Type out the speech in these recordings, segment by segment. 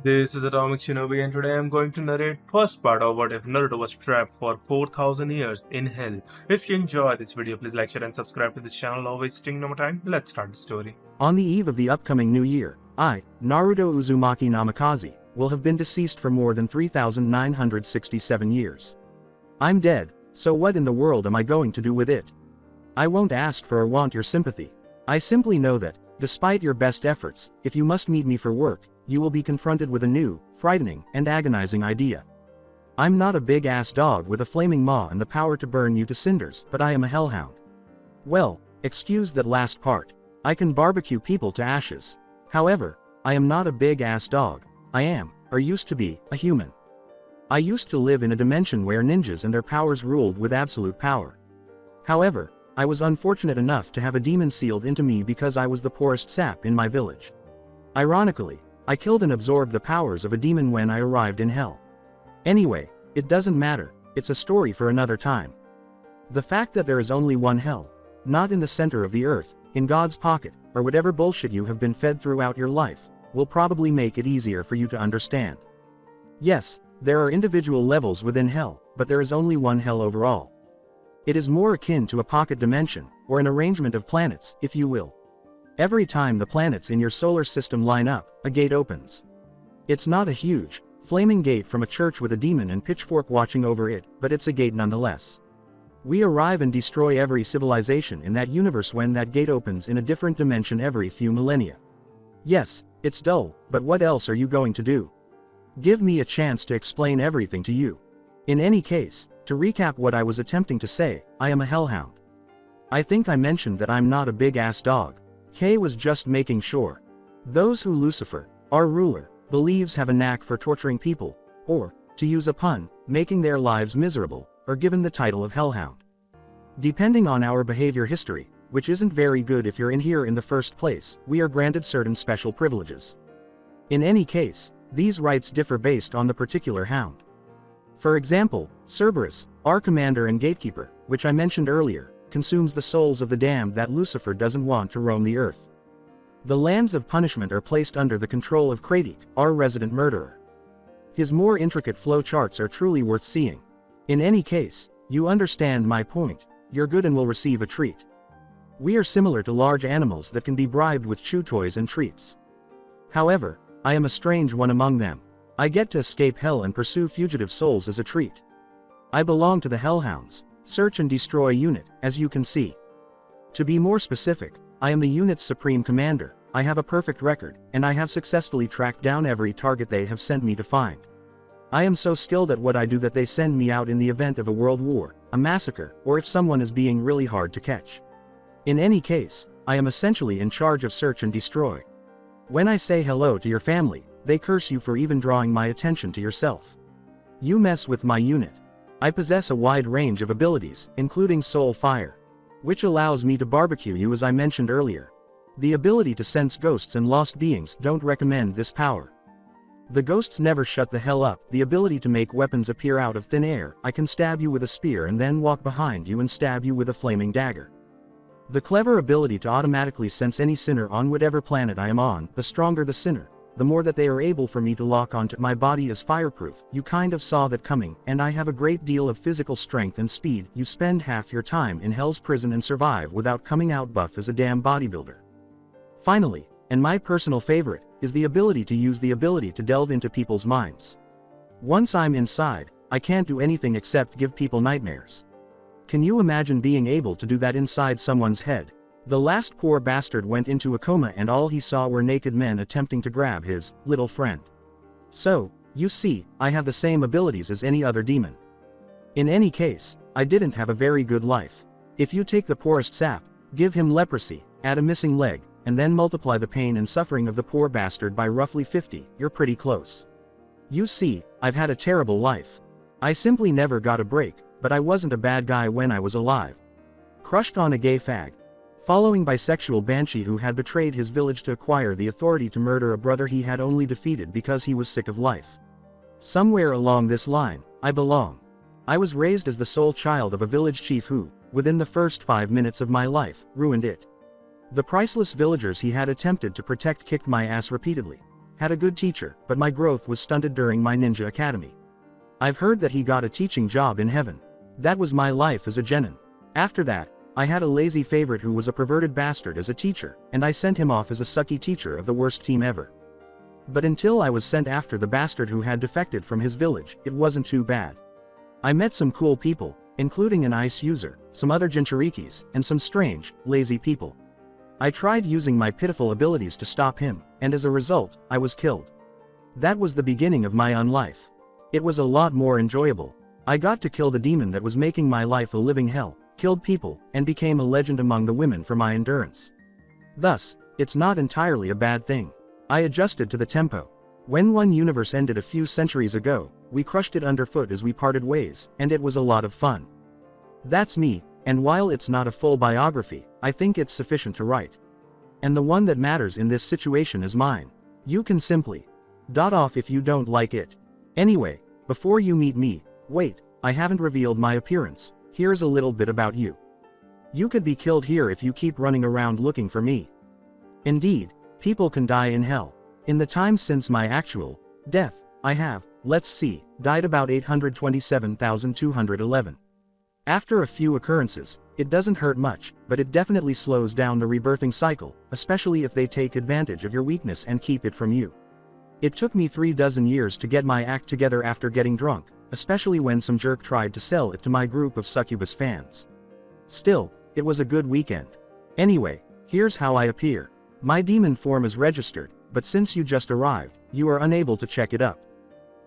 This is Atomic Shinobi and today I'm going to narrate first part of what if Naruto was trapped for 4000 years in hell. If you enjoy this video, please like, share and subscribe to this channel. Not wasting no more time, let's start the story. On the eve of the upcoming new year, I, Naruto Uzumaki Namikaze, will have been deceased for more than 3,967 years. I'm dead, so what in the world am I going to do with it? I won't ask for or want your sympathy. I simply know that, despite your best efforts, if you must meet me for work, you will be confronted with a new, frightening, and agonizing idea. I'm not a big-ass dog with a flaming maw and the power to burn you to cinders, but I am a hellhound. Well, excuse that last part. I can barbecue people to ashes. However, I am not a big-ass dog. I am, or used to be, a human. I used to live in a dimension where ninjas and their powers ruled with absolute power. However, I was unfortunate enough to have a demon sealed into me because I was the poorest sap in my village. Ironically, I killed and absorbed the powers of a demon when I arrived in hell. Anyway, it doesn't matter, it's a story for another time. The fact that there is only one hell, not in the center of the earth, in God's pocket, or whatever bullshit you have been fed throughout your life, will probably make it easier for you to understand. Yes, there are individual levels within hell, but there is only one hell overall. It is more akin to a pocket dimension, or an arrangement of planets, if you will. Every time the planets in your solar system line up, a gate opens. It's not a huge, flaming gate from a church with a demon and pitchfork watching over it, but it's a gate nonetheless. We arrive and destroy every civilization in that universe when that gate opens in a different dimension every few millennia. Yes, it's dull, but what else are you going to do? Give me a chance to explain everything to you. In any case, to recap what I was attempting to say, I am a hellhound. I think I mentioned that I'm not a big-ass dog. Kay was just making sure. Those who Lucifer, our ruler, believes have a knack for torturing people, or, to use a pun, making their lives miserable, are given the title of hellhound. Depending on our behavior history, which isn't very good if you're in here in the first place, we are granted certain special privileges. In any case, these rights differ based on the particular hound. For example, Cerberus, our commander and gatekeeper, which I mentioned earlier, consumes the souls of the damned that Lucifer doesn't want to roam the earth. The lands of punishment are placed under the control of Kratik, our resident murderer. His more intricate flow charts are truly worth seeing. In any case, you understand my point, you're good and will receive a treat. We are similar to large animals that can be bribed with chew toys and treats. However, I am a strange one among them. I get to escape hell and pursue fugitive souls as a treat. I belong to the Hellhounds, Search and Destroy unit, as you can see. To be more specific, I am the unit's supreme commander. I have a perfect record, and I have successfully tracked down every target they have sent me to find. I am so skilled at what I do that they send me out in the event of a world war, a massacre, or if someone is being really hard to catch. In any case, I am essentially in charge of search and destroy. When I say hello to your family, they curse you for even drawing my attention to yourself. You mess with my unit. I possess a wide range of abilities, including Soul Fire, which allows me to barbecue you as I mentioned earlier. The ability to sense ghosts and lost beings don't recommend this power. The ghosts never shut the hell up. The ability to make weapons appear out of thin air. I can stab you with a spear and then walk behind you and stab you with a flaming dagger. The clever ability to automatically sense any sinner on whatever planet I am on. The stronger the sinner, the more that they are able for me to lock onto. My body is fireproof, you kind of saw that coming, and I have a great deal of physical strength and speed. You spend half your time in hell's prison and survive without coming out buff as a damn bodybuilder. Finally, and my personal favorite, is the ability to use the ability to delve into people's minds. Once I'm inside, I can't do anything except give people nightmares. Can you imagine being able to do that inside someone's head? The last poor bastard went into a coma and all he saw were naked men attempting to grab his little friend. So, you see, I have the same abilities as any other demon. In any case, I didn't have a very good life. If you take the poorest sap, give him leprosy, add a missing leg, and then multiply the pain and suffering of the poor bastard by roughly 50, you're pretty close. You see, I've had a terrible life. I simply never got a break, but I wasn't a bad guy when I was alive. Crushed on a gay fag. Following bisexual banshee who had betrayed his village to acquire the authority to murder a brother he had only defeated because he was sick of life. Somewhere along this line, I belong. I was raised as the sole child of a village chief who, within the first 5 minutes of my life, ruined it. The priceless villagers he had attempted to protect kicked my ass repeatedly. Had a good teacher, but my growth was stunted during my ninja academy. I've heard that he got a teaching job in heaven. That was my life as a genin. After that, I had a lazy favorite who was a perverted bastard as a teacher, and I sent him off as a sucky teacher of the worst team ever. But until I was sent after the bastard who had defected from his village, it wasn't too bad. I met some cool people, including an ice user, some other Jinchurikis, and some strange, lazy people. I tried using my pitiful abilities to stop him, and as a result, I was killed. That was the beginning of my unlife. It was a lot more enjoyable. I got to kill the demon that was making my life a living hell, killed people, and became a legend among the women for my endurance. Thus, it's not entirely a bad thing. I adjusted to the tempo. When one universe ended a few centuries ago, we crushed it underfoot as we parted ways, and it was a lot of fun. That's me, and while it's not a full biography, I think it's sufficient to write. And the one that matters in this situation is mine. You can simply dot off if you don't like it. Anyway, before you meet me, wait, I haven't revealed my appearance. Here's a little bit about you. You could be killed here if you keep running around looking for me. Indeed, people can die in hell. In the time since my actual death, I have, let's see, died about 827,211. After a few occurrences, it doesn't hurt much, but it definitely slows down the rebirthing cycle, especially if they take advantage of your weakness and keep it from you. It took me 36 years to get my act together after getting drunk, especially when some jerk tried to sell it to my group of succubus fans. Still, it was a good weekend. Anyway, here's how I appear. My demon form is registered, but since you just arrived, you are unable to check it up.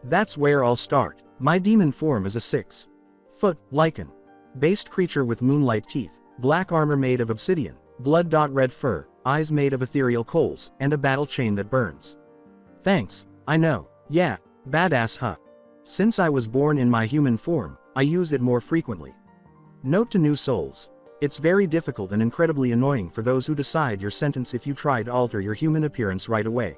That's where I'll start. My demon form is a 6-foot, lichen-based creature with moonlight teeth, black armor made of obsidian, blood-red fur, eyes made of ethereal coals, and a battle chain that burns. Thanks, I know. Yeah, badass huh. Since I was born in my human form, I use it more frequently. Note to new souls. It's very difficult and incredibly annoying for those who decide your sentence if you try to alter your human appearance right away.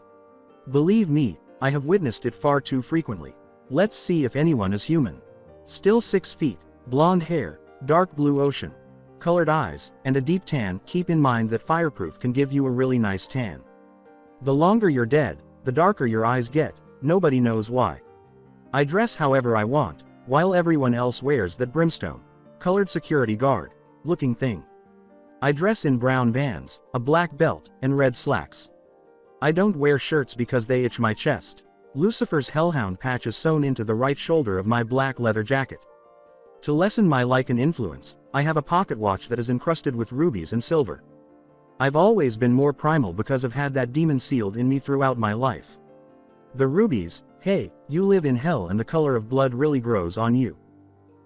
Believe me, I have witnessed it far too frequently. Let's see if anyone is human. Still 6 feet, blonde hair, dark blue ocean, colored eyes, and a deep tan. Keep in mind that fireproof can give you a really nice tan. The longer you're dead, the darker your eyes get, nobody knows why. I dress however I want, while everyone else wears that brimstone-colored security guard-looking thing. I dress in brown Vans, a black belt, and red slacks. I don't wear shirts because they itch my chest. Lucifer's hellhound patch is sewn into the right shoulder of my black leather jacket. To lessen my lichen influence, I have a pocket watch that is encrusted with rubies and silver. I've always been more primal because I've had that demon sealed in me throughout my life. The rubies, hey, you live in hell and the color of blood really grows on you.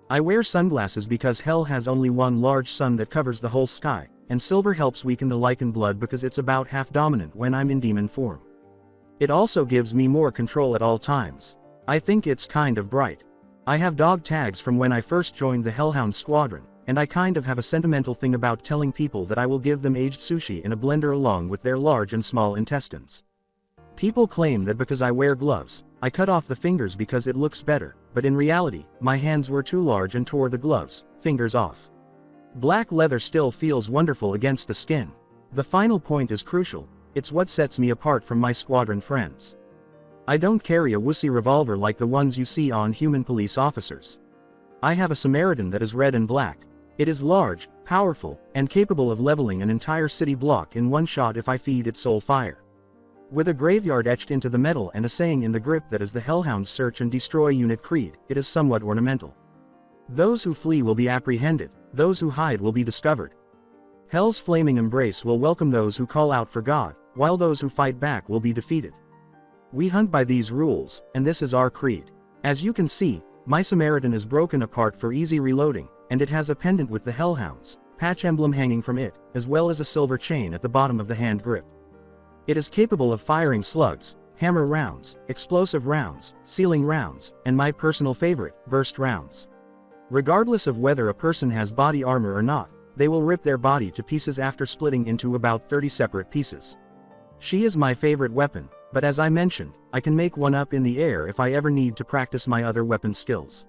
I wear sunglasses because hell has only one large sun that covers the whole sky, and silver helps weaken the lichen blood because it's about half dominant when I'm in demon form. It also gives me more control at all times. I think it's kind of bright. I have dog tags from when I first joined the Hellhound Squadron, and I kind of have a sentimental thing about telling people that I will give them aged sushi in a blender along with their large and small intestines. People claim that because I wear gloves, I cut off the fingers because it looks better, but in reality, my hands were too large and tore the gloves, fingers off. Black leather still feels wonderful against the skin. The final point is crucial, it's what sets me apart from my squadron friends. I don't carry a wussy revolver like the ones you see on human police officers. I have a Samaritan that is red and black. It is large, powerful, and capable of leveling an entire city block in one shot if I feed it soul fire. With a graveyard etched into the metal and a saying in the grip that is the Hellhound's search and destroy unit creed, it is somewhat ornamental. Those who flee will be apprehended, those who hide will be discovered. Hell's flaming embrace will welcome those who call out for God, while those who fight back will be defeated. We hunt by these rules, and this is our creed. As you can see, my Samaritan is broken apart for easy reloading, and it has a pendant with the Hellhound's patch emblem hanging from it, as well as a silver chain at the bottom of the hand grip. It is capable of firing slugs, hammer rounds, explosive rounds, sealing rounds, and my personal favorite, burst rounds. Regardless of whether a person has body armor or not, they will rip their body to pieces after splitting into about 30 separate pieces. She is my favorite weapon, but as I mentioned, I can make one up in the air if I ever need to practice my other weapon skills.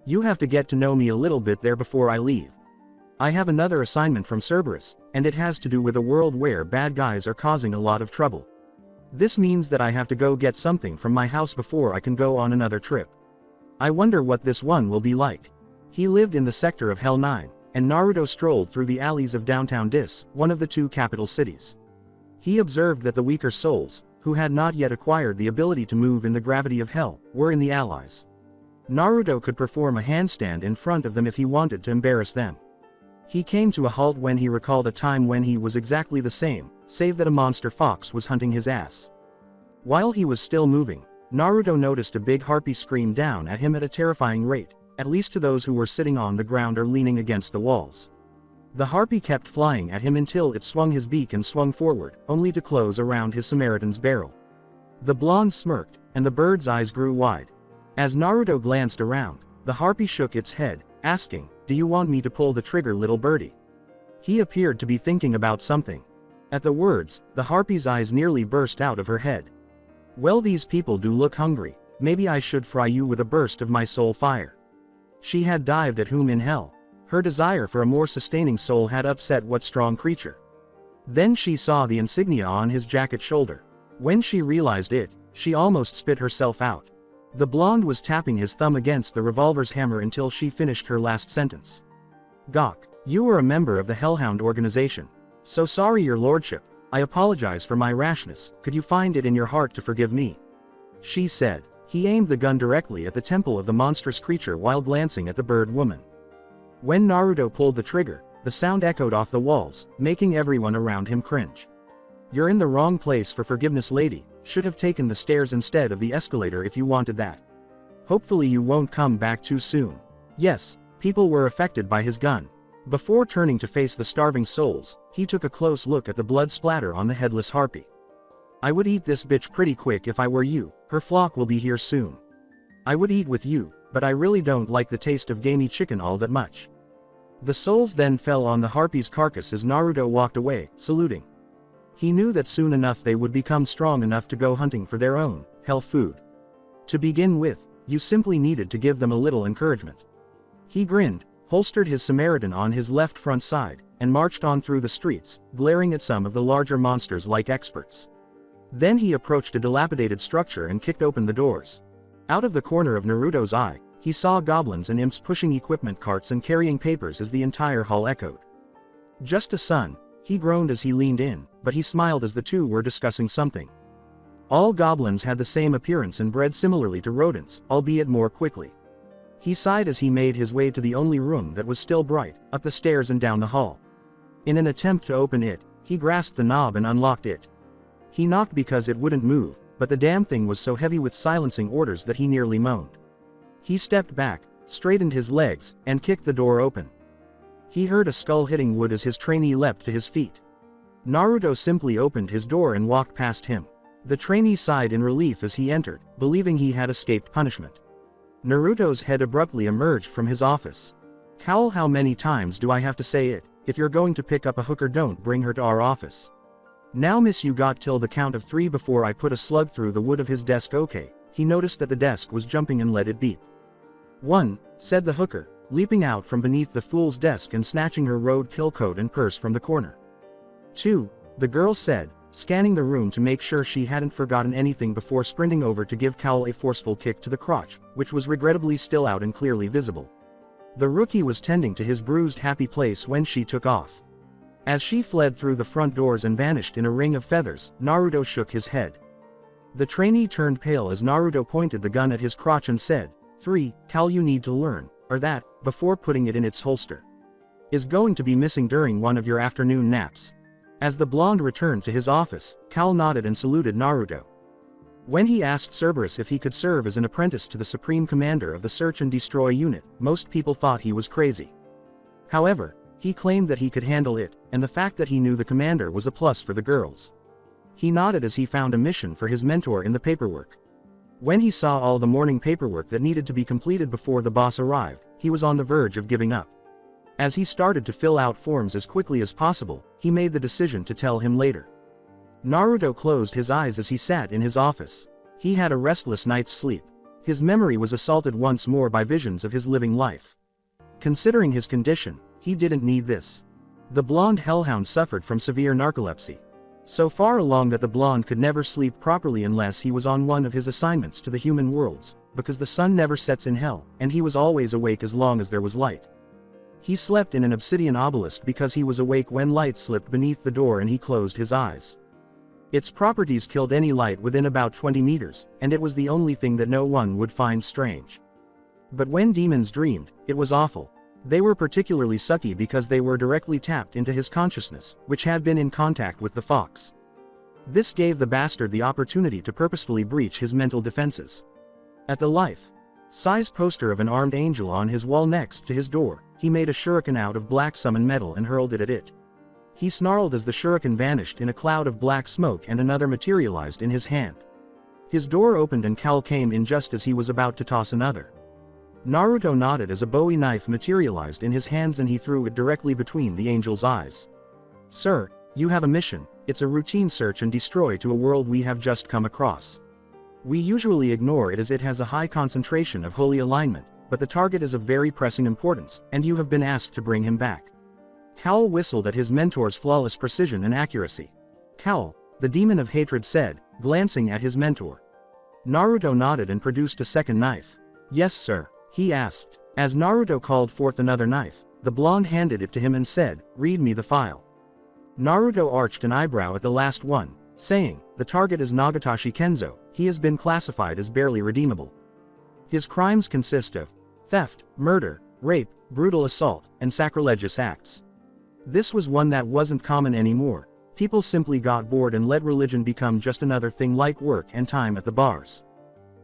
You have to get to know me a little bit there before I leave. I have another assignment from Cerberus, and it has to do with a world where bad guys are causing a lot of trouble. This means that I have to go get something from my house before I can go on another trip. I wonder what this one will be like. He lived in the sector of Hell 9, and Naruto strolled through the alleys of downtown Dis, one of the two capital cities. He observed that the weaker souls, who had not yet acquired the ability to move in the gravity of hell, were in the allies. Naruto could perform a handstand in front of them if he wanted to embarrass them. He came to a halt when he recalled a time when he was exactly the same, save that a monster fox was hunting his ass. While he was still moving, Naruto noticed a big harpy scream down at him at a terrifying rate, at least to those who were sitting on the ground or leaning against the walls. The harpy kept flying at him until it swung his beak and swung forward, only to close around his Samaritan's barrel. The blonde smirked, and the bird's eyes grew wide. As Naruto glanced around, the harpy shook its head, asking, "Do you want me to pull the trigger, little birdie?" He appeared to be thinking about something. At the words, the harpy's eyes nearly burst out of her head. "Well, these people do look hungry. Maybe I should fry you with a burst of my soul fire." She had dived at whom in hell? Her desire for a more sustaining soul had upset what strong creature? Then she saw the insignia on his jacket shoulder. When she realized it, she almost spit herself out. The blonde was tapping his thumb against the revolver's hammer until she finished her last sentence. "Gawk, you were a member of the Hellhound organization. So sorry, your lordship. I apologize for my rashness. Could you find it in your heart to forgive me?" she said. He aimed the gun directly at the temple of the monstrous creature while glancing at the bird woman. When Naruto pulled the trigger, the sound echoed off the walls, making everyone around him cringe. "You're in the wrong place for forgiveness, lady. Should have taken the stairs instead of the escalator if you wanted that. Hopefully you won't come back too soon." Yes, people were affected by his gun. Before turning to face the starving souls, he took a close look at the blood splatter on the headless harpy. "I would eat this bitch pretty quick if I were you. Her flock will be here soon. I would eat with you, but I really don't like the taste of gamey chicken all that much." The souls then fell on the harpy's carcass as Naruto walked away, saluting. He knew that soon enough they would become strong enough to go hunting for their own hell food. To begin with, you simply needed to give them a little encouragement. He grinned, holstered his Samaritan on his left front side, and marched on through the streets, glaring at some of the larger monsters like experts. Then he approached a dilapidated structure and kicked open the doors. Out of the corner of Naruto's eye, he saw goblins and imps pushing equipment carts and carrying papers as the entire hall echoed. "Just a son," he groaned as he leaned in, but he smiled as the two were discussing something. All goblins had the same appearance and bred similarly to rodents, albeit more quickly. He sighed as he made his way to the only room that was still bright, up the stairs and down the hall. In an attempt to open it, he grasped the knob and unlocked it. He knocked because it wouldn't move, but the damn thing was so heavy with silencing orders that he nearly moaned. He stepped back, straightened his legs, and kicked the door open. He heard a skull hitting wood as his trainee leapt to his feet. Naruto simply opened his door and walked past him. The trainee sighed in relief as he entered, believing he had escaped punishment. Naruto's head abruptly emerged from his office. "Cowl, how many times do I have to say it? If you're going to pick up a hooker, don't bring her to our office." "Now miss, you got till the count of 3 before I put a slug through the wood of his desk." "Okay." He noticed that the desk was jumping and let it beep. "1," said the hooker, leaping out from beneath the fool's desk and snatching her roadkill coat and purse from the corner. "2," the girl said, scanning the room to make sure she hadn't forgotten anything before sprinting over to give Cowl a forceful kick to the crotch, which was regrettably still out and clearly visible. The rookie was tending to his bruised happy place when she took off. As she fled through the front doors and vanished in a ring of feathers, Naruto shook his head. The trainee turned pale as Naruto pointed the gun at his crotch and said, 3, Cal, you need to learn, or that, before putting it in its holster, is going to be missing during one of your afternoon naps." As the blonde returned to his office, Cal nodded and saluted Naruto. When he asked Cerberus if he could serve as an apprentice to the Supreme Commander of the Search and Destroy unit, most people thought he was crazy. However, he claimed that he could handle it, and the fact that he knew the commander was a plus for the girls. He nodded as he found a mission for his mentor in the paperwork. When he saw all the morning paperwork that needed to be completed before the boss arrived, he was on the verge of giving up. As he started to fill out forms as quickly as possible, he made the decision to tell him later. Naruto closed his eyes as he sat in his office. He had a restless night's sleep. His memory was assaulted once more by visions of his living life. Considering his condition, he didn't need this. The blonde hellhound suffered from severe narcolepsy. So far along that the blonde could never sleep properly unless he was on one of his assignments to the human worlds, because the sun never sets in hell, and he was always awake as long as there was light. He slept in an obsidian obelisk because he was awake when light slipped beneath the door and he closed his eyes. Its properties killed any light within about 20 meters, and it was the only thing that no one would find strange. But when demons dreamed, it was awful. They were particularly sucky because they were directly tapped into his consciousness, which had been in contact with the fox. This gave the bastard the opportunity to purposefully breach his mental defenses. At the life-size poster of an armed angel on his wall next to his door, he made a shuriken out of black summon metal and hurled it at it. He snarled as the shuriken vanished in a cloud of black smoke and another materialized in his hand. His door opened and Cal came in just as he was about to toss another. Naruto nodded as a bowie knife materialized in his hands and he threw it directly between the angel's eyes. "Sir, you have a mission. It's a routine search and destroy to a world we have just come across. We usually ignore it as it has a high concentration of holy alignment, but the target is of very pressing importance, and you have been asked to bring him back." Cal whistled at his mentor's flawless precision and accuracy. "Cal," the demon of hatred said, glancing at his mentor. Naruto nodded and produced a second knife. "Yes, sir?" he asked. As Naruto called forth another knife, the blonde handed it to him and said, "Read me the file." Naruto arched an eyebrow at the last one, saying, "The target is Nagatashi Kenzo. He has been classified as barely redeemable. His crimes consist of theft, murder, rape, brutal assault, and sacrilegious acts." This was one that wasn't common anymore. People simply got bored and let religion become just another thing like work and time at the bars.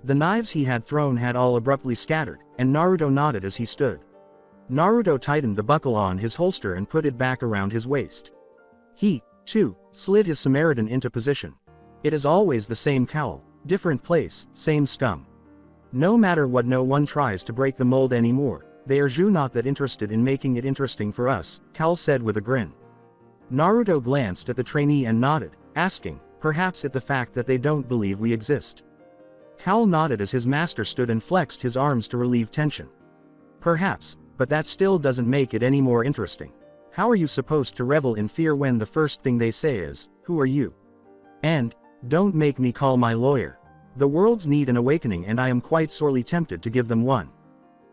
The knives he had thrown had all abruptly scattered, and Naruto nodded as he stood. Naruto tightened the buckle on his holster and put it back around his waist. He, too, slid his Samaritan into position. It is always the same cowl, different place, same scum. No matter what, no one tries to break the mold anymore. They are not that interested in making it interesting for us, Cal said with a grin. Naruto glanced at the trainee and nodded, asking, "Perhaps it's the fact that they don't believe we exist." Cal nodded as his master stood and flexed his arms to relieve tension. "Perhaps, but that still doesn't make it any more interesting. How are you supposed to revel in fear when the first thing they say is, 'Who are you?' And, don't make me call my lawyer. The worlds need an awakening and I am quite sorely tempted to give them one."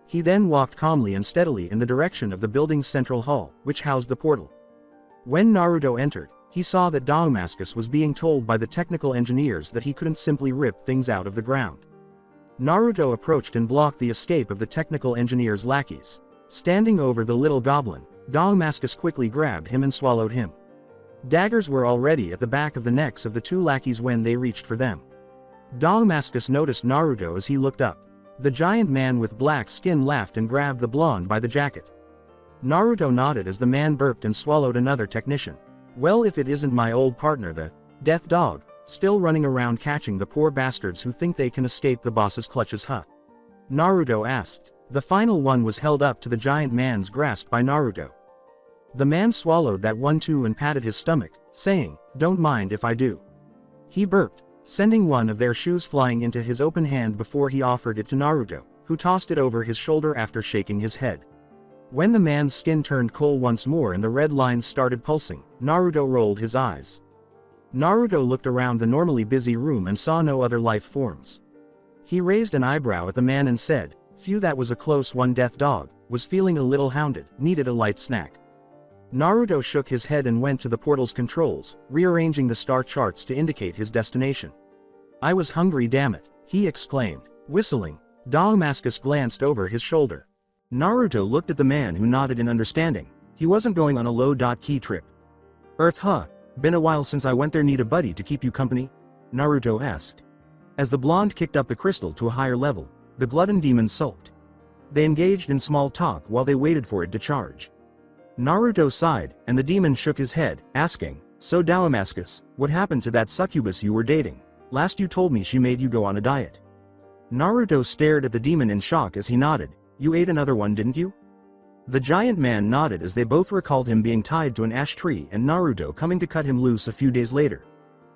He then walked calmly and steadily in the direction of the building's central hall, which housed the portal. When Naruto entered, he saw that Damascus was being told by the technical engineers that he couldn't simply rip things out of the ground. Naruto approached and blocked the escape of the technical engineers' lackeys. Standing over the little goblin, Damascus quickly grabbed him and swallowed him. Daggers were already at the back of the necks of the two lackeys when they reached for them. Damascus noticed Naruto as he looked up. The giant man with black skin laughed and grabbed the blonde by the jacket. Naruto nodded as the man burped and swallowed another technician. "Well, if it isn't my old partner, the death dog, still running around catching the poor bastards who think they can escape the boss's clutches, huh?" Naruto asked. The final one was held up to the giant man's grasp by Naruto. The man swallowed that one too and patted his stomach, saying, "Don't mind if I do." He burped, sending one of their shoes flying into his open hand before he offered it to Naruto, who tossed it over his shoulder after shaking his head. When the man's skin turned cold once more and the red lines started pulsing, Naruto rolled his eyes. Naruto looked around the normally busy room and saw no other life forms. He raised an eyebrow at the man and said, "Phew, that was a close one. Death dog was feeling a little hounded, needed a light snack." Naruto shook his head and went to the portal's controls, rearranging the star charts to indicate his destination. "I was hungry, damn it," he exclaimed, whistling. Damascus glanced over his shoulder. Naruto looked at the man who nodded in understanding. He wasn't going on a low-key trip. "Earth, huh? Been a while since I went there. Need a buddy to keep you company?" Naruto asked. As the blonde kicked up the crystal to a higher level, the glutton demon sulked. They engaged in small talk while they waited for it to charge. Naruto sighed, and the demon shook his head, asking, "So Damascus, what happened to that succubus you were dating? Last you told me she made you go on a diet." Naruto stared at the demon in shock as he nodded. "You ate another one, didn't you?" The giant man nodded as they both recalled him being tied to an ash tree and Naruto coming to cut him loose a few days later.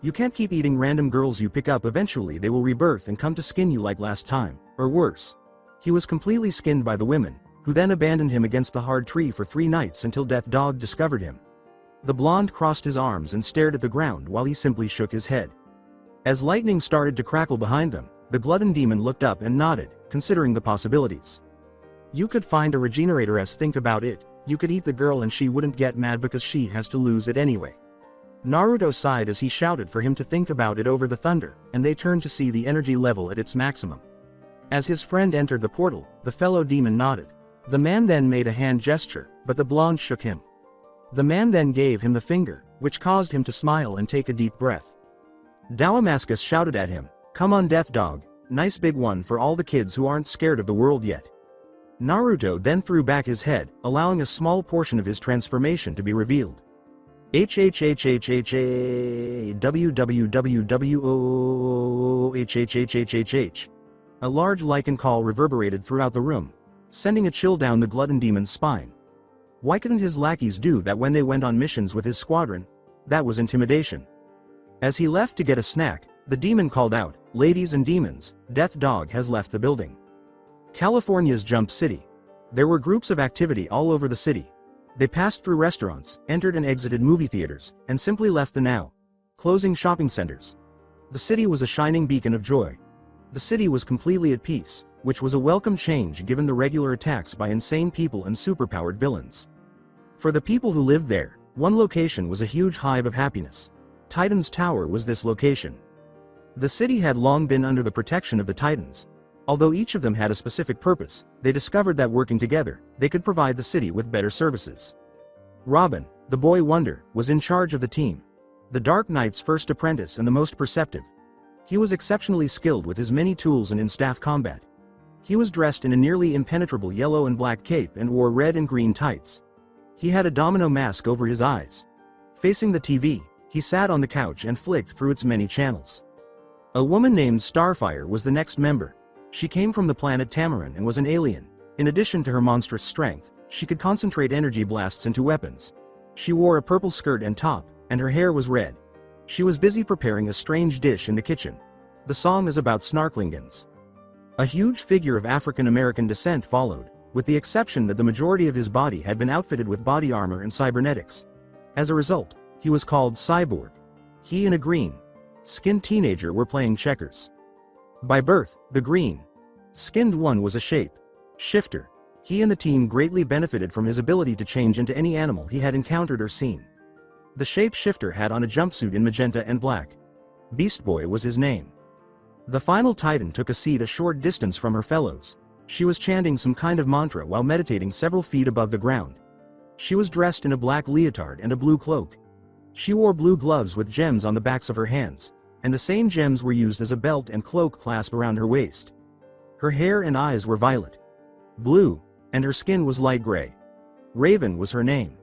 "You can't keep eating random girls you pick up. Eventually they will rebirth and come to skin you like last time, or worse." He was completely skinned by the women, who then abandoned him against the hard tree for 3 nights until Death Dog discovered him. The blonde crossed his arms and stared at the ground while he simply shook his head. As lightning started to crackle behind them, the glutton demon looked up and nodded, considering the possibilities. You could find a regenerator. Think about it, you could eat the girl and she wouldn't get mad because she has to lose it anyway. Naruto sighed as he shouted for him to think about it over the thunder, and they turned to see the energy level at its maximum. As his friend entered the portal, the fellow demon nodded. The man then made a hand gesture, but the blonde shook him. The man then gave him the finger, which caused him to smile and take a deep breath. Damascus shouted at him, "Come on, death dog, nice big one for all the kids who aren't scared of the world yet." Naruto then threw back his head, allowing a small portion of his transformation to be revealed. HHHHHHWWWOHHHHHH. A large lichen call reverberated throughout the room, sending a chill down the glutton demon's spine. Why couldn't his lackeys do that when they went on missions with his squadron? That was intimidation. As he left to get a snack, the demon called out, "Ladies and demons, Death Dog has left the building." California's Jump City. There were groups of activity all over the city. They passed through restaurants, entered and exited movie theaters, and simply left the now closing shopping centers. The city was a shining beacon of joy. The city was completely at peace, which was a welcome change given the regular attacks by insane people and superpowered villains. For the people who lived there, one location was a huge hive of happiness. Titan's Tower was this location. The city had long been under the protection of the Titans. Although each of them had a specific purpose, they discovered that working together, they could provide the city with better services. Robin, the boy wonder, was in charge of the team. The Dark Knight's first apprentice and the most perceptive. He was exceptionally skilled with his many tools and in staff combat. He was dressed in a nearly impenetrable yellow and black cape and wore red and green tights. He had a domino mask over his eyes. Facing the TV, he sat on the couch and flicked through its many channels. A woman named Starfire was the next member. She came from the planet Tamarin and was an alien. In addition to her monstrous strength, she could concentrate energy blasts into weapons. She wore a purple skirt and top, and her hair was red. She was busy preparing a strange dish in the kitchen. The song is about snorkelingans. A huge figure of African American descent followed, with the exception that the majority of his body had been outfitted with body armor and cybernetics. As a result, he was called Cyborg. He and a green-skinned teenager were playing checkers. By birth, the green-skinned one was a shape-shifter. He and the team greatly benefited from his ability to change into any animal he had encountered or seen. The shape-shifter had on a jumpsuit in magenta and black. Beast Boy was his name. The final Titan took a seat a short distance from her fellows. She was chanting some kind of mantra while meditating several feet above the ground. She was dressed in a black leotard and a blue cloak. She wore blue gloves with gems on the backs of her hands, and the same gems were used as a belt and cloak clasp around her waist. Her hair and eyes were violet, blue, and her skin was light gray. Raven was her name.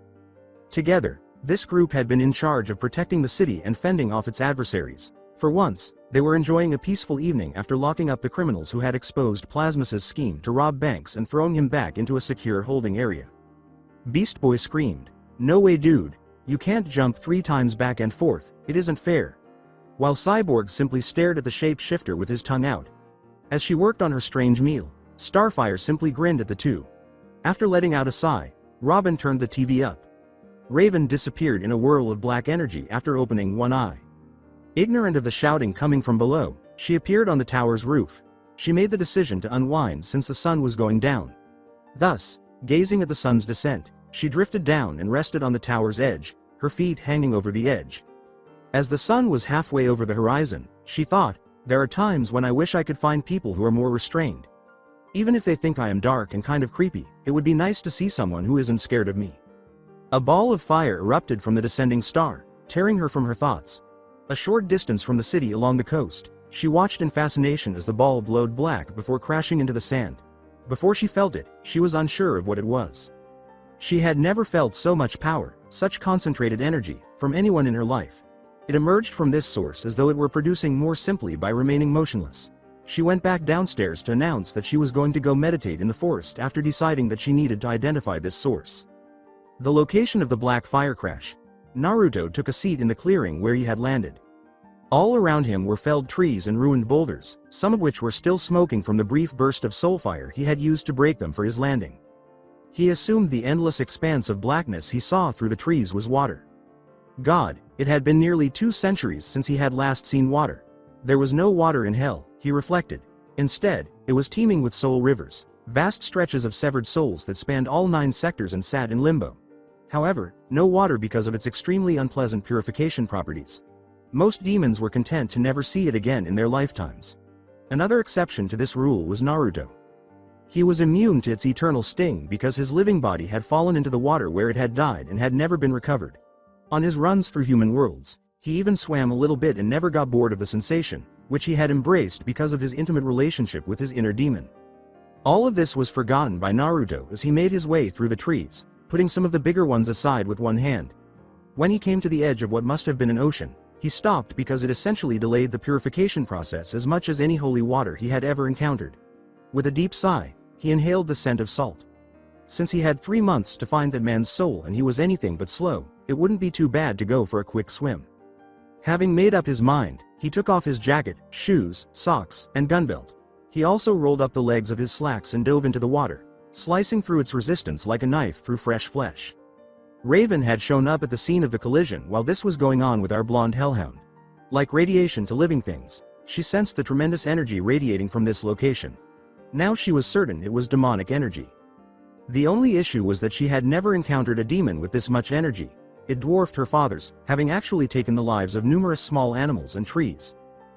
Together, this group had been in charge of protecting the city and fending off its adversaries. For once, they were enjoying a peaceful evening after locking up the criminals who had exposed Plasmus's scheme to rob banks and thrown him back into a secure holding area. Beast Boy screamed, "No way, dude, you can't jump 3 times back and forth, it isn't fair." While Cyborg simply stared at the shape-shifter with his tongue out. As she worked on her strange meal, Starfire simply grinned at the two. After letting out a sigh, Robin turned the TV up. Raven disappeared in a whirl of black energy after opening one eye. Ignorant of the shouting coming from below, she appeared on the tower's roof. She made the decision to unwind since the sun was going down. Thus, gazing at the sun's descent, she drifted down and rested on the tower's edge, her feet hanging over the edge. As the sun was halfway over the horizon, she thought, "There are times when I wish I could find people who are more restrained. Even if they think I am dark and kind of creepy, it would be nice to see someone who isn't scared of me." A ball of fire erupted from the descending star, tearing her from her thoughts. A short distance from the city along the coast, she watched in fascination as the ball glowed black before crashing into the sand. Before she felt it, she was unsure of what it was. She had never felt so much power, such concentrated energy, from anyone in her life. It emerged from this source as though it were producing more simply by remaining motionless. She went back downstairs to announce that she was going to go meditate in the forest after deciding that she needed to identify this source. The location of the black fire crash. Naruto took a seat in the clearing where he had landed. All around him were felled trees and ruined boulders, some of which were still smoking from the brief burst of soulfire he had used to break them for his landing. He assumed the endless expanse of blackness he saw through the trees was water. God, it had been nearly 2 centuries since he had last seen water. There was no water in hell, he reflected. Instead, it was teeming with soul rivers, vast stretches of severed souls that spanned all 9 sectors and sat in limbo. However, no water because of its extremely unpleasant purification properties. Most demons were content to never see it again in their lifetimes. Another exception to this rule was Naruto. He was immune to its eternal sting because his living body had fallen into the water where it had died and had never been recovered. On his runs through human worlds, he even swam a little bit and never got bored of the sensation, which he had embraced because of his intimate relationship with his inner demon. All of this was forgotten by Naruto as he made his way through the trees, putting some of the bigger ones aside with one hand. When he came to the edge of what must have been an ocean, he stopped because it essentially delayed the purification process as much as any holy water he had ever encountered. With a deep sigh, he inhaled the scent of salt. Since he had 3 months to find that man's soul and he was anything but slow, it wouldn't be too bad to go for a quick swim. Having made up his mind, he took off his jacket, shoes, socks, and gun belt. He also rolled up the legs of his slacks and dove into the water, slicing through its resistance like a knife through fresh flesh. Raven had shown up at the scene of the collision while this was going on with our blonde hellhound. Like radiation to living things, she sensed the tremendous energy radiating from this location. Now she was certain it was demonic energy. The only issue was that she had never encountered a demon with this much energy. It dwarfed her father's, having actually taken the lives of numerous small animals and trees.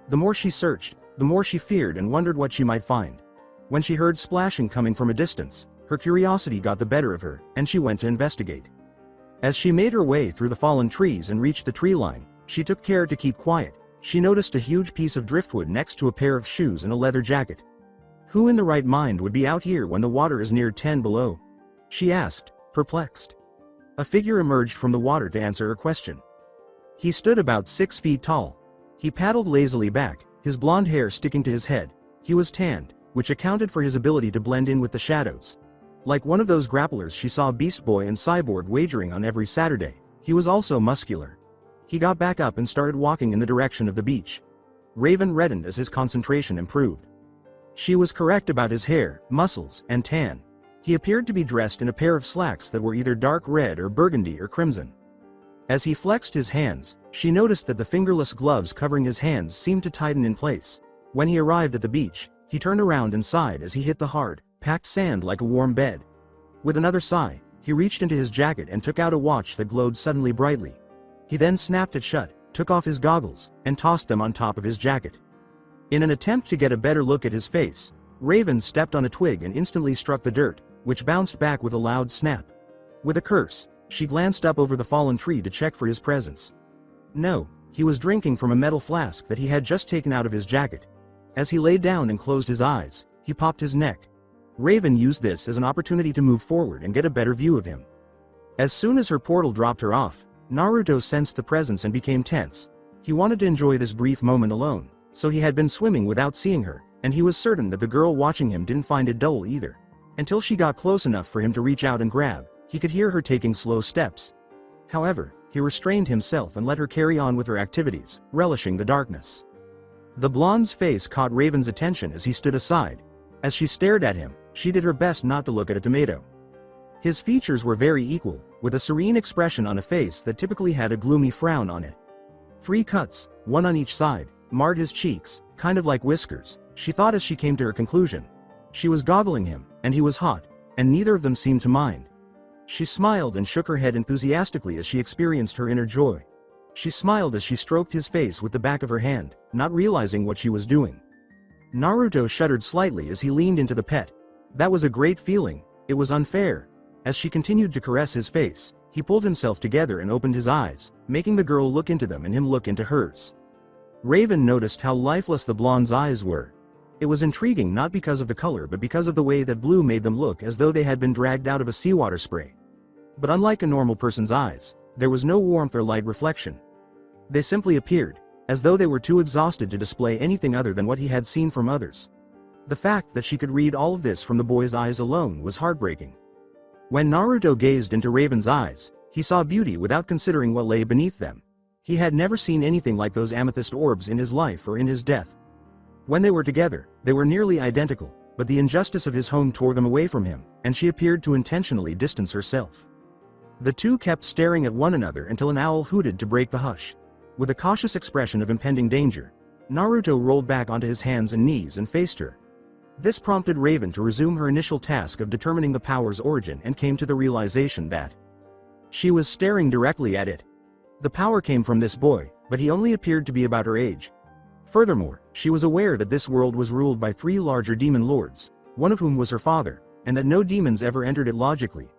The more she searched, the more she feared and wondered what she might find. When she heard splashing coming from a distance, her curiosity got the better of her, and she went to investigate. As she made her way through the fallen trees and reached the tree line, she took care to keep quiet. She noticed a huge piece of driftwood next to a pair of shoes and a leather jacket. Who in the right mind would be out here when the water is near 10 below? She asked, perplexed. A figure emerged from the water to answer her question. He stood about 6 feet tall. He paddled lazily back, his blonde hair sticking to his head. He was tanned, which accounted for his ability to blend in with the shadows. Like one of those grapplers she saw Beast Boy and Cyborg wagering on every Saturday, he was also muscular. He got back up and started walking in the direction of the beach. Raven reddened as his concentration improved. She was correct about his hair, muscles, and tan. He appeared to be dressed in a pair of slacks that were either dark red or burgundy or crimson. As he flexed his hands, she noticed that the fingerless gloves covering his hands seemed to tighten in place. When he arrived at the beach, he turned around and sighed as he hit the hard, packed sand like a warm bed. With another sigh, he reached into his jacket and took out a watch that glowed suddenly brightly. He then snapped it shut, took off his goggles, and tossed them on top of his jacket. In an attempt to get a better look at his face, Raven stepped on a twig and instantly struck the dirt, which bounced back with a loud snap. With a curse, she glanced up over the fallen tree to check for his presence. No, he was drinking from a metal flask that he had just taken out of his jacket. As he lay down and closed his eyes, he popped his neck. Raven used this as an opportunity to move forward and get a better view of him. As soon as her portal dropped her off, Naruto sensed the presence and became tense. He wanted to enjoy this brief moment alone, so he had been swimming without seeing her, and he was certain that the girl watching him didn't find it dull either. Until she got close enough for him to reach out and grab, he could hear her taking slow steps. However, he restrained himself and let her carry on with her activities, relishing the darkness. The blonde's face caught Raven's attention as he stood aside. As she stared at him, she did her best not to look at a tomato. His features were very equal, with a serene expression on a face that typically had a gloomy frown on it. 3 cuts, one on each side, marred his cheeks, kind of like whiskers, she thought as she came to her conclusion. She was goggling him, and he was hot, and neither of them seemed to mind. She smiled and shook her head enthusiastically as she experienced her inner joy. She smiled as she stroked his face with the back of her hand, not realizing what she was doing. Naruto shuddered slightly as he leaned into the pet. That was a great feeling, it was unfair. As she continued to caress his face, he pulled himself together and opened his eyes, making the girl look into them and him look into hers. Raven noticed how lifeless the blonde's eyes were. It was intriguing not because of the color but because of the way that blue made them look as though they had been dragged out of a seawater spray. But unlike a normal person's eyes, there was no warmth or light reflection. They simply appeared, as though they were too exhausted to display anything other than what he had seen from others. The fact that she could read all of this from the boy's eyes alone was heartbreaking. When Naruto gazed into Raven's eyes, he saw beauty without considering what lay beneath them. He had never seen anything like those amethyst orbs in his life or in his death. When they were together, they were nearly identical, but the injustice of his home tore them away from him, and she appeared to intentionally distance herself. The two kept staring at one another until an owl hooted to break the hush. With a cautious expression of impending danger, Naruto rolled back onto his hands and knees and faced her. This prompted Raven to resume her initial task of determining the power's origin and came to the realization that she was staring directly at it. The power came from this boy, but he only appeared to be about her age. Furthermore, she was aware that this world was ruled by 3 larger demon lords, one of whom was her father, and that no demons ever entered it logically.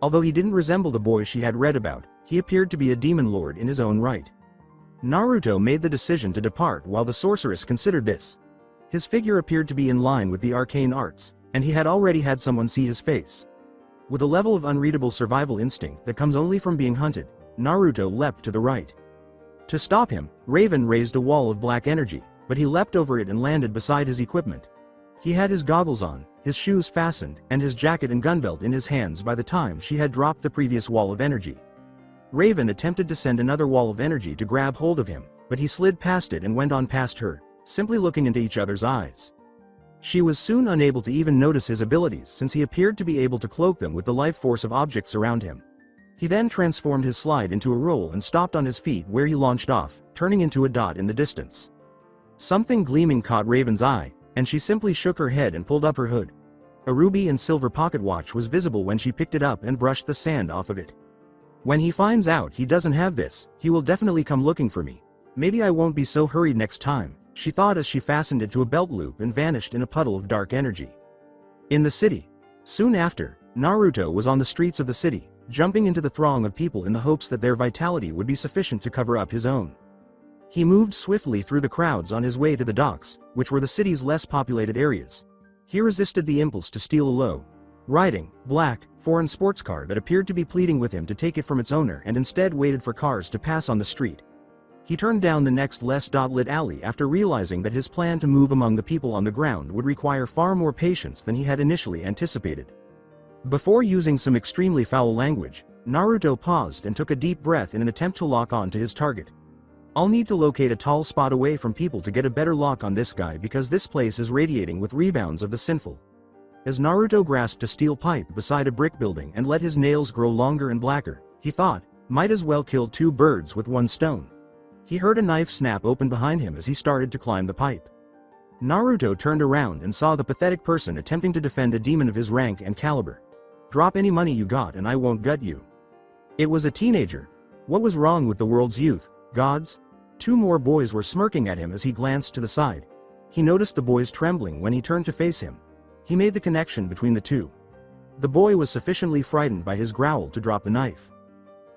Although he didn't resemble the boy she had read about, he appeared to be a demon lord in his own right. Naruto made the decision to depart while the sorceress considered this. His figure appeared to be in line with the arcane arts, and he had already had someone see his face. With a level of unreadable survival instinct that comes only from being hunted, Naruto leapt to the right. To stop him, Raven raised a wall of black energy, but he leapt over it and landed beside his equipment. He had his goggles on, his shoes fastened, and his jacket and gunbelt in his hands by the time she had dropped the previous wall of energy. Raven attempted to send another wall of energy to grab hold of him, but he slid past it and went on past her, simply looking into each other's eyes. She was soon unable to even notice his abilities since he appeared to be able to cloak them with the life force of objects around him. He then transformed his slide into a roll and stopped on his feet where he launched off, turning into a dot in the distance. Something gleaming caught Raven's eye, and she simply shook her head and pulled up her hood. A ruby and silver pocket watch was visible when she picked it up and brushed the sand off of it. When he finds out he doesn't have this, he will definitely come looking for me. Maybe I won't be so hurried next time, she thought as she fastened it to a belt loop and vanished in a puddle of dark energy. In the city. Soon after, Naruto was on the streets of the city, jumping into the throng of people in the hopes that their vitality would be sufficient to cover up his own. He moved swiftly through the crowds on his way to the docks, which were the city's less populated areas. He resisted the impulse to steal a low-riding, black, foreign sports car that appeared to be pleading with him to take it from its owner and instead waited for cars to pass on the street. He turned down the next less lit alley after realizing that his plan to move among the people on the ground would require far more patience than he had initially anticipated. Before using some extremely foul language, Naruto paused and took a deep breath in an attempt to lock on to his target. I'll need to locate a tall spot away from people to get a better lock on this guy because this place is radiating with rebounds of the sinful. As Naruto grasped a steel pipe beside a brick building and let his nails grow longer and blacker, he thought, might as well kill 2 birds with 1 stone. He heard a knife snap open behind him as he started to climb the pipe. Naruto turned around and saw the pathetic person attempting to defend a demon of his rank and caliber. Drop any money you got and I won't gut you. It was a teenager. What was wrong with the world's youth, gods? 2 more boys were smirking at him as he glanced to the side. He noticed the boys trembling when he turned to face him. He made the connection between the two. The boy was sufficiently frightened by his growl to drop the knife.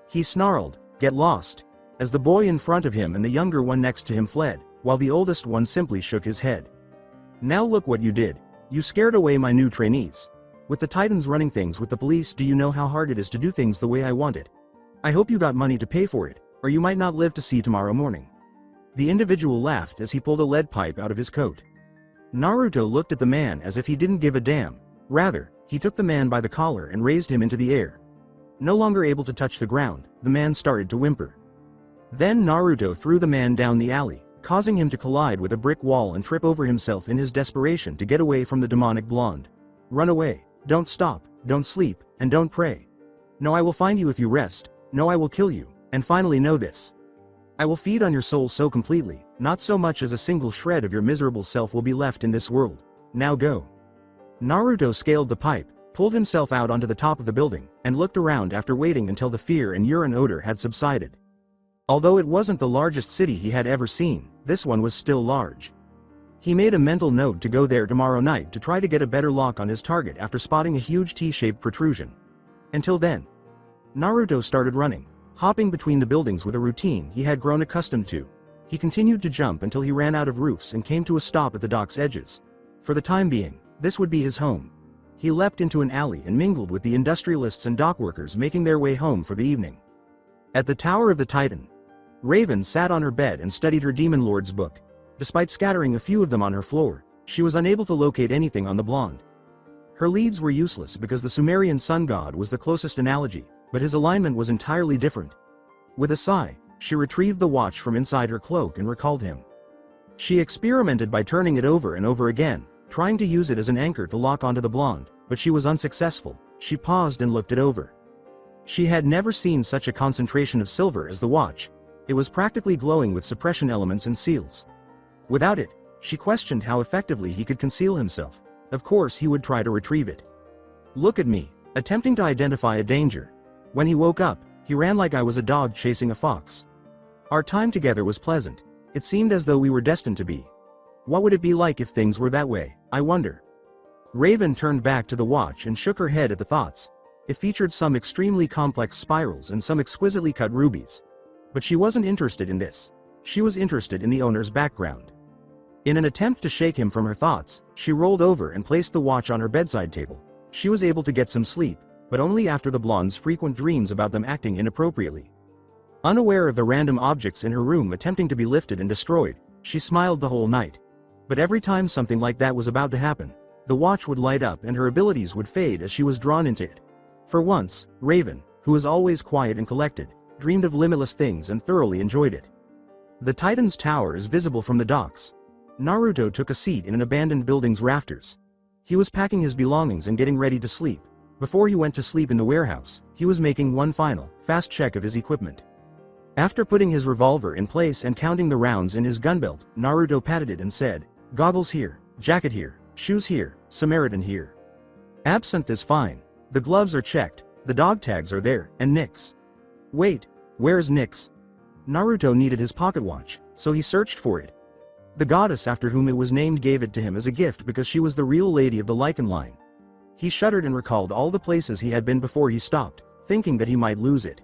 He snarled, "Get lost," as the boy in front of him and the younger one next to him fled, while the oldest one simply shook his head. "Now look what you did. You scared away my new trainees. With the Titans running things with the police, do you know how hard it is to do things the way I want it? I hope you got money to pay for it, or you might not live to see tomorrow morning." The individual laughed as he pulled a lead pipe out of his coat. Naruto looked at the man as if he didn't give a damn. Rather, he took the man by the collar and raised him into the air. No longer able to touch the ground, the man started to whimper. Then Naruto threw the man down the alley, causing him to collide with a brick wall and trip over himself in his desperation to get away from the demonic blonde. "Run away, don't stop, don't sleep, and don't pray. No, I will find you if you rest. No, I will kill you, and finally know this. I will feed on your soul so completely, not so much as a single shred of your miserable self will be left in this world. Now go." Naruto scaled the pipe, pulled himself out onto the top of the building, and looked around after waiting until the fear and urine odor had subsided. Although it wasn't the largest city he had ever seen, this one was still large. He made a mental note to go there tomorrow night to try to get a better lock on his target after spotting a huge T-shaped protrusion. Until then, Naruto started running, hopping between the buildings with a routine he had grown accustomed to. He continued to jump until he ran out of roofs and came to a stop at the dock's edges. For the time being, this would be his home. He leapt into an alley and mingled with the industrialists and dockworkers making their way home for the evening. At the Tower of the Titan, Raven sat on her bed and studied her Demon Lord's book. Despite scattering a few of them on her floor, she was unable to locate anything on the blonde. Her leads were useless because the Sumerian sun god was the closest analogy, but his alignment was entirely different. With a sigh, she retrieved the watch from inside her cloak and recalled him. She experimented by turning it over and over again, trying to use it as an anchor to lock onto the blonde, but she was unsuccessful. She paused and looked it over. She had never seen such a concentration of silver as the watch. It was practically glowing with suppression elements and seals. Without it, she questioned how effectively he could conceal himself. Of course he would try to retrieve it. "Look at me," attempting to identify a danger. When he woke up, he ran like I was a dog chasing a fox. Our time together was pleasant. It seemed as though we were destined to be. What would it be like if things were that way, I wonder? Raven turned back to the watch and shook her head at the thoughts. It featured some extremely complex spirals and some exquisitely cut rubies. But she wasn't interested in this. She was interested in the owner's background. In an attempt to shake him from her thoughts, she rolled over and placed the watch on her bedside table. She was able to get some sleep, but only after the blonde's frequent dreams about them acting inappropriately. Unaware of the random objects in her room attempting to be lifted and destroyed, she smiled the whole night. But every time something like that was about to happen, the watch would light up and her abilities would fade as she was drawn into it. For once, Raven, who was always quiet and collected, dreamed of limitless things and thoroughly enjoyed it. The Titan's tower is visible from the docks. Naruto took a seat in an abandoned building's rafters. He was packing his belongings and getting ready to sleep. Before he went to sleep in the warehouse, he was making one final, fast check of his equipment. After putting his revolver in place and counting the rounds in his gun belt, Naruto patted it and said, "Goggles here, jacket here, shoes here, Samaritan here. Absinthe is fine. The gloves are checked, the dog tags are there, and Nyx. Wait, where's Nyx?" Naruto needed his pocket watch, so he searched for it. The goddess after whom it was named gave it to him as a gift because she was the real lady of the Lycan line. He shuddered and recalled all the places he had been before he stopped, thinking that he might lose it.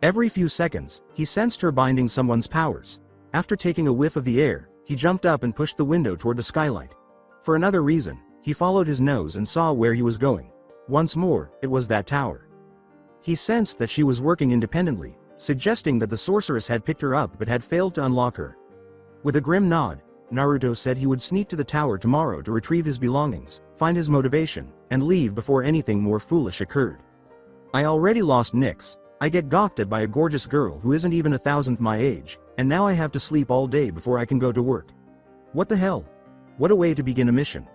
Every few seconds, he sensed her binding someone's powers. After taking a whiff of the air, he jumped up and pushed the window toward the skylight. For another reason, he followed his nose and saw where he was going. Once more, it was that tower. He sensed that she was working independently, suggesting that the sorceress had picked her up but had failed to unlock her. With a grim nod, Naruto said he would sneak to the tower tomorrow to retrieve his belongings, find his motivation, and leave before anything more foolish occurred. "I already lost Nyx. I get gawked at by a gorgeous girl who isn't even 1,000th my age, and now I have to sleep all day before I can go to work. What the hell? What a way to begin a mission.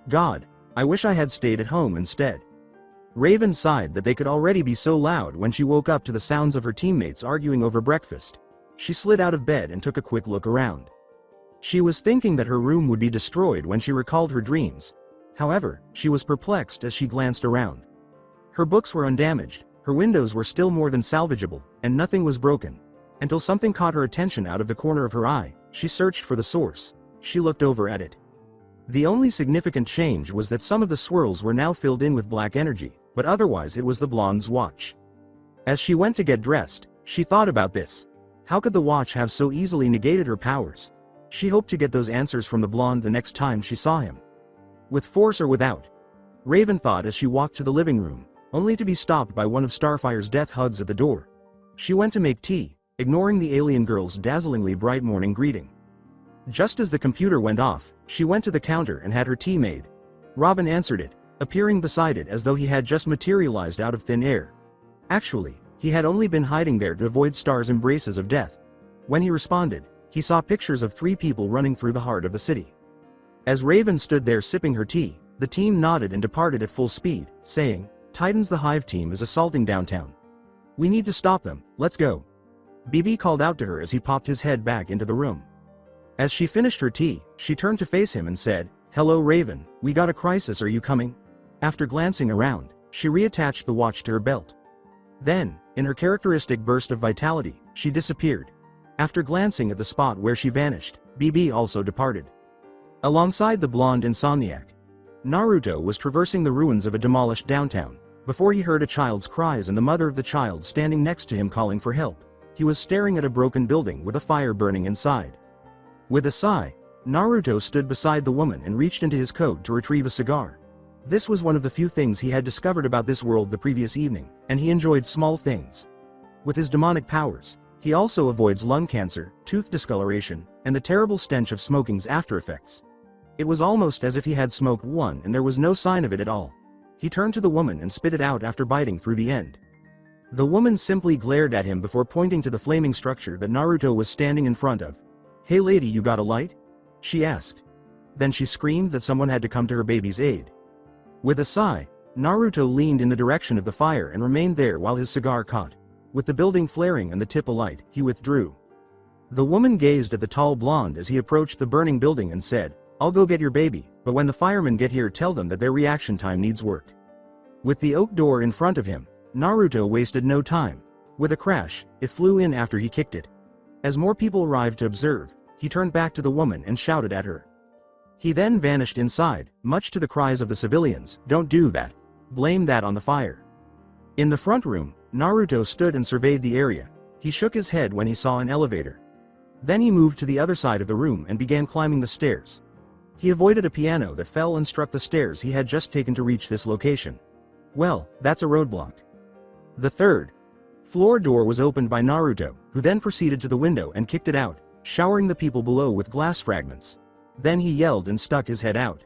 God, I wish I had stayed at home instead." Raven sighed that they could already be so loud when she woke up to the sounds of her teammates arguing over breakfast. She slid out of bed and took a quick look around. She was thinking that her room would be destroyed when she recalled her dreams. However, she was perplexed as she glanced around. Her books were undamaged, her windows were still more than salvageable, and nothing was broken. Until something caught her attention out of the corner of her eye, she searched for the source. She looked over at it. The only significant change was that some of the swirls were now filled in with black energy, but otherwise it was the blonde's watch. As she went to get dressed, she thought about this. How could the watch have so easily negated her powers? She hoped to get those answers from the blonde the next time she saw him. With force or without? Raven thought as she walked to the living room, only to be stopped by one of Starfire's death hugs at the door. She went to make tea, ignoring the alien girl's dazzlingly bright morning greeting. Just as the computer went off, she went to the counter and had her tea made. Robin answered it, appearing beside it as though he had just materialized out of thin air. Actually, he had only been hiding there to avoid Star's embraces of death. When he responded, he saw pictures of 3 people running through the heart of the city. As Raven stood there sipping her tea, the team nodded and departed at full speed, saying, "Titans, the Hive team is assaulting downtown. We need to stop them, let's go." BB called out to her as he popped his head back into the room. As she finished her tea, she turned to face him and said, "Hello Raven, we got a crisis, are you coming?" After glancing around, she reattached the watch to her belt. Then, in her characteristic burst of vitality, she disappeared. After glancing at the spot where she vanished, BB also departed. Alongside the blonde insomniac, Naruto was traversing the ruins of a demolished downtown, before he heard a child's cries and the mother of the child standing next to him calling for help. He was staring at a broken building with a fire burning inside. With a sigh, Naruto stood beside the woman and reached into his coat to retrieve a cigar. This was one of the few things he had discovered about this world the previous evening, and he enjoyed small things. With his demonic powers, he also avoids lung cancer, tooth discoloration, and the terrible stench of smoking's after effects. It was almost as if he had smoked one and there was no sign of it at all. He turned to the woman and spit it out after biting through the end. The woman simply glared at him before pointing to the flaming structure that Naruto was standing in front of. "Hey lady, you got a light?" she asked. Then she screamed that someone had to come to her baby's aid. With a sigh, Naruto leaned in the direction of the fire and remained there while his cigar caught. With the building flaring and the tip alight, he withdrew. The woman gazed at the tall blonde as he approached the burning building and said, "I'll go get your baby, but when the firemen get here tell them that their reaction time needs work." With the oak door in front of him, Naruto wasted no time. With a crash, it flew in after he kicked it. As more people arrived to observe, he turned back to the woman and shouted at her. He then vanished inside, much to the cries of the civilians, "Don't do that. Blame that on the fire." In the front room, Naruto stood and surveyed the area. He shook his head when he saw an elevator. Then he moved to the other side of the room and began climbing the stairs. He avoided a piano that fell and struck the stairs he had just taken to reach this location. Well, that's a roadblock. The third floor door was opened by Naruto, who then proceeded to the window and kicked it out, showering the people below with glass fragments. Then he yelled and stuck his head out.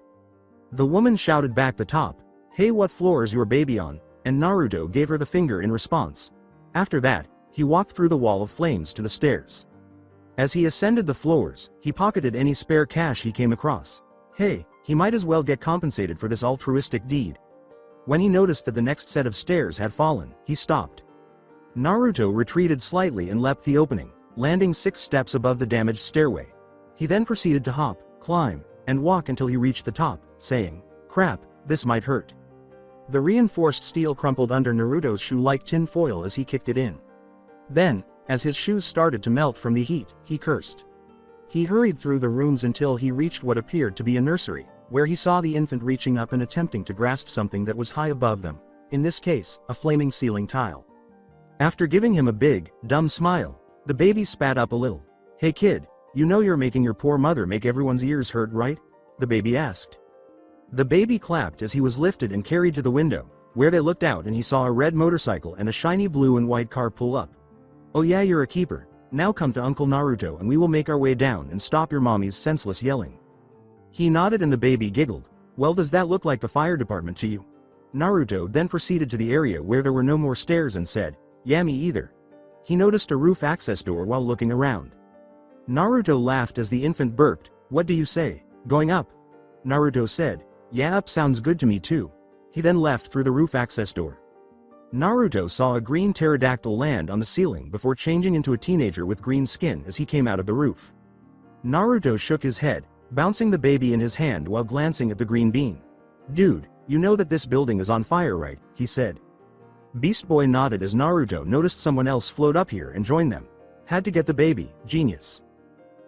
The woman shouted back the top, "Hey, what floor is your baby on?" and Naruto gave her the finger in response. After that, he walked through the wall of flames to the stairs. As he ascended the floors, he pocketed any spare cash he came across. Hey, he might as well get compensated for this altruistic deed. When he noticed that the next set of stairs had fallen, he stopped. Naruto retreated slightly and leapt the opening, landing 6 steps above the damaged stairway. He then proceeded to hop, climb, and walk until he reached the top, saying, "Crap, this might hurt." The reinforced steel crumpled under Naruto's shoe like tin foil as he kicked it in. Then, as his shoes started to melt from the heat, he cursed. He hurried through the rooms until he reached what appeared to be a nursery, where he saw the infant reaching up and attempting to grasp something that was high above them, in this case, a flaming ceiling tile. After giving him a big, dumb smile, the baby spat up a little. "Hey kid, you know you're making your poor mother make everyone's ears hurt, right?" the baby asked. The baby clapped as he was lifted and carried to the window, where they looked out and he saw a red motorcycle and a shiny blue and white car pull up. "Oh yeah, you're a keeper. Now come to Uncle Naruto and we will make our way down and stop your mommy's senseless yelling." He nodded and the baby giggled. "Well, does that look like the fire department to you?" Naruto then proceeded to the area where there were no more stairs and said, "Yeah, me either." He noticed a roof access door while looking around. Naruto laughed as the infant burped. "What do you say? Going up?" Naruto said, "Yeah, up sounds good to me too." He then left through the roof access door. Naruto saw a green pterodactyl land on the ceiling before changing into a teenager with green skin as he came out of the roof. Naruto shook his head, bouncing the baby in his hand while glancing at the green bean. "Dude, you know that this building is on fire, right?" he said. Beast Boy nodded as Naruto noticed someone else float up here and join them. "Had to get the baby, genius."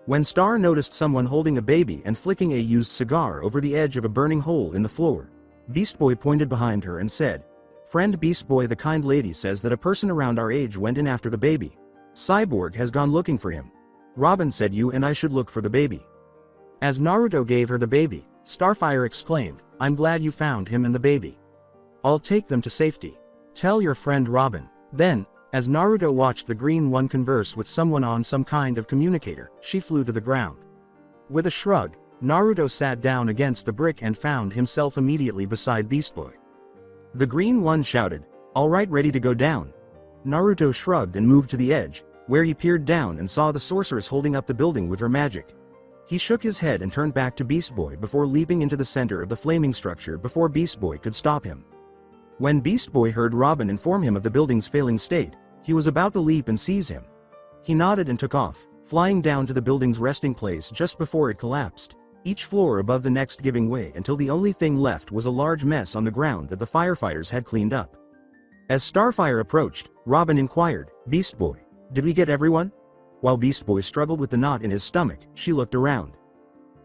When Star noticed someone holding a baby and flicking a used cigar over the edge of a burning hole in the floor, Beast Boy pointed behind her and said, "Friend Beast Boy, the kind lady says that a person around our age went in after the baby. Cyborg has gone looking for him. Robin said you and I should look for the baby." As Naruto gave her the baby, Starfire exclaimed, "I'm glad you found him and the baby. I'll take them to safety. Tell your friend Robin." Then, as Naruto watched the green one converse with someone on some kind of communicator, she flew to the ground. With a shrug, Naruto sat down against the brick and found himself immediately beside Beast Boy. The green one shouted, "All right, ready to go down?" Naruto shrugged and moved to the edge, where he peered down and saw the sorceress holding up the building with her magic. He shook his head and turned back to Beast Boy before leaping into the center of the flaming structure before Beast Boy could stop him. When Beast Boy heard Robin inform him of the building's failing state, he was about to leap and seize him. He nodded and took off, flying down to the building's resting place just before it collapsed, each floor above the next giving way until the only thing left was a large mess on the ground that the firefighters had cleaned up. As Starfire approached, Robin inquired, "Beast Boy, did we get everyone?" While Beast Boy struggled with the knot in his stomach, she looked around.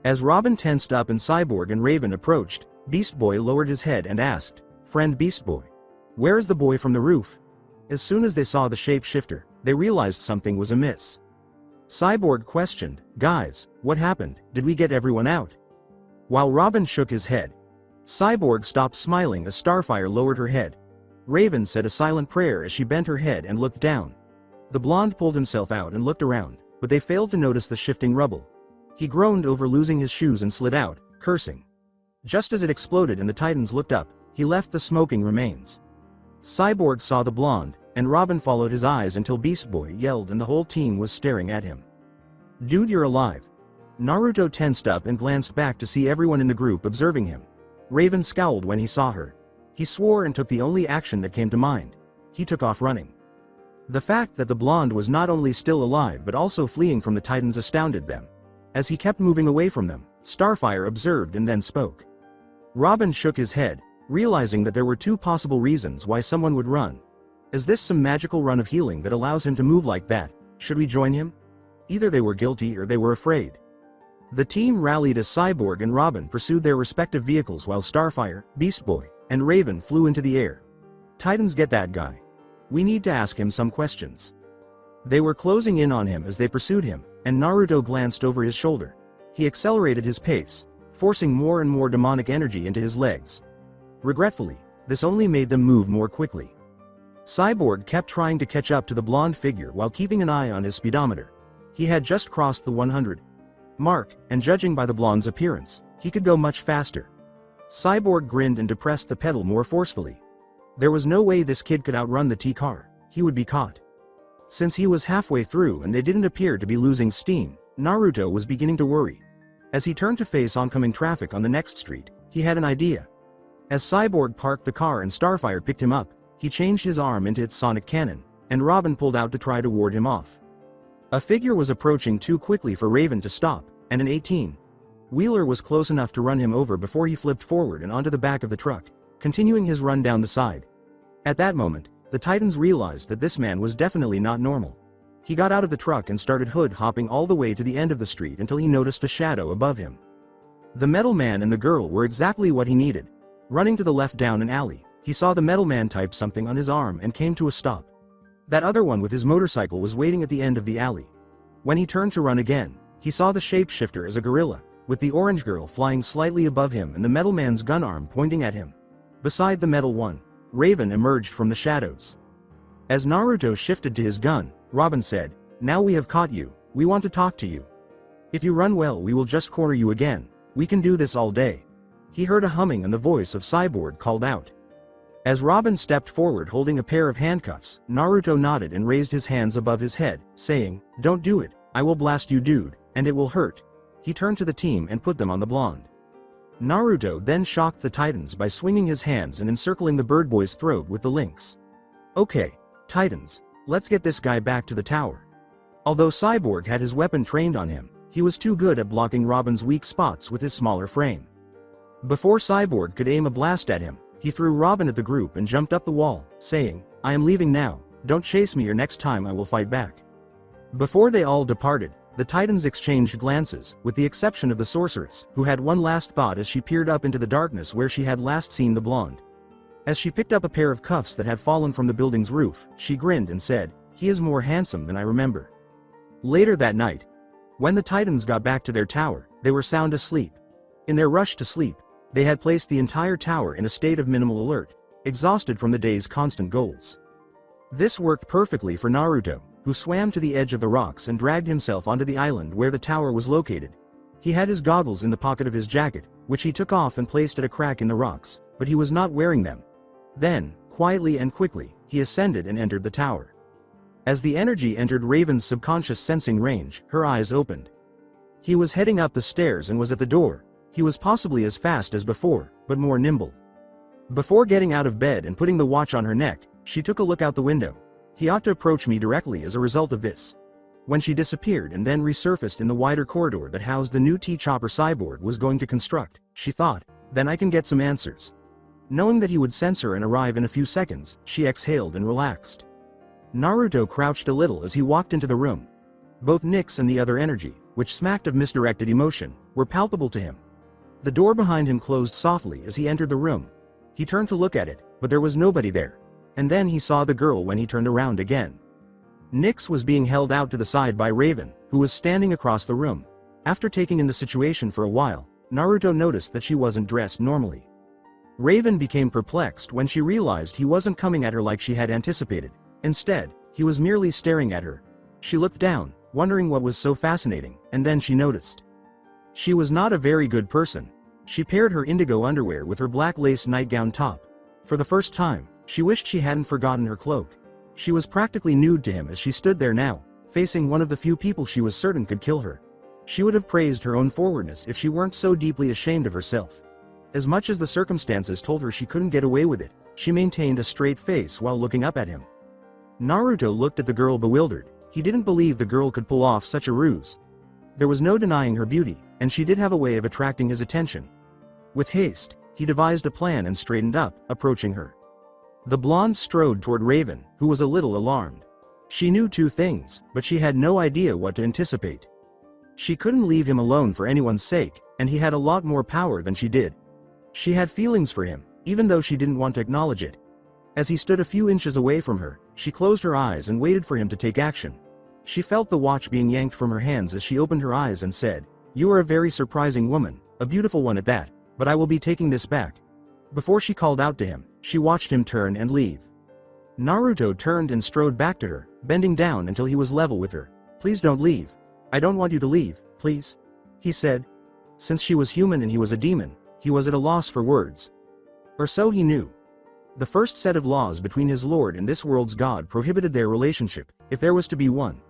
As Robin tensed up and Cyborg and Raven approached, Beast Boy lowered his head and asked, "Friend Beast Boy, where is the boy from the roof?" As soon as they saw the shapeshifter, they realized something was amiss. Cyborg questioned, "Guys, what happened? Did we get everyone out?" While Robin shook his head, Cyborg stopped smiling as Starfire lowered her head. Raven said a silent prayer as she bent her head and looked down. The blonde pulled himself out and looked around, but they failed to notice the shifting rubble. He groaned over losing his shoes and slid out, cursing. Just as it exploded and the Titans looked up, he left the smoking remains. Cyborg saw the blonde, and Robin followed his eyes until Beast Boy yelled and the whole team was staring at him. "Dude, you're alive." Naruto tensed up and glanced back to see everyone in the group observing him. Raven scowled when he saw her. He swore and took the only action that came to mind. He took off running. The fact that the blonde was not only still alive but also fleeing from the Titans astounded them. As he kept moving away from them, Starfire observed and then spoke. Robin shook his head, realizing that there were two possible reasons why someone would run. Is this some magical run of healing that allows him to move like that? Should we join him? Either they were guilty or they were afraid. The team rallied as Cyborg and Robin pursued their respective vehicles while Starfire, Beast Boy, and Raven flew into the air. Titans, get that guy. We need to ask him some questions. They were closing in on him as they pursued him, and Naruto glanced over his shoulder. He accelerated his pace, forcing more and more demonic energy into his legs. Regretfully, this only made them move more quickly. Cyborg kept trying to catch up to the blonde figure while keeping an eye on his speedometer. He had just crossed the 100 mark, and judging by the blonde's appearance, he could go much faster. Cyborg grinned and depressed the pedal more forcefully. There was no way this kid could outrun the T-car. He would be caught. Since he was halfway through and they didn't appear to be losing steam, Naruto was beginning to worry. As he turned to face oncoming traffic on the next street, he had an idea. As Cyborg parked the car and Starfire picked him up, he changed his arm into its sonic cannon, and Robin pulled out to try to ward him off. A figure was approaching too quickly for Raven to stop, and an 18-wheeler was close enough to run him over before he flipped forward and onto the back of the truck, continuing his run down the side. At that moment, the Titans realized that this man was definitely not normal. He got out of the truck and started hood-hopping all the way to the end of the street until he noticed a shadow above him. The metal man and the girl were exactly what he needed. Running to the left down an alley, he saw the metal man type something on his arm and came to a stop. That other one with his motorcycle was waiting at the end of the alley. When he turned to run again, he saw the shapeshifter as a gorilla, with the orange girl flying slightly above him and the metal man's gun arm pointing at him. Beside the metal one, Raven emerged from the shadows. As Naruto shifted to his gun, Robin said, "Now we have caught you, we want to talk to you. If you run well, we will just corner you again. We can do this all day." He heard a humming and the voice of Cyborg called out. As Robin stepped forward holding a pair of handcuffs, Naruto nodded and raised his hands above his head, saying, "Don't do it, I will blast you, dude, and it will hurt." He turned to the team and put them on the blonde. Naruto then shocked the Titans by swinging his hands and encircling the bird boy's throat with the links. "Okay, Titans, let's get this guy back to the tower." Although Cyborg had his weapon trained on him, he was too good at blocking Robin's weak spots with his smaller frame. Before Cyborg could aim a blast at him, he threw Robin at the group and jumped up the wall, saying, "I am leaving now, don't chase me or next time I will fight back." Before they all departed, the Titans exchanged glances, with the exception of the sorceress, who had one last thought as she peered up into the darkness where she had last seen the blonde. As she picked up a pair of cuffs that had fallen from the building's roof, she grinned and said, "He is more handsome than I remember." Later that night, when the Titans got back to their tower, they were sound asleep. In their rush to sleep, they had placed the entire tower in a state of minimal alert, exhausted from the day's constant goals. This worked perfectly for Naruto, who swam to the edge of the rocks and dragged himself onto the island where the tower was located. He had his goggles in the pocket of his jacket, which he took off and placed at a crack in the rocks, but he was not wearing them. Then, quietly and quickly, he ascended and entered the tower. As the energy entered Raven's subconscious sensing range, her eyes opened. He was heading up the stairs and was at the door. He was possibly as fast as before, but more nimble. Before getting out of bed and putting the watch on her neck, she took a look out the window. He ought to approach me directly as a result of this. When she disappeared and then resurfaced in the wider corridor that housed the new T-Chopper Cyborg was going to construct, she thought, then I can get some answers. Knowing that he would sense her and arrive in a few seconds, she exhaled and relaxed. Naruto crouched a little as he walked into the room. Both Nyx and the other energy, which smacked of misdirected emotion, were palpable to him. The door behind him closed softly as he entered the room. He turned to look at it, but there was nobody there. And then he saw the girl when he turned around again. Nyx was being held out to the side by Raven, who was standing across the room. After taking in the situation for a while, Naruto noticed that she wasn't dressed normally. Raven became perplexed when she realized he wasn't coming at her like she had anticipated. Instead, he was merely staring at her. She looked down, wondering what was so fascinating, and then she noticed. She was not a very good person. She paired her indigo underwear with her black lace nightgown top. For the first time, she wished she hadn't forgotten her cloak. She was practically nude to him as she stood there now, facing one of the few people she was certain could kill her. She would have praised her own forwardness if she weren't so deeply ashamed of herself. As much as the circumstances told her she couldn't get away with it, she maintained a straight face while looking up at him. Naruto looked at the girl bewildered. He didn't believe the girl could pull off such a ruse. There was no denying her beauty, and she did have a way of attracting his attention. With haste, he devised a plan and straightened up, approaching her. The blonde strode toward Raven, who was a little alarmed. She knew two things, but she had no idea what to anticipate. She couldn't leave him alone for anyone's sake, and he had a lot more power than she did. She had feelings for him, even though she didn't want to acknowledge it. As he stood a few inches away from her, she closed her eyes and waited for him to take action. She felt the watch being yanked from her hands as she opened her eyes and said, "You are a very surprising woman, a beautiful one at that, but I will be taking this back." Before she called out to him, she watched him turn and leave. Naruto turned and strode back to her, bending down until he was level with her. "Please don't leave. I don't want you to leave, please," he said. Since she was human and he was a demon, he was at a loss for words. Or so he knew. The first set of laws between his lord and this world's god prohibited their relationship, if there was to be one.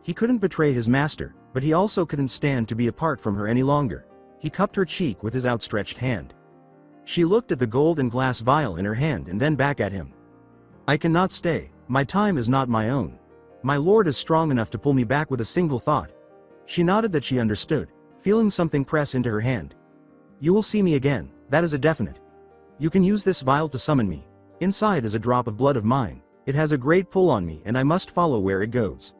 He couldn't betray his master, but he also couldn't stand to be apart from her any longer. He cupped her cheek with his outstretched hand. She looked at the gold and glass vial in her hand and then back at him. "I cannot stay. My time is not my own. My lord is strong enough to pull me back with a single thought." She nodded that she understood, feeling something press into her hand. "You will see me again, that is a definite. You can use this vial to summon me. Inside is a drop of blood of mine. It has a great pull on me and I must follow where it goes.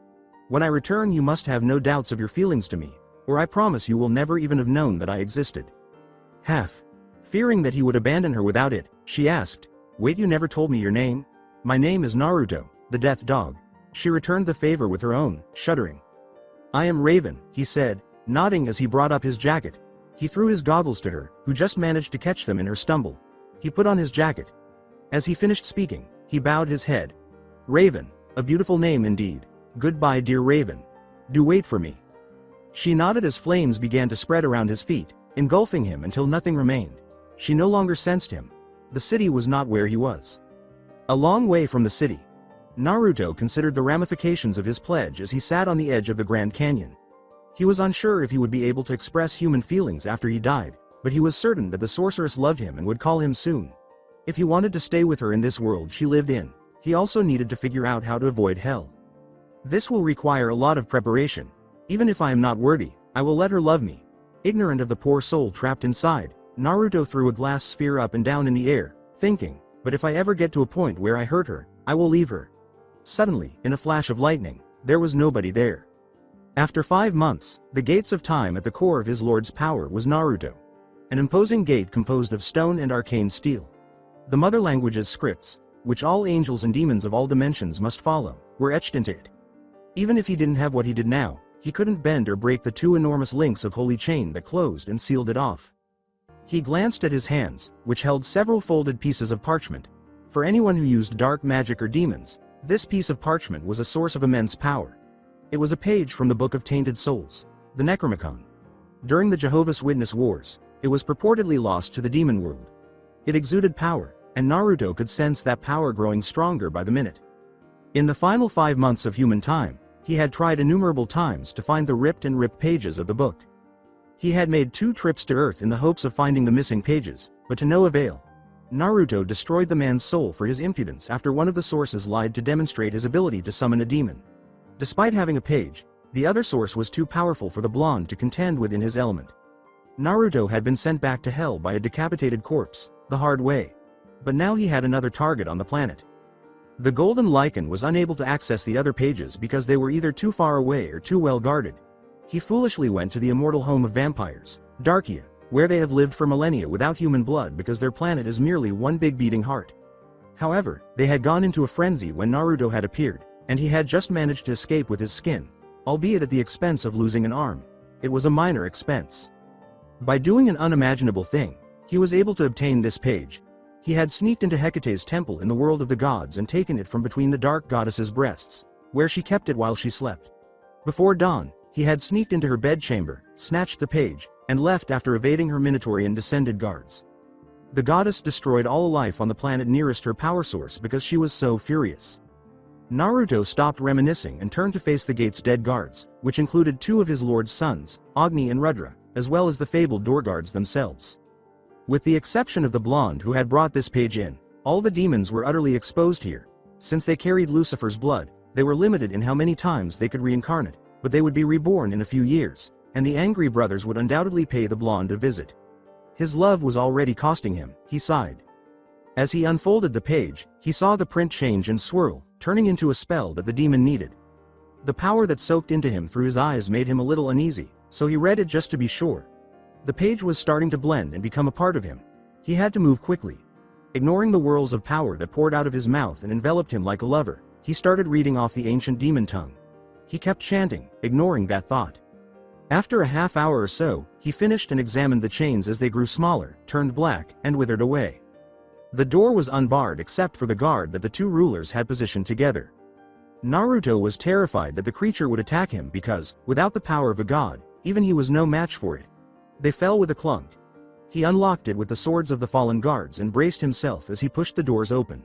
When I return you must have no doubts of your feelings to me, or I promise you will never even have known that I existed." Half fearing that he would abandon her without it, she asked, "Wait, you never told me your name?" "My name is Naruto, the death dog." She returned the favor with her own, shuddering. "I am Raven," he said, nodding as he brought up his jacket. He threw his goggles to her, who just managed to catch them in her stumble. He put on his jacket. As he finished speaking, he bowed his head. "Raven, a beautiful name indeed. Goodbye, dear Raven. Do wait for me." She nodded as flames began to spread around his feet, engulfing him until nothing remained. She no longer sensed him. The city was not where he was. A long way from the city. Naruto considered the ramifications of his pledge as he sat on the edge of the Grand Canyon. He was unsure if he would be able to express human feelings after he died, but he was certain that the sorceress loved him and would call him soon. If he wanted to stay with her in this world she lived in, he also needed to figure out how to avoid hell. "This will require a lot of preparation. Even if I am not worthy, I will let her love me." Ignorant of the poor soul trapped inside, Naruto threw a glass sphere up and down in the air, thinking, "But if I ever get to a point where I hurt her, I will leave her." Suddenly, in a flash of lightning, there was nobody there. After 5 months, the gates of time at the core of his lord's power was Naruto. An imposing gate composed of stone and arcane steel. The mother language's scripts, which all angels and demons of all dimensions must follow, were etched into it. Even if he didn't have what he did now, he couldn't bend or break the 2 enormous links of holy chain that closed and sealed it off. He glanced at his hands, which held several folded pieces of parchment. For anyone who used dark magic or demons, this piece of parchment was a source of immense power. It was a page from the Book of Tainted Souls, the Necronomicon. During the Jehovah's Witness Wars, it was purportedly lost to the demon world. It exuded power, and Naruto could sense that power growing stronger by the minute. In the final 5 months of human time, he had tried innumerable times to find the ripped pages of the book. He had made 2 trips to Earth in the hopes of finding the missing pages, but to no avail. Naruto destroyed the man's soul for his impudence after one of the sources lied to demonstrate his ability to summon a demon. Despite having a page, the other source was too powerful for the blonde to contend with in his element. Naruto had been sent back to hell by a decapitated corpse, the hard way. But now he had another target on the planet. The golden lichen was unable to access the other pages because they were either too far away or too well guarded. He foolishly went to the immortal home of vampires, Darkia, where they have lived for millennia without human blood because their planet is merely one big beating heart. However, they had gone into a frenzy when Naruto had appeared, and he had just managed to escape with his skin, albeit at the expense of losing an arm. It was a minor expense. By doing an unimaginable thing, he was able to obtain this page. He had sneaked into Hecate's temple in the world of the gods and taken it from between the dark goddess's breasts, where she kept it while she slept. Before dawn, he had sneaked into her bedchamber, snatched the page, and left after evading her Minotaurian descended guards. The goddess destroyed all life on the planet nearest her power source because she was so furious. Naruto stopped reminiscing and turned to face the gate's dead guards, which included 2 of his lord's sons, Agni and Rudra, as well as the fabled door guards themselves. With the exception of the blonde who had brought this page in, all the demons were utterly exposed here. Since they carried Lucifer's blood, they were limited in how many times they could reincarnate, but they would be reborn in a few years, and the angry brothers would undoubtedly pay the blonde a visit. His love was already costing him, he sighed. As he unfolded the page, he saw the print change and swirl, turning into a spell that the demon needed. The power that soaked into him through his eyes made him a little uneasy, so he read it just to be sure. The page was starting to blend and become a part of him. He had to move quickly. Ignoring the whirls of power that poured out of his mouth and enveloped him like a lover, he started reading off the ancient demon tongue. He kept chanting, ignoring that thought. After a half hour or so, he finished and examined the chains as they grew smaller, turned black, and withered away. The door was unbarred except for the guard that the two rulers had positioned together. Naruto was terrified that the creature would attack him because, without the power of a god, even he was no match for it. They fell with a clunk. He unlocked it with the swords of the fallen guards and braced himself as he pushed the doors open.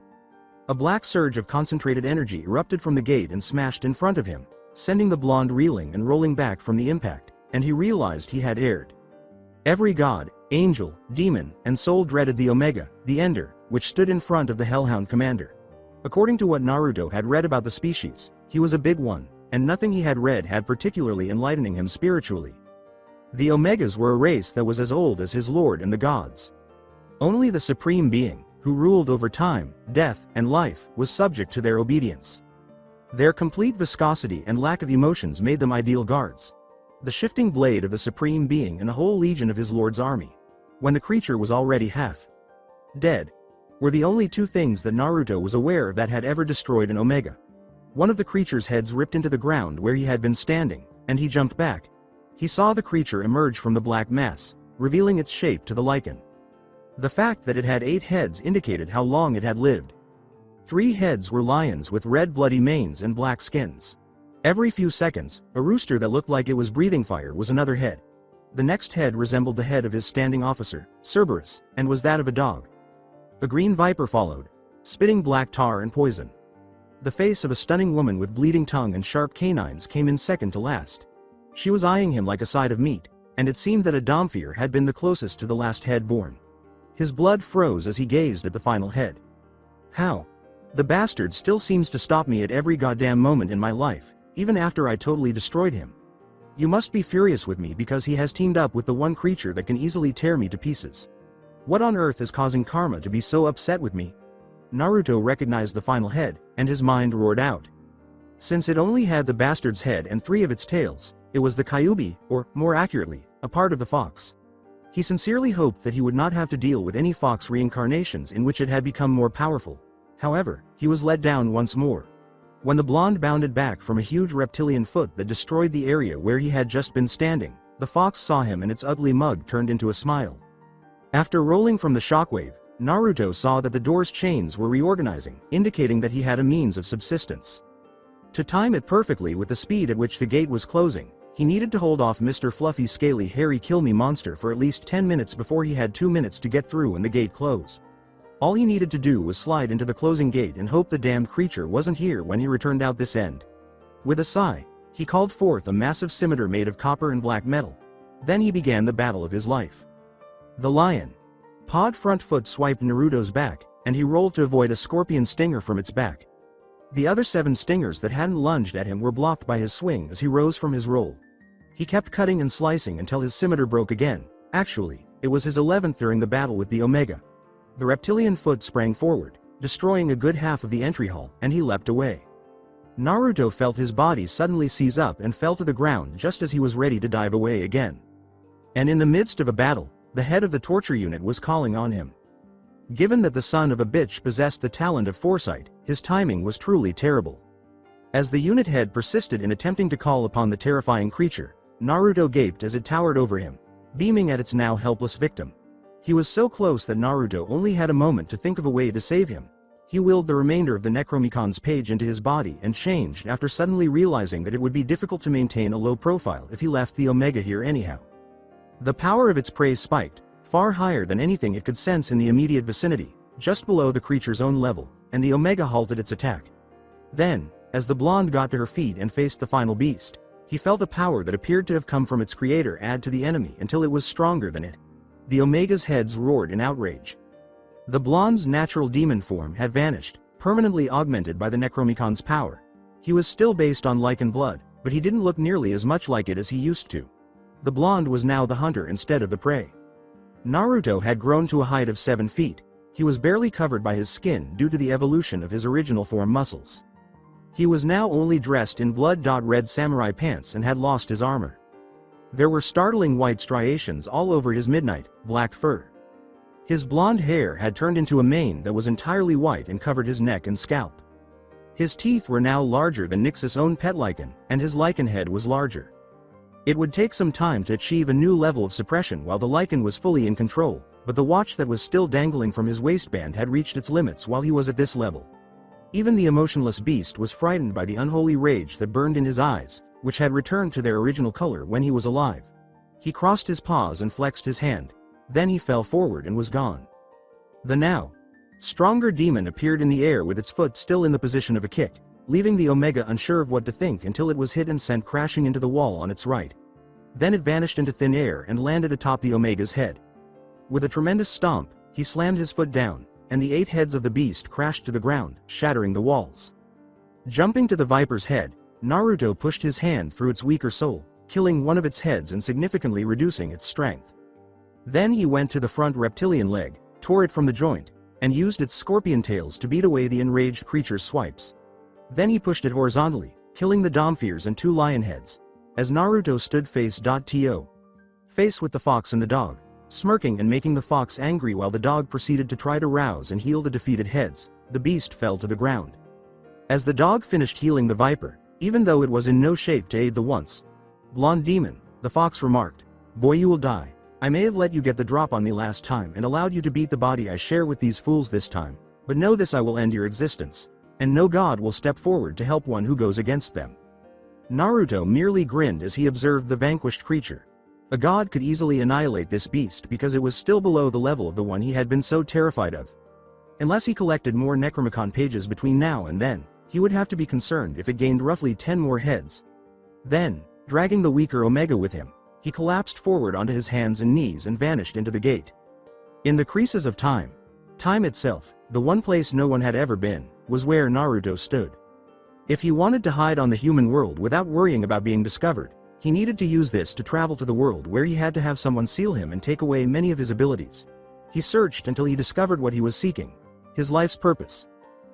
A black surge of concentrated energy erupted from the gate and smashed in front of him, sending the blonde reeling and rolling back from the impact, and he realized he had erred. Every god, angel, demon, and soul dreaded the Omega, the Ender, which stood in front of the Hellhound commander. According to what Naruto had read about the species, he was a big one, and nothing he had read had particularly enlightening him spiritually. The Omegas were a race that was as old as his lord and the gods. Only the Supreme Being, who ruled over time, death, and life, was subject to their obedience. Their complete viscosity and lack of emotions made them ideal guards. The shifting blade of the Supreme Being and a whole legion of his lord's army, when the creature was already half dead, were the only two things that Naruto was aware of that had ever destroyed an Omega. One of the creature's heads ripped into the ground where he had been standing, and he jumped back. He saw the creature emerge from the black mass, revealing its shape to the lichen. The fact that it had 8 heads indicated how long it had lived. 3 heads were lions with red bloody manes and black skins. Every few seconds, a rooster that looked like it was breathing fire was another head. The next head resembled the head of his standing officer, Cerberus, and was that of a dog. A green viper followed, spitting black tar and poison. The face of a stunning woman with bleeding tongue and sharp canines came in second to last. She was eyeing him like a side of meat, and it seemed that a Domphir had been the closest to the last head born. His blood froze as he gazed at the final head. How? The bastard still seems to stop me at every goddamn moment in my life, even after I totally destroyed him. You must be furious with me because he has teamed up with the one creature that can easily tear me to pieces. What on earth is causing Karma to be so upset with me? Naruto recognized the final head, and his mind roared out. Since it only had the bastard's head and 3 of its tails, it was the Kyuubi, or, more accurately, a part of the fox. He sincerely hoped that he would not have to deal with any fox reincarnations in which it had become more powerful. However, he was let down once more. When the blonde bounded back from a huge reptilian foot that destroyed the area where he had just been standing, the fox saw him and its ugly mug turned into a smile. After rolling from the shockwave, Naruto saw that the door's chains were reorganizing, indicating that he had a means of subsistence. To time it perfectly with the speed at which the gate was closing, he needed to hold off Mr. Fluffy Scaly Hairy Kill Me Monster for at least 10 minutes before he had 2 minutes to get through and the gate close. All he needed to do was slide into the closing gate and hope the damned creature wasn't here when he returned out this end. With a sigh, he called forth a massive scimitar made of copper and black metal. Then he began the battle of his life. The lion. Pawed front foot swiped Naruto's back, and he rolled to avoid a scorpion stinger from its back. The other 7 stingers that hadn't lunged at him were blocked by his swing as he rose from his roll. He kept cutting and slicing until his scimitar broke again. Actually, it was his 11th during the battle with the Omega. The reptilian foot sprang forward, destroying a good half of the entry hall, and he leapt away. Naruto felt his body suddenly seize up and fell to the ground just as he was ready to dive away again. And in the midst of a battle, the head of the torture unit was calling on him. Given that the son of a bitch possessed the talent of foresight, his timing was truly terrible. As the unit head persisted in attempting to call upon the terrifying creature, Naruto gaped as it towered over him, beaming at its now helpless victim. He was so close that Naruto only had a moment to think of a way to save him. He willed the remainder of the Necromecon's page into his body and changed after suddenly realizing that it would be difficult to maintain a low profile if he left the Omega here anyhow. The power of its prey spiked, far higher than anything it could sense in the immediate vicinity, just below the creature's own level, and the Omega halted its attack. Then, as the blonde got to her feet and faced the final beast, he felt a power that appeared to have come from its creator add to the enemy until it was stronger than it. The Omega's heads roared in outrage. The blonde's natural demon form had vanished, permanently augmented by the Necromecon's power. He was still based on lichen blood, but he didn't look nearly as much like it as he used to. The blonde was now the hunter instead of the prey. Naruto had grown to a height of 7 feet. He was barely covered by his skin due to the evolution of his original form muscles. He was now only dressed in blood-red samurai pants and had lost his armor. There were startling white striations all over his midnight black fur. His blonde hair had turned into a mane that was entirely white and covered his neck and scalp. His teeth were now larger than Nix's own pet lichen, and his lichen head was larger. It would take some time to achieve a new level of suppression while the lichen was fully in control, but the watch that was still dangling from his waistband had reached its limits while he was at this level. Even the emotionless beast was frightened by the unholy rage that burned in his eyes, which had returned to their original color when he was alive. He crossed his paws and flexed his hand. Then he fell forward and was gone. The now stronger demon appeared in the air with its foot still in the position of a kick, leaving the Omega unsure of what to think until it was hit and sent crashing into the wall on its right. Then it vanished into thin air and landed atop the Omega's head. With a tremendous stomp, he slammed his foot down, and the 8 heads of the beast crashed to the ground, shattering the walls. Jumping to the viper's head, Naruto pushed his hand through its weaker soul, killing one of its heads and significantly reducing its strength. Then he went to the front reptilian leg, tore it from the joint, and used its scorpion tails to beat away the enraged creature's swipes. Then he pushed it horizontally, killing the Domfiers and 2 lion heads. As Naruto stood face with the fox and the dog, smirking and making the fox angry while the dog proceeded to try to rouse and heal the defeated heads, the beast fell to the ground. As the dog finished healing the viper, even though it was in no shape to aid the once blonde demon, the fox remarked, "Boy, you will die. I may have let you get the drop on me last time and allowed you to beat the body I share with these fools this time, but know this: I will end your existence, and no god will step forward to help one who goes against them." Naruto merely grinned as he observed the vanquished creature. A god could easily annihilate this beast because it was still below the level of the one he had been so terrified of. Unless he collected more Necronomicon pages between now and then, he would have to be concerned if it gained roughly 10 more heads. Then, dragging the weaker Omega with him, he collapsed forward onto his hands and knees and vanished into the gate. In the creases of time itself, the one place no one had ever been, was where Naruto stood. If he wanted to hide on the human world without worrying about being discovered, he needed to use this to travel to the world where he had to have someone seal him and take away many of his abilities. He searched until he discovered what he was seeking: his life's purpose.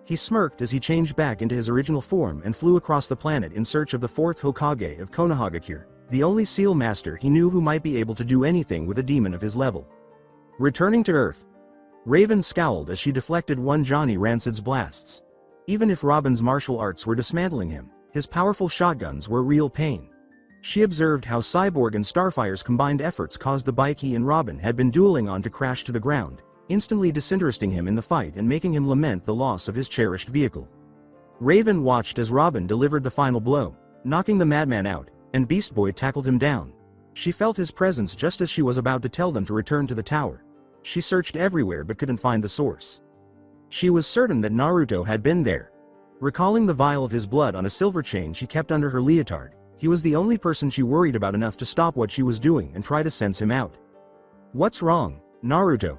He smirked as he changed back into his original form and flew across the planet in search of the 4th Hokage of Konohagakure, the only seal master he knew who might be able to do anything with a demon of his level. Returning to Earth, Raven scowled as she deflected one Johnny Rancid's blasts. Even if Robin's martial arts were dismantling him, his powerful shotguns were real pain. She observed how Cyborg and Starfire's combined efforts caused the bike he and Robin had been dueling on to crash to the ground, instantly disinteresting him in the fight and making him lament the loss of his cherished vehicle. Raven watched as Robin delivered the final blow, knocking the madman out, and Beast Boy tackled him down. She felt his presence just as she was about to tell them to return to the tower. She searched everywhere but couldn't find the source. She was certain that Naruto had been there. Recalling the vial of his blood on a silver chain she kept under her leotard, he was the only person she worried about enough to stop what she was doing and try to sense him out. "What's wrong, Naruto?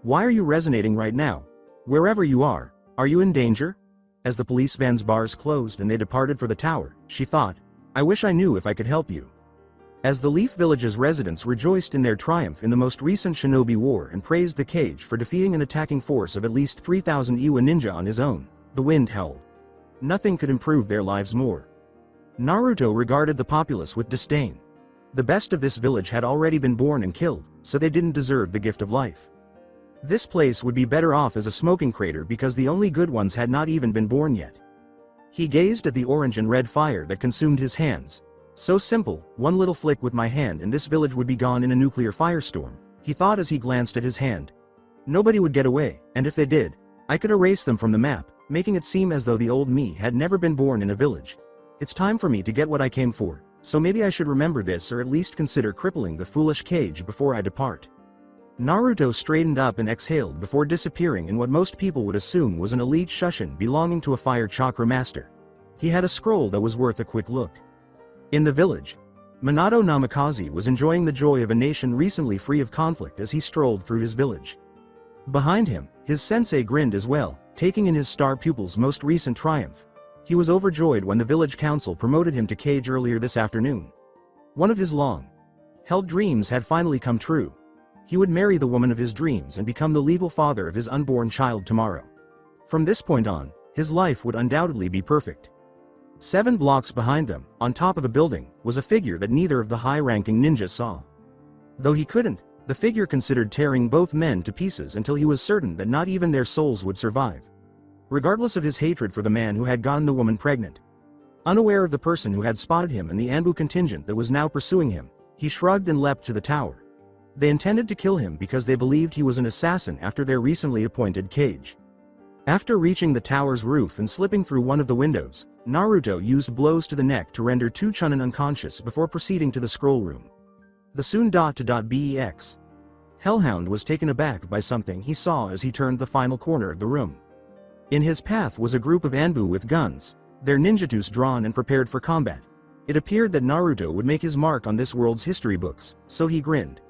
Why are you resonating right now? Wherever you are you in danger?" As the police van's bars closed and they departed for the tower, she thought, "I wish I knew if I could help you." As the Leaf Village's residents rejoiced in their triumph in the most recent Shinobi War and praised the Cage for defeating an attacking force of at least 3,000 Iwa ninja on his own, the wind howled. Nothing could improve their lives more. Naruto regarded the populace with disdain. The best of this village had already been born and killed, so they didn't deserve the gift of life. This place would be better off as a smoking crater because the only good ones had not even been born yet. He gazed at the orange and red fire that consumed his hands. So simple, one little flick with my hand and this village would be gone in a nuclear firestorm, he thought as he glanced at his hand. Nobody would get away, and if they did, I could erase them from the map, making it seem as though the old me had never been born in a village. It's time for me to get what I came for, so maybe I should remember this or at least consider crippling the foolish Cage before I depart. Naruto straightened up and exhaled before disappearing in what most people would assume was an elite Shushin belonging to a fire chakra master. He had a scroll that was worth a quick look. In the village, Minato Namikaze was enjoying the joy of a nation recently free of conflict as he strolled through his village. Behind him, his sensei grinned as well, taking in his star pupil's most recent triumph. He was overjoyed when the village council promoted him to Kage earlier this afternoon. One of his long-held dreams had finally come true. He would marry the woman of his dreams and become the legal father of his unborn child tomorrow. From this point on, his life would undoubtedly be perfect. 7 blocks behind them, on top of a building, was a figure that neither of the high-ranking ninjas saw. Though he couldn't, the figure considered tearing both men to pieces until he was certain that not even their souls would survive. Regardless of his hatred for the man who had gotten the woman pregnant. Unaware of the person who had spotted him and the Anbu contingent that was now pursuing him, he shrugged and leapt to the tower. They intended to kill him because they believed he was an assassin after their recently appointed Kage. After reaching the tower's roof and slipping through one of the windows, Naruto used blows to the neck to render 2 Chunin unconscious before proceeding to the scroll room. The soon.to.bex. Hellhound was taken aback by something he saw as he turned the final corner of the room. In his path was a group of Anbu with guns, their ninjatus drawn and prepared for combat. It appeared that Naruto would make his mark on this world's history books, so he grinned.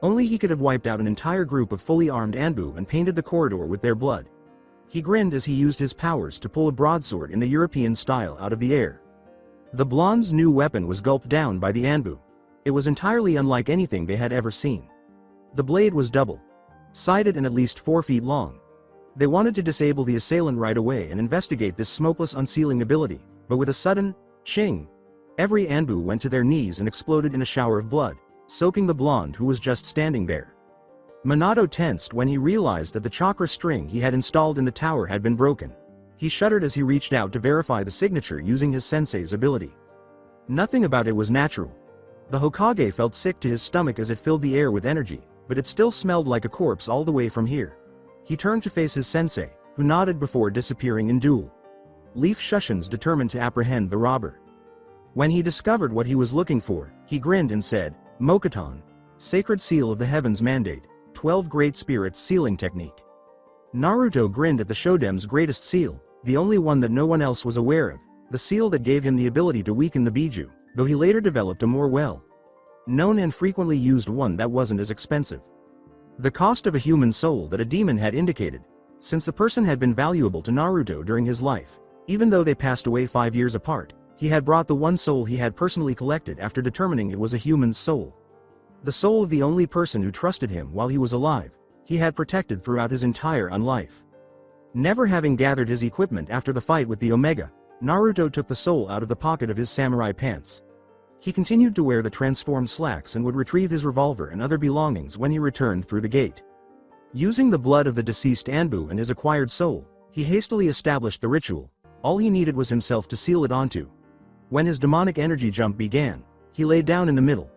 Only he could have wiped out an entire group of fully armed Anbu and painted the corridor with their blood. He grinned as he used his powers to pull a broadsword in the European style out of the air. The blonde's new weapon was gulped down by the Anbu. It was entirely unlike anything they had ever seen. The blade was double-sided and at least 4 feet long. They wanted to disable the assailant right away and investigate this smokeless unsealing ability, but with a sudden ching, every Anbu went to their knees and exploded in a shower of blood, soaking the blonde who was just standing there. Minato tensed when he realized that the chakra string he had installed in the tower had been broken. He shuddered as he reached out to verify the signature using his sensei's ability. Nothing about it was natural. The Hokage felt sick to his stomach as it filled the air with energy, but it still smelled like a corpse all the way from here. He turned to face his sensei, who nodded before disappearing in duel. Leaf Shushins determined to apprehend the robber. When he discovered what he was looking for, he grinned and said, "Mokuton, Sacred Seal of the Heavens Mandate, 12 Great Spirits Sealing Technique." Naruto grinned at the Shodem's greatest seal, the only one that no one else was aware of, the seal that gave him the ability to weaken the Biju, though he later developed a more well-known and frequently used one that wasn't as expensive. The cost of a human soul that a demon had indicated, since the person had been valuable to Naruto during his life, even though they passed away 5 years apart, he had brought the one soul he had personally collected after determining it was a human's soul. The soul of the only person who trusted him while he was alive, he had protected throughout his entire unlife. Never having gathered his equipment after the fight with the Omega, Naruto took the soul out of the pocket of his samurai pants. He continued to wear the transformed slacks and would retrieve his revolver and other belongings when he returned through the gate. Using the blood of the deceased Anbu and his acquired soul, he hastily established the ritual. All he needed was himself to seal it onto. When his demonic energy jump began, he lay down in the middle.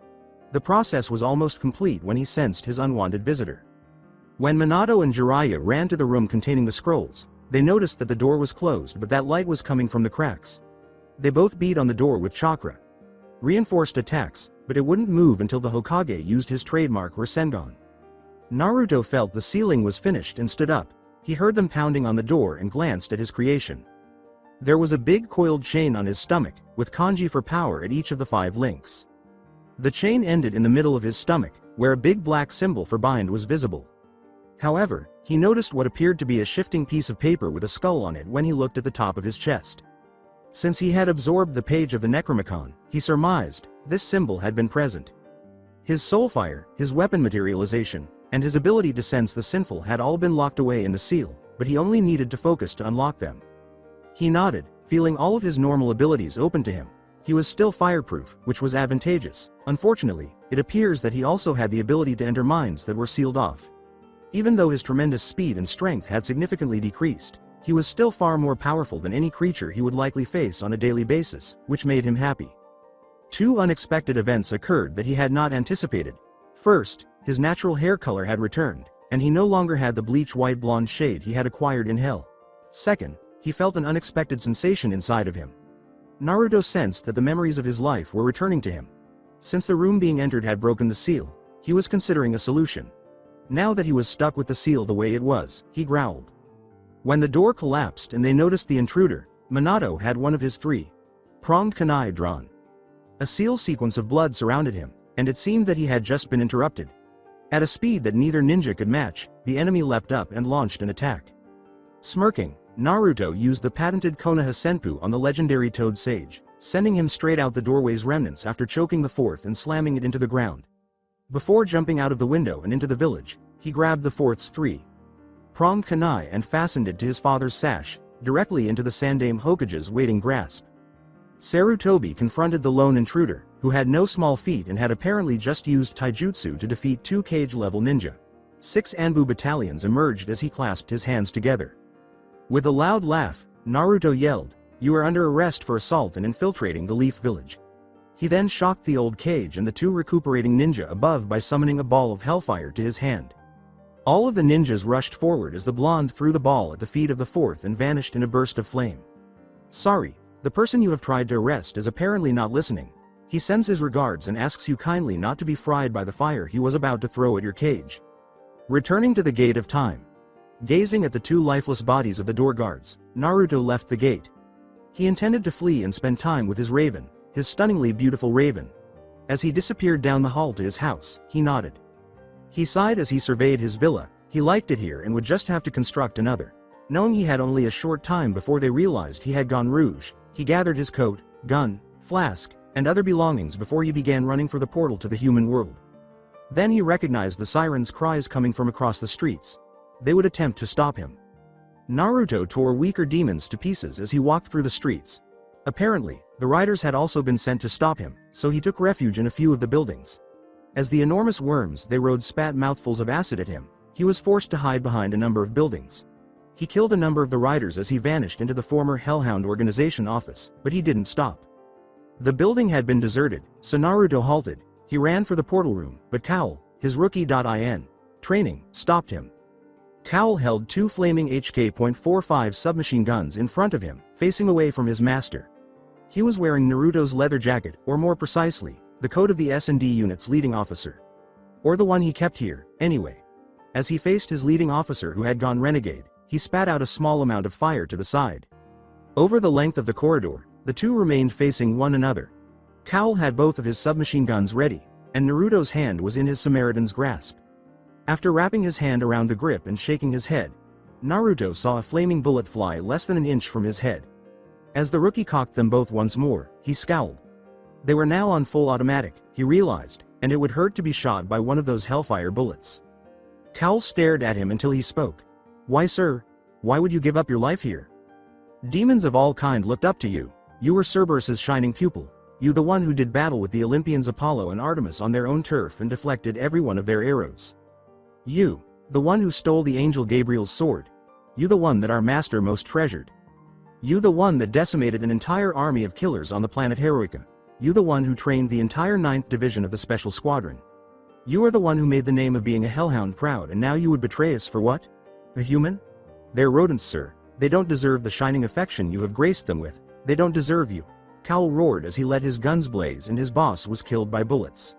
The process was almost complete when he sensed his unwanted visitor. When Minato and Jiraiya ran to the room containing the scrolls, they noticed that the door was closed but that light was coming from the cracks. They both beat on the door with chakra reinforced attacks, but it wouldn't move until the Hokage used his trademark Rasengan. Naruto felt the ceiling was finished and stood up. He heard them pounding on the door and glanced at his creation. There was a big coiled chain on his stomach, with kanji for power at each of the 5 links. The chain ended in the middle of his stomach, where a big black symbol for bind was visible. However, he noticed what appeared to be a shifting piece of paper with a skull on it when he looked at the top of his chest. Since he had absorbed the page of the Necronomicon, he surmised, this symbol had been present. His soul fire, his weapon materialization, and his ability to sense the sinful had all been locked away in the seal, but he only needed to focus to unlock them. He nodded, feeling all of his normal abilities open to him. He was still fireproof, which was advantageous. Unfortunately, it appears that he also had the ability to enter mines that were sealed off. Even though his tremendous speed and strength had significantly decreased, he was still far more powerful than any creature he would likely face on a daily basis, which made him happy. 2 unexpected events occurred that he had not anticipated. First, his natural hair color had returned, and he no longer had the bleach white blonde shade he had acquired in Hell. Second, he felt an unexpected sensation inside of him. Naruto sensed that the memories of his life were returning to him. Since the room being entered had broken the seal, he was considering a solution. Now that he was stuck with the seal the way it was, he growled. When the door collapsed and they noticed the intruder, Minato had one of his 3-pronged kunai drawn. A seal sequence of blood surrounded him, and it seemed that he had just been interrupted. At a speed that neither ninja could match, the enemy leapt up and launched an attack. Smirking, Naruto used the patented Konoha Senpu on the legendary Toad Sage, sending him straight out the doorway's remnants after choking the fourth and slamming it into the ground. Before jumping out of the window and into the village, he grabbed the fourth's three-pronged kunai and fastened it to his father's sash, directly into the Sandaime Hokage's waiting grasp. Sarutobi confronted the lone intruder, who had no small feat and had apparently just used taijutsu to defeat two cage-level ninja. 6 Anbu battalions emerged as he clasped his hands together. With a loud laugh, Naruto yelled, "You are under arrest for assault and infiltrating the Leaf Village." He then shocked the old cage and the 2 recuperating ninja above by summoning a ball of hellfire to his hand. All of the ninjas rushed forward as the blonde threw the ball at the feet of the fourth and vanished in a burst of flame. "Sorry, the person you have tried to arrest is apparently not listening. He sends his regards and asks you kindly not to be fried by the fire he was about to throw at your cage." Returning to the Gate of Time. Gazing at the 2 lifeless bodies of the door guards, Naruto left the gate. He intended to flee and spend time with his raven, his stunningly beautiful raven. As he disappeared down the hall to his house, he nodded. He sighed as he surveyed his villa. He liked it here and would just have to construct another. Knowing he had only a short time before they realized he had gone rouge, he gathered his coat, gun, flask, and other belongings before he began running for the portal to the human world. Then he recognized the sirens' cries coming from across the streets. They would attempt to stop him. Naruto tore weaker demons to pieces as he walked through the streets. Apparently, the riders had also been sent to stop him, so he took refuge in a few of the buildings. As the enormous worms they rode spat mouthfuls of acid at him, he was forced to hide behind a number of buildings. He killed a number of the riders as he vanished into the former Hellhound organization office, but he didn't stop. The building had been deserted, so Naruto halted. He ran for the portal room, but Cowl, his rookie.in training, stopped him. Cowl held 2 flaming HK.45 submachine guns in front of him, facing away from his master. He was wearing Naruto's leather jacket, or more precisely, the coat of the S&D unit's leading officer. Or the one he kept here, anyway. As he faced his leading officer who had gone renegade, he spat out a small amount of fire to the side. Over the length of the corridor, the 2 remained facing one another. Cowl had both of his submachine guns ready, and Naruto's hand was in his Samaritan's grasp. After wrapping his hand around the grip and shaking his head, Naruto saw a flaming bullet fly less than an inch from his head. As the rookie cocked them both once more, he scowled. They were now on full automatic, he realized, and it would hurt to be shot by one of those hellfire bullets. Cowl stared at him until he spoke. "Why, sir? Why would you give up your life here? Demons of all kind looked up to you. You were Cerberus's shining pupil. You the one who did battle with the Olympians Apollo and Artemis on their own turf and deflected every one of their arrows. You, the one who stole the angel Gabriel's sword. You the one that our master most treasured. You the one that decimated an entire army of killers on the planet Heroica. You the one who trained the entire 9th Division of the Special Squadron. You are the one who made the name of being a hellhound proud, and now you would betray us for what? A human? They're rodents, sir. They don't deserve the shining affection you have graced them with. They don't deserve you." Cowl roared as he let his guns blaze and his boss was killed by bullets.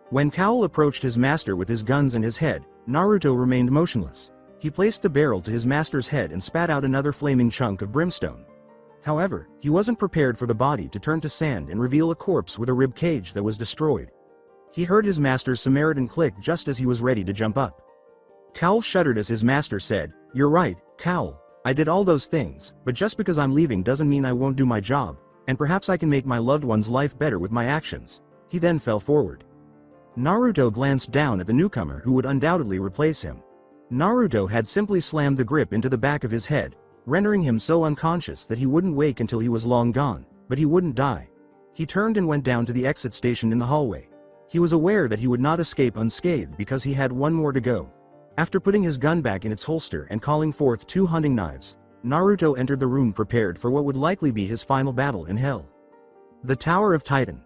When Cowl approached his master with his guns in his head, Naruto remained motionless. He placed the barrel to his master's head and spat out another flaming chunk of brimstone. However, he wasn't prepared for the body to turn to sand and reveal a corpse with a rib cage that was destroyed. He heard his master's Samaritan click just as he was ready to jump up. Cowl shuddered as his master said, "You're right, Cowl. I did all those things, but just because I'm leaving doesn't mean I won't do my job, and perhaps I can make my loved one's life better with my actions." He then fell forward. Naruto glanced down at the newcomer who would undoubtedly replace him. Naruto had simply slammed the grip into the back of his head, rendering him so unconscious that he wouldn't wake until he was long gone, but he wouldn't die. He turned and went down to the exit station in the hallway. He was aware that he would not escape unscathed because he had one more to go. After putting his gun back in its holster and calling forth 2 hunting knives, Naruto entered the room prepared for what would likely be his final battle in hell. The Tower of Titan.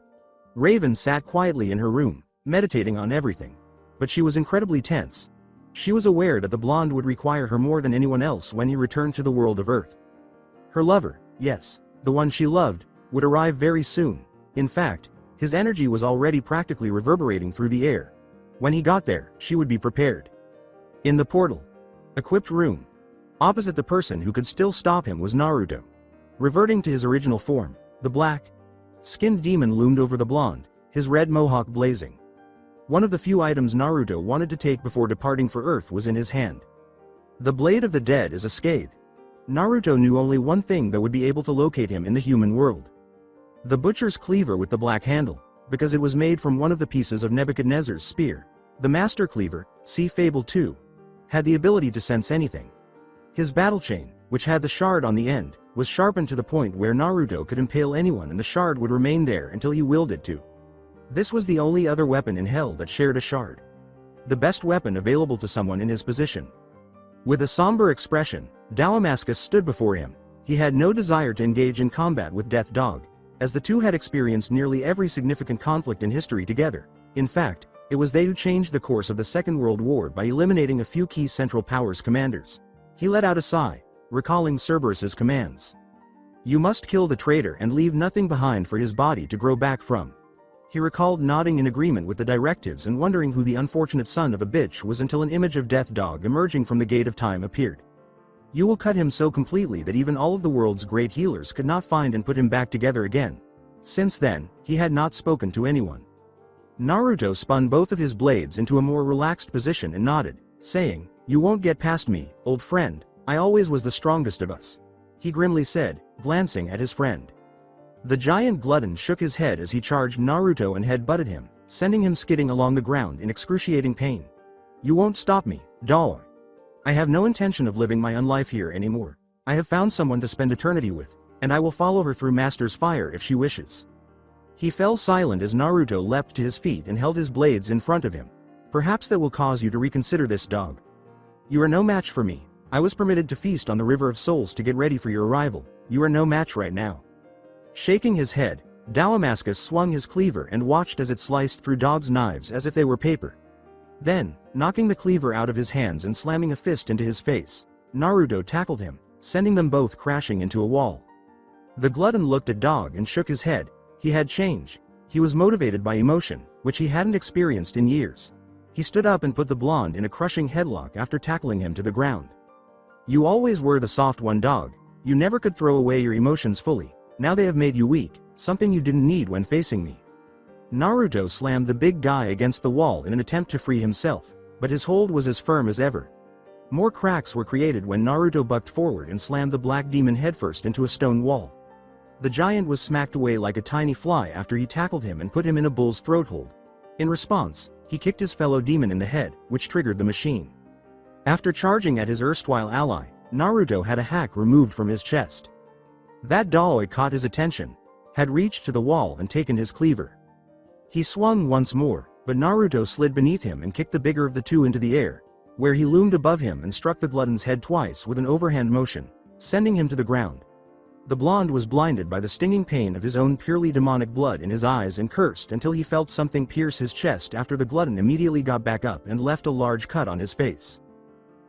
Raven sat quietly in her room, meditating on everything. But she was incredibly tense. She was aware that the blonde would require her more than anyone else when he returned to the world of Earth. Her lover, yes, the one she loved, would arrive very soon. In fact, his energy was already practically reverberating through the air. When he got there, she would be prepared. In the portal. Equipped room. Opposite the person who could still stop him was Naruto. Reverting to his original form, the black skinned demon loomed over the blonde, his red mohawk blazing. One of the few items Naruto wanted to take before departing for Earth was in his hand. The Blade of the Dead is a scathe. Naruto knew only one thing that would be able to locate him in the human world. The butcher's cleaver with the black handle, because it was made from one of the pieces of Nebuchadnezzar's spear. The master cleaver, see Fable 2, had the ability to sense anything. His battle chain, which had the shard on the end, was sharpened to the point where Naruto could impale anyone and the shard would remain there until he willed it to. This was the only other weapon in hell that shared a shard. The best weapon available to someone in his position. With a somber expression, Damascus stood before him. He had no desire to engage in combat with Death Dog, as the two had experienced nearly every significant conflict in history together. In fact, it was they who changed the course of the Second World War by eliminating a few key Central Powers commanders. He let out a sigh, recalling Cerberus's commands. You must kill the traitor and leave nothing behind for his body to grow back from. He recalled nodding in agreement with the directives and wondering who the unfortunate son of a bitch was until an image of Death Dog emerging from the gate of time appeared. You will cut him so completely that even all of the world's great healers could not find and put him back together again. Since then, he had not spoken to anyone. Naruto spun both of his blades into a more relaxed position and nodded, saying, You won't get past me, old friend, I always was the strongest of us. He grimly said, glancing at his friend. The giant glutton shook his head as he charged Naruto and head-butted him, sending him skidding along the ground in excruciating pain. You won't stop me, dog. I have no intention of living my own life here anymore. I have found someone to spend eternity with, and I will follow her through Master's fire if she wishes. He fell silent as Naruto leapt to his feet and held his blades in front of him. Perhaps that will cause you to reconsider this, dog. You are no match for me. I was permitted to feast on the River of Souls to get ready for your arrival. You are no match right now. Shaking his head, Damascus swung his cleaver and watched as it sliced through Dog's knives as if they were paper. Then, knocking the cleaver out of his hands and slamming a fist into his face, Naruto tackled him, sending them both crashing into a wall. The glutton looked at Dog and shook his head. He had changed. He was motivated by emotion, which he hadn't experienced in years. He stood up and put the blonde in a crushing headlock after tackling him to the ground. You always were the soft one, Dog. You never could throw away your emotions fully. Now they have made you weak, something you didn't need when facing me. Naruto slammed the big guy against the wall in an attempt to free himself, but his hold was as firm as ever. More cracks were created when Naruto bucked forward and slammed the black demon headfirst into a stone wall. The giant was smacked away like a tiny fly after he tackled him and put him in a bull's throat hold. In response, he kicked his fellow demon in the head, which triggered the machine. After charging at his erstwhile ally, Naruto had a hack removed from his chest. That Daoi caught his attention, had reached to the wall and taken his cleaver. He swung once more, but Naruto slid beneath him and kicked the bigger of the two into the air, where he loomed above him and struck the glutton's head twice with an overhand motion, sending him to the ground. The blonde was blinded by the stinging pain of his own purely demonic blood in his eyes and cursed until he felt something pierce his chest after the glutton immediately got back up and left a large cut on his face.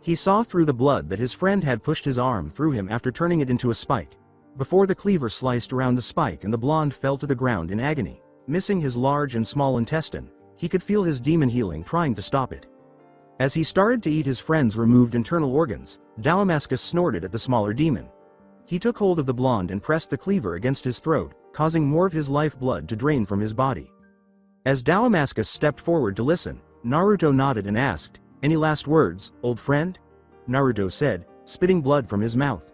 He saw through the blood that his friend had pushed his arm through him after turning it into a spike. Before the cleaver sliced around the spike and the blonde fell to the ground in agony, missing his large and small intestine, he could feel his demon healing trying to stop it. As he started to eat his friend's removed internal organs, Damascus snorted at the smaller demon. He took hold of the blonde and pressed the cleaver against his throat, causing more of his lifeblood to drain from his body. As Damascus stepped forward to listen, Naruto nodded and asked, Any last words, old friend? Naruto said, spitting blood from his mouth.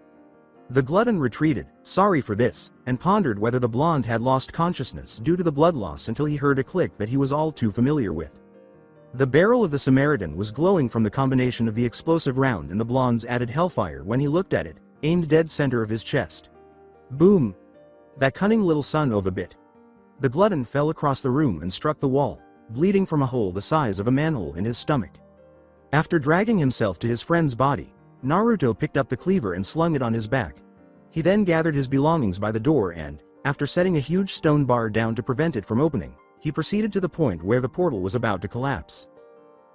The glutton retreated, sorry for this, and pondered whether the blonde had lost consciousness due to the blood loss until he heard a click that he was all too familiar with. The barrel of the Samaritan was glowing from the combination of the explosive round and the blonde's added hellfire when he looked at it, aimed dead center of his chest. Boom! That cunning little son of a bit. The glutton fell across the room and struck the wall, bleeding from a hole the size of a manhole in his stomach. After dragging himself to his friend's body, Naruto picked up the cleaver and slung it on his back. He then gathered his belongings by the door and, after setting a huge stone bar down to prevent it from opening, he proceeded to the point where the portal was about to collapse.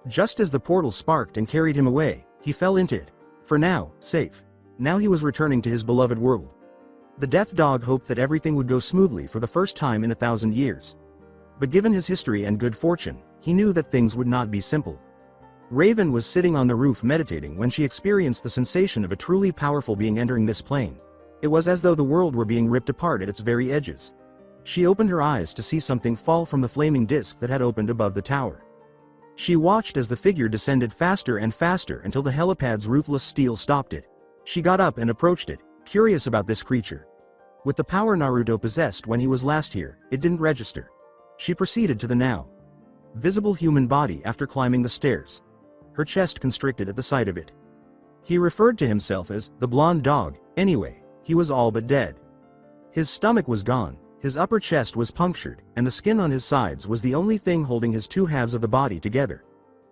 Just as the portal sparked and carried him away, he fell into it. For now, safe. Now he was returning to his beloved world. The Death Dog hoped that everything would go smoothly for the first time in 1,000 years. But given his history and good fortune, he knew that things would not be simple. Raven was sitting on the roof meditating when she experienced the sensation of a truly powerful being entering this plane. It was as though the world were being ripped apart at its very edges. She opened her eyes to see something fall from the flaming disc that had opened above the tower. She watched as the figure descended faster and faster until the helipad's ruthless steel stopped it. She got up and approached it, curious about this creature. With the power Naruto possessed when he was last here, it didn't register. She proceeded to the now visible human body after climbing the stairs. Her chest constricted at the sight of it. He referred to himself as the blonde dog. Anyway, he was all but dead. His stomach was gone, his upper chest was punctured, and the skin on his sides was the only thing holding his two halves of the body together.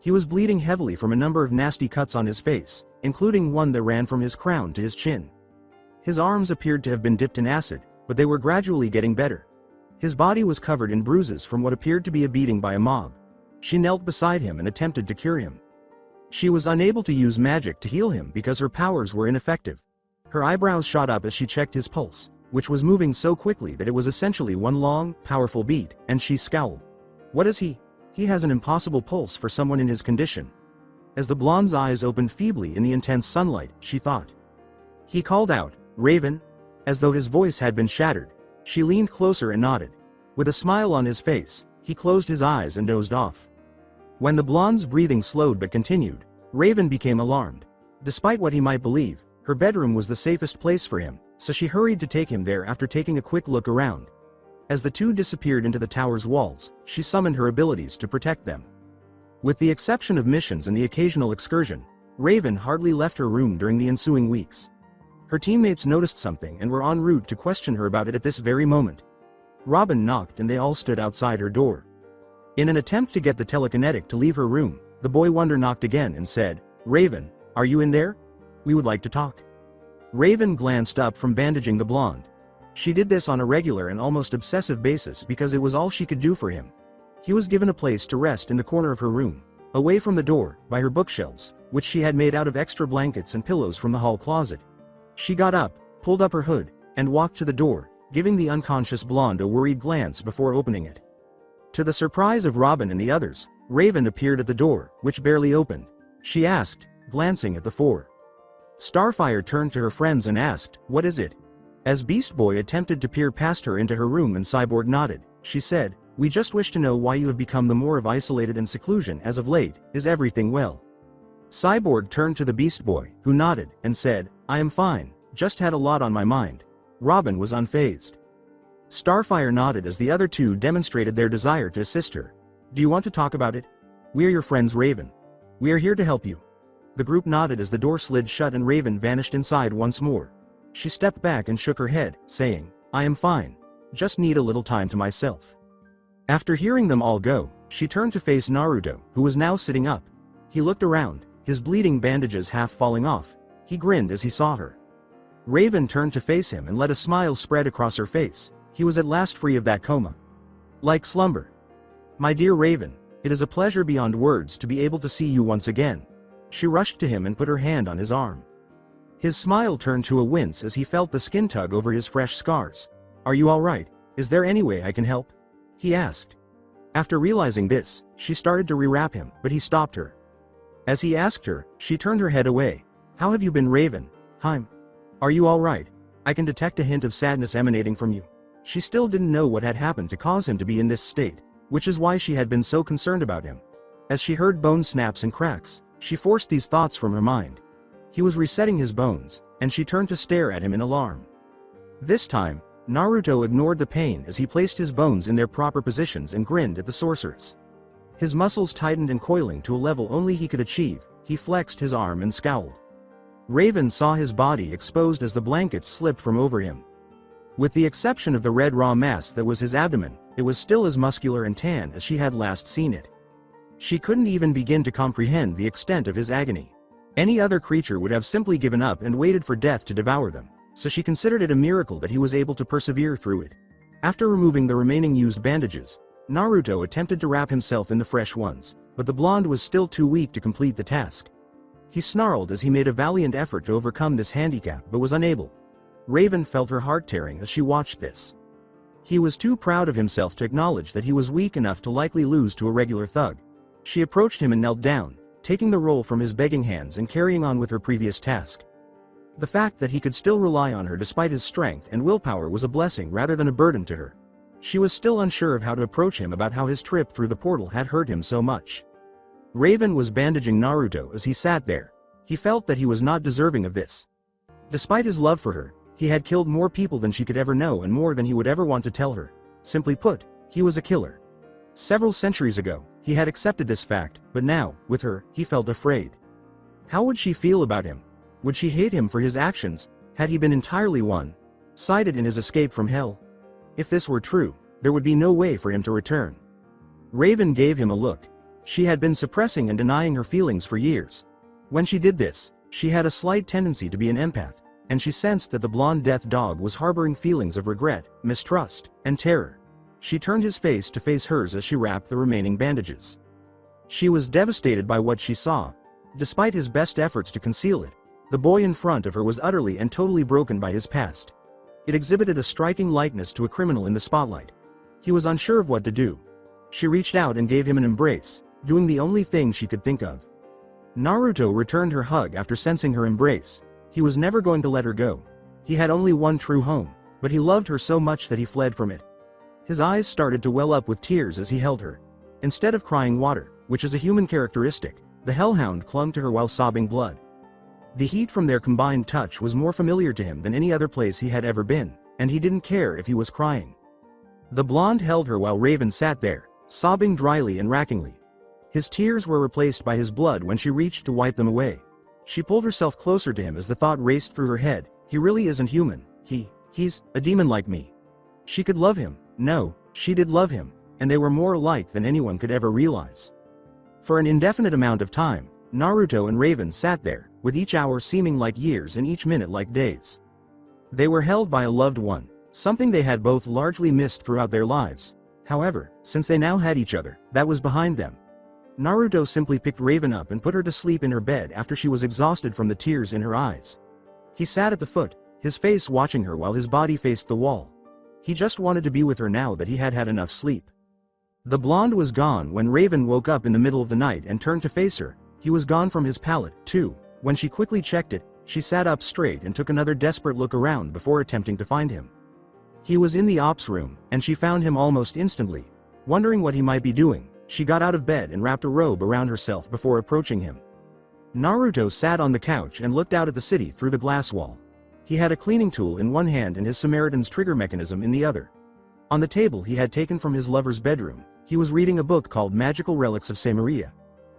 He was bleeding heavily from a number of nasty cuts on his face, including one that ran from his crown to his chin. His arms appeared to have been dipped in acid, but they were gradually getting better. His body was covered in bruises from what appeared to be a beating by a mob. She knelt beside him and attempted to cure him. She was unable to use magic to heal him because her powers were ineffective. Her eyebrows shot up as she checked his pulse, which was moving so quickly that it was essentially one long, powerful beat, and she scowled. What is he? He has an impossible pulse for someone in his condition. As the blonde's eyes opened feebly in the intense sunlight, she thought. He called out, "Raven?" As though his voice had been shattered. She leaned closer and nodded. With a smile on his face, he closed his eyes and dozed off. When the blonde's breathing slowed but continued, Raven became alarmed. Despite what he might believe, her bedroom was the safest place for him, so she hurried to take him there after taking a quick look around. As the two disappeared into the tower's walls, she summoned her abilities to protect them. With the exception of missions and the occasional excursion, Raven hardly left her room during the ensuing weeks. Her teammates noticed something and were en route to question her about it at this very moment. Robin knocked and they all stood outside her door. In an attempt to get the telekinetic to leave her room, the boy wonder knocked again and said, "Raven, are you in there? We would like to talk." Raven glanced up from bandaging the blonde. She did this on a regular and almost obsessive basis because it was all she could do for him. He was given a place to rest in the corner of her room, away from the door, by her bookshelves, which she had made out of extra blankets and pillows from the hall closet. She got up, pulled up her hood, and walked to the door, giving the unconscious blonde a worried glance before opening it. To the surprise of Robin and the others, Raven appeared at the door, which barely opened. She asked, glancing at the four. Starfire turned to her friends and asked, "What is it?" As Beast Boy attempted to peer past her into her room and Cyborg nodded, she said, "We just wish to know why you have become the more of isolated and seclusion as of late. Is everything well?" Cyborg turned to the Beast Boy, who nodded, and said, "I am fine, just had a lot on my mind." Robin was unfazed. Starfire nodded as the other two demonstrated their desire to assist her. "Do you want to talk about it? We're your friends, Raven. We are here to help you." The group nodded as the door slid shut and Raven vanished inside once more. She stepped back and shook her head, saying, "I am fine. Just need a little time to myself." After hearing them all go, she turned to face Naruto, who was now sitting up. He looked around, his bleeding bandages half falling off. He grinned as he saw her. Raven turned to face him and let a smile spread across her face. He was at last free of that coma. Like slumber. "My dear Raven, it is a pleasure beyond words to be able to see you once again." She rushed to him and put her hand on his arm. His smile turned to a wince as he felt the skin tug over his fresh scars. "Are you all right? Is there any way I can help?" he asked. After realizing this, she started to rewrap him, but he stopped her. As he asked her, she turned her head away. "How have you been, Raven? Are you all right? I can detect a hint of sadness emanating from you." She still didn't know what had happened to cause him to be in this state, which is why she had been so concerned about him. As she heard bone snaps and cracks, she forced these thoughts from her mind. He was resetting his bones, and she turned to stare at him in alarm. This time, Naruto ignored the pain as he placed his bones in their proper positions and grinned at the sorceress. His muscles tightened and coiling to a level only he could achieve. He flexed his arm and scowled. Raven saw his body exposed as the blankets slipped from over him. With the exception of the red raw mass that was his abdomen, it was still as muscular and tan as she had last seen it. She couldn't even begin to comprehend the extent of his agony. Any other creature would have simply given up and waited for death to devour them, so she considered it a miracle that he was able to persevere through it. After removing the remaining used bandages, Naruto attempted to wrap himself in the fresh ones, but the blonde was still too weak to complete the task. He snarled as he made a valiant effort to overcome this handicap but was unable. Raven felt her heart tearing as she watched this. He was too proud of himself to acknowledge that he was weak enough to likely lose to a regular thug. She approached him and knelt down, taking the roll from his begging hands and carrying on with her previous task. The fact that he could still rely on her despite his strength and willpower was a blessing rather than a burden to her. She was still unsure of how to approach him about how his trip through the portal had hurt him so much. Raven was bandaging Naruto as he sat there. He felt that he was not deserving of this. Despite his love for her, he had killed more people than she could ever know and more than he would ever want to tell her. Simply put, he was a killer. Several centuries ago, he had accepted this fact, but now, with her, he felt afraid. How would she feel about him? Would she hate him for his actions? Had he been entirely one-sided in his escape from hell? If this were true, there would be no way for him to return. Raven gave him a look. She had been suppressing and denying her feelings for years. When she did this, she had a slight tendency to be an empath, and she sensed that the blonde death dog was harboring feelings of regret, mistrust, and terror. She turned his face to face hers as she wrapped the remaining bandages. She was devastated by what she saw. Despite his best efforts to conceal it, the boy in front of her was utterly and totally broken by his past. It exhibited a striking likeness to a criminal in the spotlight. He was unsure of what to do. She reached out and gave him an embrace, doing the only thing she could think of. Naruto returned her hug after sensing her embrace. He was never going to let her go. He had only one true home, but he loved her so much that he fled from it. His eyes started to well up with tears as he held her. Instead of crying water, which is a human characteristic, the hellhound clung to her while sobbing blood. The heat from their combined touch was more familiar to him than any other place he had ever been, and he didn't care if he was crying. The blonde held her while Raven sat there, sobbing dryly and rackingly. His tears were replaced by his blood when she reached to wipe them away. She pulled herself closer to him as the thought raced through her head, he really isn't human, he's a demon like me. She could love him, no, she did love him, and they were more alike than anyone could ever realize. For an indefinite amount of time, Naruto and Raven sat there, with each hour seeming like years and each minute like days. They were held by a loved one, something they had both largely missed throughout their lives. However, since they now had each other, that was behind them. Naruto simply picked Raven up and put her to sleep in her bed after she was exhausted from the tears in her eyes. He sat at the foot, his face watching her while his body faced the wall. He just wanted to be with her now that he had had enough sleep. The blonde was gone when Raven woke up in the middle of the night and turned to face her. He was gone from his palate, too. When she quickly checked it, she sat up straight and took another desperate look around before attempting to find him. He was in the ops room, and she found him almost instantly. Wondering what he might be doing, she got out of bed and wrapped a robe around herself before approaching him. Naruto sat on the couch and looked out at the city through the glass wall. He had a cleaning tool in one hand and his Samaritan's trigger mechanism in the other. On the table he had taken from his lover's bedroom, he was reading a book called Magical Relics of Samaria.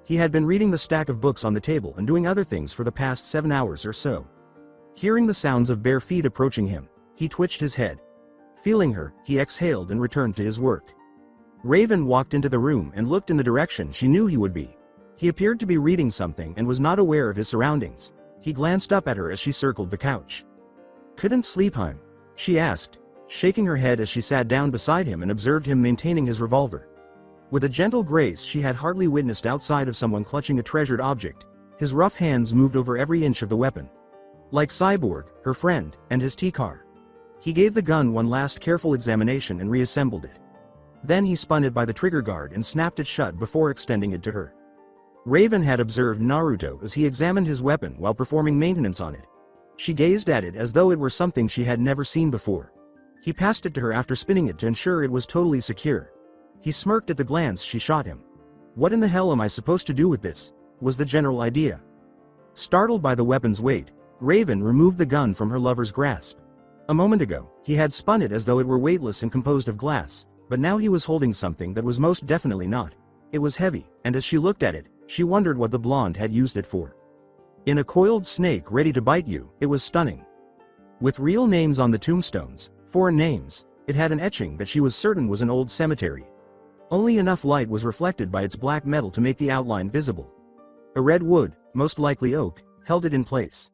He had been reading the stack of books on the table and doing other things for the past 7 hours or so. Hearing the sounds of bare feet approaching him, he twitched his head. Feeling her, he exhaled and returned to his work. Raven walked into the room and looked in the direction she knew he would be. He appeared to be reading something and was not aware of his surroundings. He glanced up at her as she circled the couch. "Couldn't sleep, huh?" she asked, shaking her head as she sat down beside him and observed him maintaining his revolver. With a gentle grace she had hardly witnessed outside of someone clutching a treasured object, his rough hands moved over every inch of the weapon. Like Cyborg, her friend, and his T-car. He gave the gun one last careful examination and reassembled it. Then he spun it by the trigger guard and snapped it shut before extending it to her. Raven had observed Naruto as he examined his weapon while performing maintenance on it. She gazed at it as though it were something she had never seen before. He passed it to her after spinning it to ensure it was totally secure. He smirked at the glance she shot him. "What in the hell am I supposed to do with this?" was the general idea. Startled by the weapon's weight, Raven removed the gun from her lover's grasp. A moment ago, he had spun it as though it were weightless and composed of glass, but now he was holding something that was most definitely not. It was heavy, and as she looked at it, she wondered what the blonde had used it for. In a coiled snake ready to bite you, it was stunning. With real names on the tombstones, 4 names, it had an etching that she was certain was an old cemetery. Only enough light was reflected by its black metal to make the outline visible. A red wood, most likely oak, held it in place.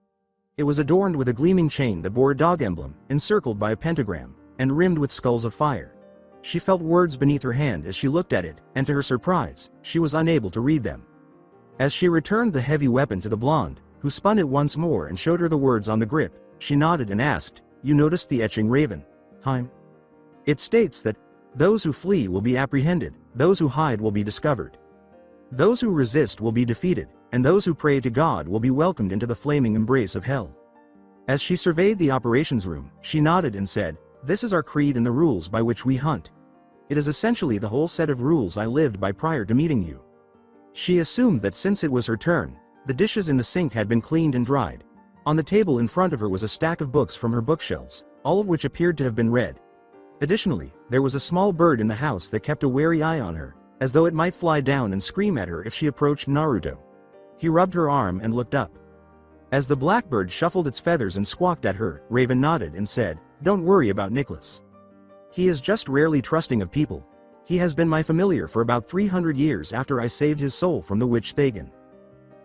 It was adorned with a gleaming chain that bore a dog emblem, encircled by a pentagram, and rimmed with skulls of fire. She felt words beneath her hand as she looked at it, and to her surprise, she was unable to read them. As she returned the heavy weapon to the blonde, who spun it once more and showed her the words on the grip, she nodded and asked, "You noticed the etching, Raven? Hein? It states that those who flee will be apprehended, those who hide will be discovered. Those who resist will be defeated, and those who pray to God will be welcomed into the flaming embrace of hell." As she surveyed the operations room, she nodded and said, "This is our creed and the rules by which we hunt, It is essentially the whole set of rules I lived by prior to meeting you." She assumed that since it was her turn, the dishes in the sink had been cleaned and dried. On the table in front of her was a stack of books from her bookshelves, all of which appeared to have been read. Additionally, there was a small bird in the house that kept a wary eye on her, as though it might fly down and scream at her if she approached Naruto. He rubbed her arm and looked up. As the blackbird shuffled its feathers and squawked at her, Raven nodded and said, "Don't worry about Nicholas. He is just rarely trusting of people. He has been my familiar for about 300 years after I saved his soul from the witch Thagan.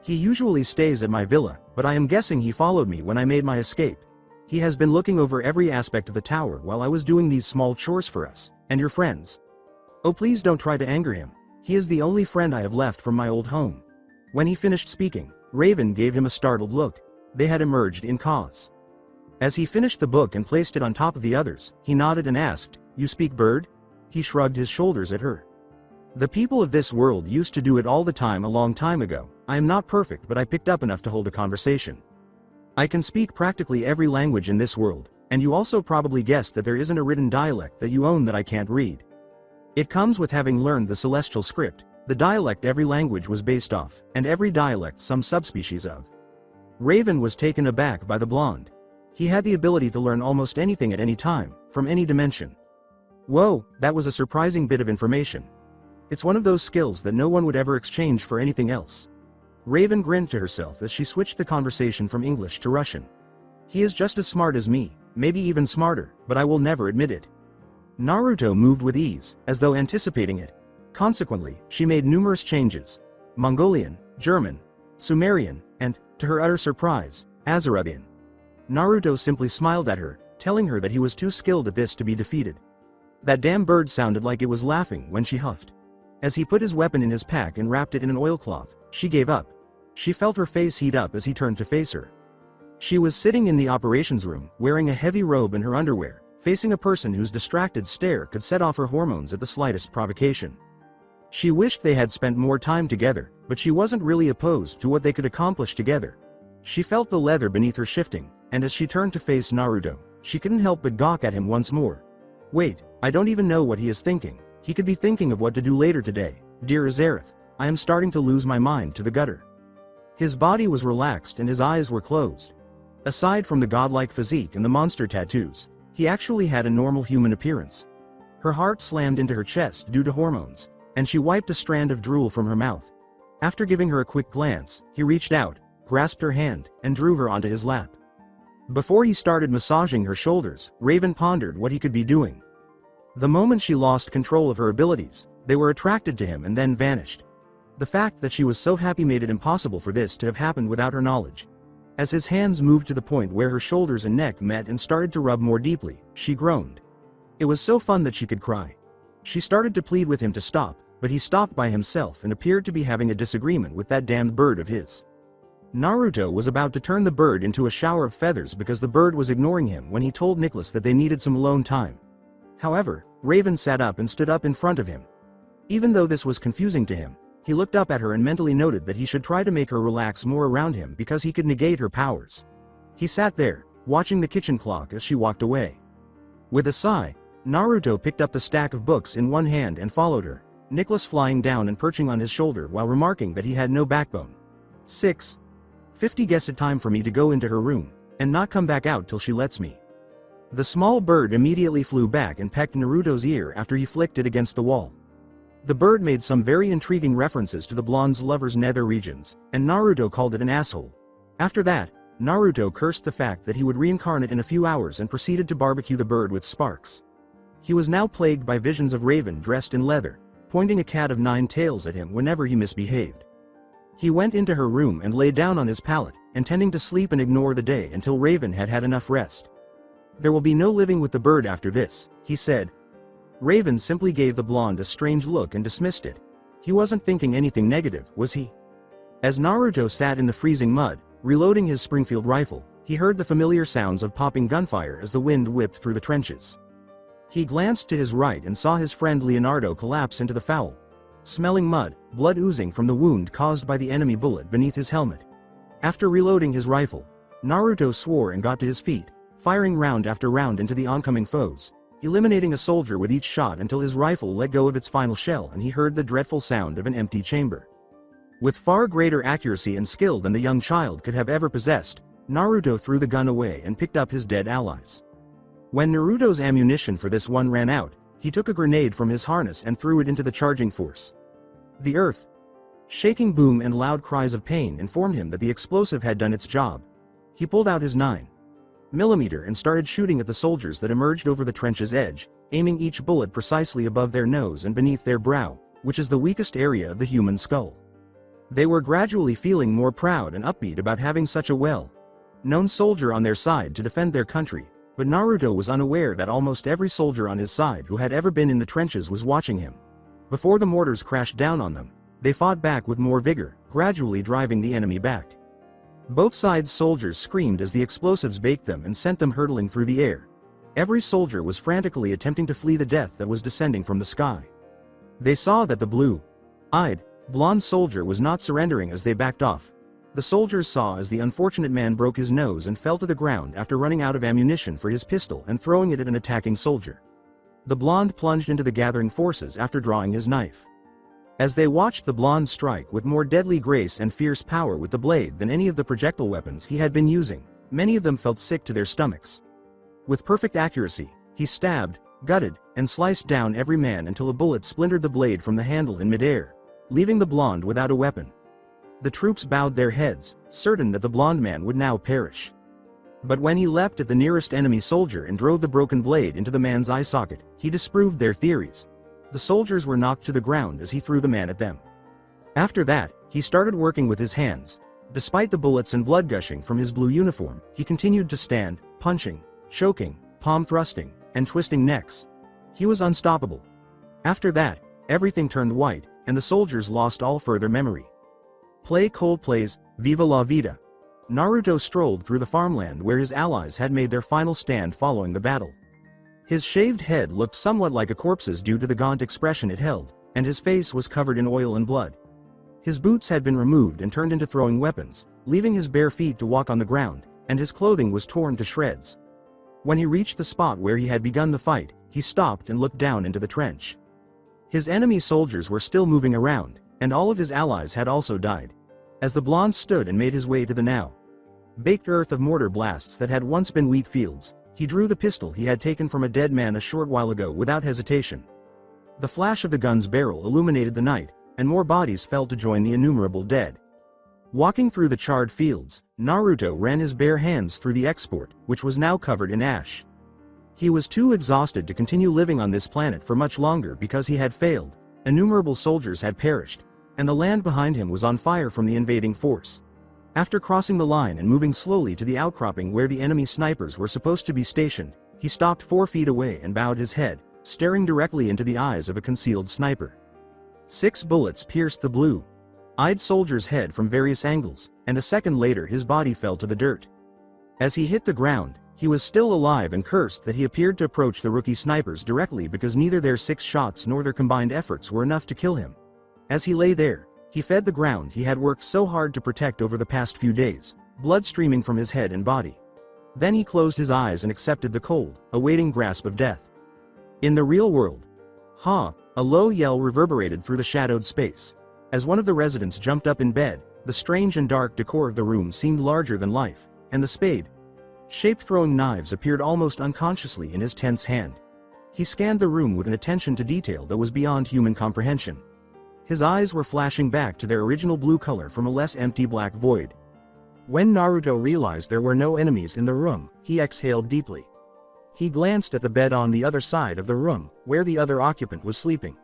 He usually stays at my villa, but I am guessing he followed me when I made my escape. He has been looking over every aspect of the tower while I was doing these small chores for us, and your friends. Oh, please don't try to anger him. He is the only friend I have left from my old home." When he finished speaking, Raven gave him a startled look. They had emerged in cause. As he finished the book and placed it on top of the others, he nodded and asked, "You speak bird?" He shrugged his shoulders at her. "The people of this world used to do it all the time a long time ago. I am not perfect, but I picked up enough to hold a conversation. I can speak practically every language in this world, and you also probably guessed that there isn't a written dialect that you own that I can't read. It comes with having learned the celestial script, the dialect every language was based off, and every dialect some subspecies of." Raven was taken aback by the blonde. He had the ability to learn almost anything at any time, from any dimension. Whoa, that was a surprising bit of information. It's one of those skills that no one would ever exchange for anything else. Raven grinned to herself as she switched the conversation from English to Russian. "He is just as smart as me, maybe even smarter, but I will never admit it." Naruto moved with ease, as though anticipating it. Consequently, she made numerous changes: Mongolian, German, Sumerian, and, to her utter surprise, Azerothian. Naruto simply smiled at her, telling her that he was too skilled at this to be defeated. That damn bird sounded like it was laughing when she huffed. As he put his weapon in his pack and wrapped it in an oilcloth, she gave up. She felt her face heat up as he turned to face her. She was sitting in the operations room, wearing a heavy robe and her underwear, facing a person whose distracted stare could set off her hormones at the slightest provocation. She wished they had spent more time together, but she wasn't really opposed to what they could accomplish together. She felt the leather beneath her shifting, and as she turned to face Naruto, she couldn't help but gawk at him once more. "Wait, I don't even know what he is thinking. He could be thinking of what to do later today. Dear Azareth, I am starting to lose my mind to the gutter." His body was relaxed and his eyes were closed. Aside from the godlike physique and the monster tattoos, he actually had a normal human appearance. Her heart slammed into her chest due to hormones, and she wiped a strand of drool from her mouth. After giving her a quick glance, he reached out, grasped her hand, and drew her onto his lap. Before he started massaging her shoulders, Raven pondered what he could be doing. The moment she lost control of her abilities, they were attracted to him and then vanished. The fact that she was so happy made it impossible for this to have happened without her knowledge. As his hands moved to the point where her shoulders and neck met and started to rub more deeply, she groaned. It was so fun that she could cry. She started to plead with him to stop, but he stopped by himself and appeared to be having a disagreement with that damned bird of his. Naruto was about to turn the bird into a shower of feathers because the bird was ignoring him when he told Nicholas that they needed some alone time. However, Raven sat up and stood up in front of him. Even though this was confusing to him, he looked up at her and mentally noted that he should try to make her relax more around him because he could negate her powers. He sat there, watching the kitchen clock as she walked away. With a sigh, Naruto picked up the stack of books in one hand and followed her, Nicholas flying down and perching on his shoulder while remarking that he had no backbone. 6:50 Guess it time for me to go into her room, and not come back out till she lets me. The small bird immediately flew back and pecked Naruto's ear after he flicked it against the wall. The bird made some very intriguing references to the blonde's lover's nether regions, and Naruto called it an asshole. After that, Naruto cursed the fact that he would reincarnate in a few hours and proceeded to barbecue the bird with sparks. He was now plagued by visions of Raven dressed in leather, pointing a cat of 9 tails at him whenever he misbehaved. He went into her room and lay down on his pallet, intending to sleep and ignore the day until Raven had had enough rest. "There will be no living with the bird after this," he said. Raven simply gave the blonde a strange look and dismissed it. He wasn't thinking anything negative, was he? As Naruto sat in the freezing mud, reloading his Springfield rifle, he heard the familiar sounds of popping gunfire as the wind whipped through the trenches. He glanced to his right and saw his friend Leonardo collapse into the foul smelling mud, blood oozing from the wound caused by the enemy bullet beneath his helmet. After reloading his rifle, Naruto swore and got to his feet, firing round after round into the oncoming foes. eliminating a soldier with each shot until his rifle let go of its final shell and he heard the dreadful sound of an empty chamber. With far greater accuracy and skill than the young child could have ever possessed, Naruto threw the gun away and picked up his dead allies. When Naruto's ammunition for this one ran out, he took a grenade from his harness and threw it into the charging force. The earth, shaking boom and loud cries of pain informed him that the explosive had done its job. He pulled out his 9mm and started shooting at the soldiers that emerged over the trench's edge, aiming each bullet precisely above their nose and beneath their brow, which is the weakest area of the human skull. They were gradually feeling more proud and upbeat about having such a well-known soldier on their side to defend their country, but Naruto was unaware that almost every soldier on his side who had ever been in the trenches was watching him. Before the mortars crashed down on them, they fought back with more vigor, gradually driving the enemy back. Both sides' soldiers screamed as the explosives baked them and sent them hurtling through the air. Every soldier was frantically attempting to flee the death that was descending from the sky. They saw that the blue-eyed, blonde soldier was not surrendering as they backed off. The soldiers saw as the unfortunate man broke his nose and fell to the ground after running out of ammunition for his pistol and throwing it at an attacking soldier. The blonde plunged into the gathering forces after drawing his knife. As they watched the blonde strike with more deadly grace and fierce power with the blade than any of the projectile weapons he had been using, many of them felt sick to their stomachs. With perfect accuracy, he stabbed, gutted, and sliced down every man until a bullet splintered the blade from the handle in midair, leaving the blonde without a weapon. The troops bowed their heads, certain that the blonde man would now perish. But when he leapt at the nearest enemy soldier and drove the broken blade into the man's eye socket, he disproved their theories. The soldiers were knocked to the ground as he threw the man at them. After that, he started working with his hands. Despite the bullets and blood gushing from his blue uniform, he continued to stand, punching, choking, palm thrusting, and twisting necks. He was unstoppable. After that, everything turned white, and the soldiers lost all further memory. Play Coldplay's Viva la Vida. Naruto strolled through the farmland where his allies had made their final stand following the battle. His shaved head looked somewhat like a corpse's due to the gaunt expression it held, and his face was covered in oil and blood. His boots had been removed and turned into throwing weapons, leaving his bare feet to walk on the ground, and his clothing was torn to shreds. When he reached the spot where he had begun the fight, he stopped and looked down into the trench. His enemy soldiers were still moving around, and all of his allies had also died. As the blonde stood and made his way to the now baked earth of mortar blasts that had once been wheat fields, he drew the pistol he had taken from a dead man a short while ago without hesitation. The flash of the gun's barrel illuminated the night, and more bodies fell to join the innumerable dead. Walking through the charred fields, Naruto ran his bare hands through the export, which was now covered in ash. He was too exhausted to continue living on this planet for much longer because he had failed, innumerable soldiers had perished, and the land behind him was on fire from the invading force. After crossing the line and moving slowly to the outcropping where the enemy snipers were supposed to be stationed, he stopped 4 feet away and bowed his head, staring directly into the eyes of a concealed sniper. 6 bullets pierced the blue-eyed soldier's head from various angles, and a second later his body fell to the dirt. As he hit the ground, he was still alive and cursed that he appeared to approach the rookie snipers directly because neither their 6 shots nor their combined efforts were enough to kill him. As he lay there, he fed the ground he had worked so hard to protect over the past few days, blood streaming from his head and body. Then he closed his eyes and accepted the cold, awaiting grasp of death. In the real world, a low yell reverberated through the shadowed space. As one of the residents jumped up in bed, the strange and dark decor of the room seemed larger than life, and the spade-shaped throwing knives appeared almost unconsciously in his tense hand. He scanned the room with an attention to detail that was beyond human comprehension. His eyes were flashing back to their original blue color from a less empty black void. When Naruto realized there were no enemies in the room, he exhaled deeply. He glanced at the bed on the other side of the room, where the other occupant was sleeping.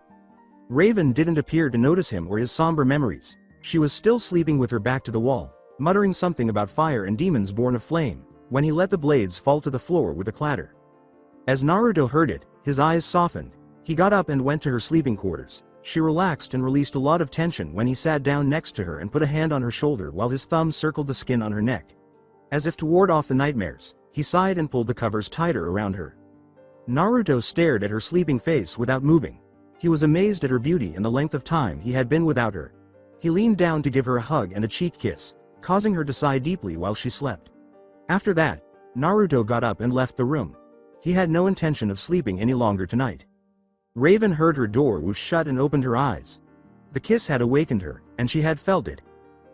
Raven didn't appear to notice him or his somber memories. She was still sleeping with her back to the wall, muttering something about fire and demons born of flame, when he let the blades fall to the floor with a clatter. As Naruto heard it, his eyes softened. He got up and went to her sleeping quarters. She relaxed and released a lot of tension when he sat down next to her and put a hand on her shoulder while his thumb circled the skin on her neck. As if to ward off the nightmares, he sighed and pulled the covers tighter around her. Naruto stared at her sleeping face without moving. He was amazed at her beauty and the length of time he had been without her. He leaned down to give her a hug and a cheek kiss, causing her to sigh deeply while she slept. After that, Naruto got up and left the room. He had no intention of sleeping any longer tonight. Raven heard her door was shut and opened her eyes. The kiss had awakened her, and she had felt it.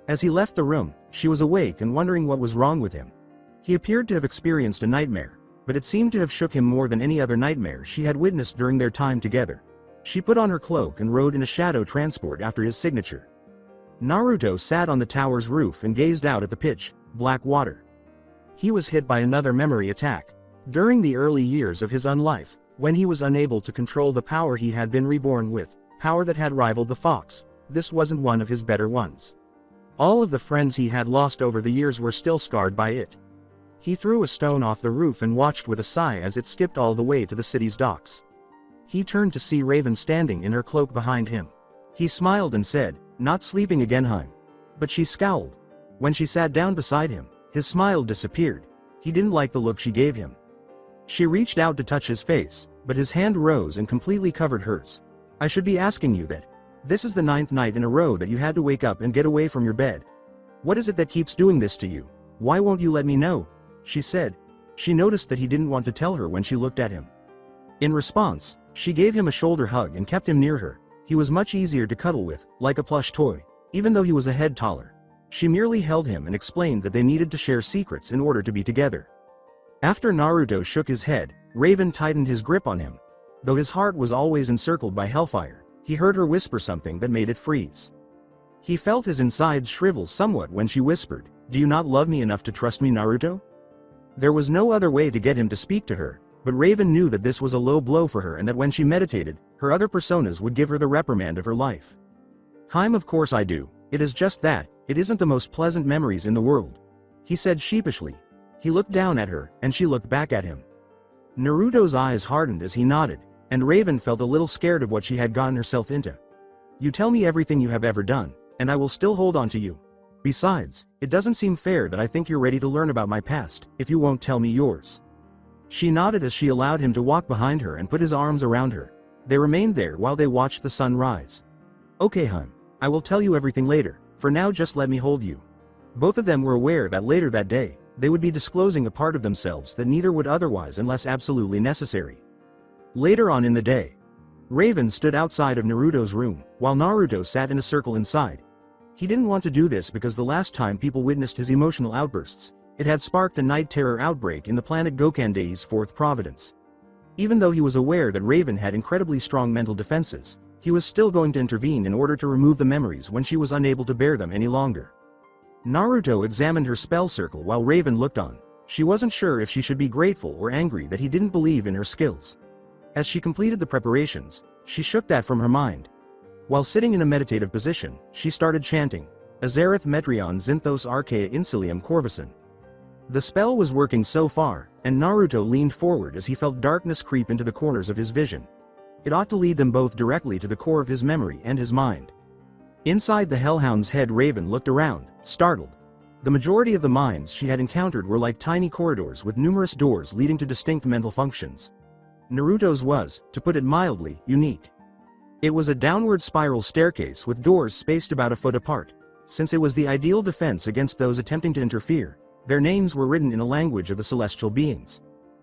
As he left the room, she was awake and wondering what was wrong with him. He appeared to have experienced a nightmare, but it seemed to have shook him more than any other nightmare she had witnessed during their time together. She put on her cloak and rode in a shadow transport after his signature. Naruto sat on the tower's roof and gazed out at the pitch black water. He was hit by another memory attack. During the early years of his unlife, when he was unable to control the power he had been reborn with, power that had rivaled the fox, this wasn't one of his better ones. All of the friends he had lost over the years were still scarred by it. He threw a stone off the roof and watched with a sigh as it skipped all the way to the city's docks. He turned to see Raven standing in her cloak behind him. He smiled and said, "Not sleeping again, Heim." But she scowled. When she sat down beside him, his smile disappeared. He didn't like the look she gave him. She reached out to touch his face, but his hand rose and completely covered hers. "I should be asking you that. This is the 9th night in a row that you had to wake up and get away from your bed. What is it that keeps doing this to you? Why won't you let me know?" she said. She noticed that he didn't want to tell her when she looked at him. In response, she gave him a shoulder hug and kept him near her. He was much easier to cuddle with, like a plush toy, even though he was a head taller. She merely held him and explained that they needed to share secrets in order to be together. After Naruto shook his head, Raven tightened his grip on him. Though his heart was always encircled by hellfire, he heard her whisper something that made it freeze. He felt his insides shrivel somewhat when she whispered, "Do you not love me enough to trust me, Naruto?" There was no other way to get him to speak to her, but Raven knew that this was a low blow for her and that when she meditated, her other personas would give her the reprimand of her life. "Heim, of course I do. It is just that, it isn't the most pleasant memories in the world," he said sheepishly. He looked down at her, and she looked back at him. Naruto's eyes hardened as he nodded, and Raven felt a little scared of what she had gotten herself into. "You tell me everything you have ever done, and I will still hold on to you. Besides, it doesn't seem fair that I think you're ready to learn about my past, if you won't tell me yours." She nodded as she allowed him to walk behind her and put his arms around her. They remained there while they watched the sun rise. "Okay, Heim, I will tell you everything later. For now, just let me hold you." Both of them were aware that later that day, they would be disclosing a part of themselves that neither would otherwise unless absolutely necessary. Later on in the day, Raven stood outside of Naruto's room, while Naruto sat in a circle inside. He didn't want to do this because the last time people witnessed his emotional outbursts, it had sparked a night terror outbreak in the planet Gokandei's 4th providence. Even though he was aware that Raven had incredibly strong mental defenses, he was still going to intervene in order to remove the memories when she was unable to bear them any longer. Naruto examined her spell circle while Raven looked on. She wasn't sure if she should be grateful or angry that he didn't believe in her skills. As she completed the preparations, she shook that from her mind. While sitting in a meditative position, she started chanting, "Azereth Metrion Zinthos Archaea Insilium Corvison." The spell was working so far, and Naruto leaned forward as he felt darkness creep into the corners of his vision. It ought to lead them both directly to the core of his memory and his mind. Inside the hellhound's head, Raven looked around, startled. The majority of the minds she had encountered were like tiny corridors with numerous doors leading to distinct mental functions. Naruto's was, to put it mildly, unique. It was a downward spiral staircase with doors spaced about a foot apart. Since it was the ideal defense against those attempting to interfere, their names were written in a language of the celestial beings.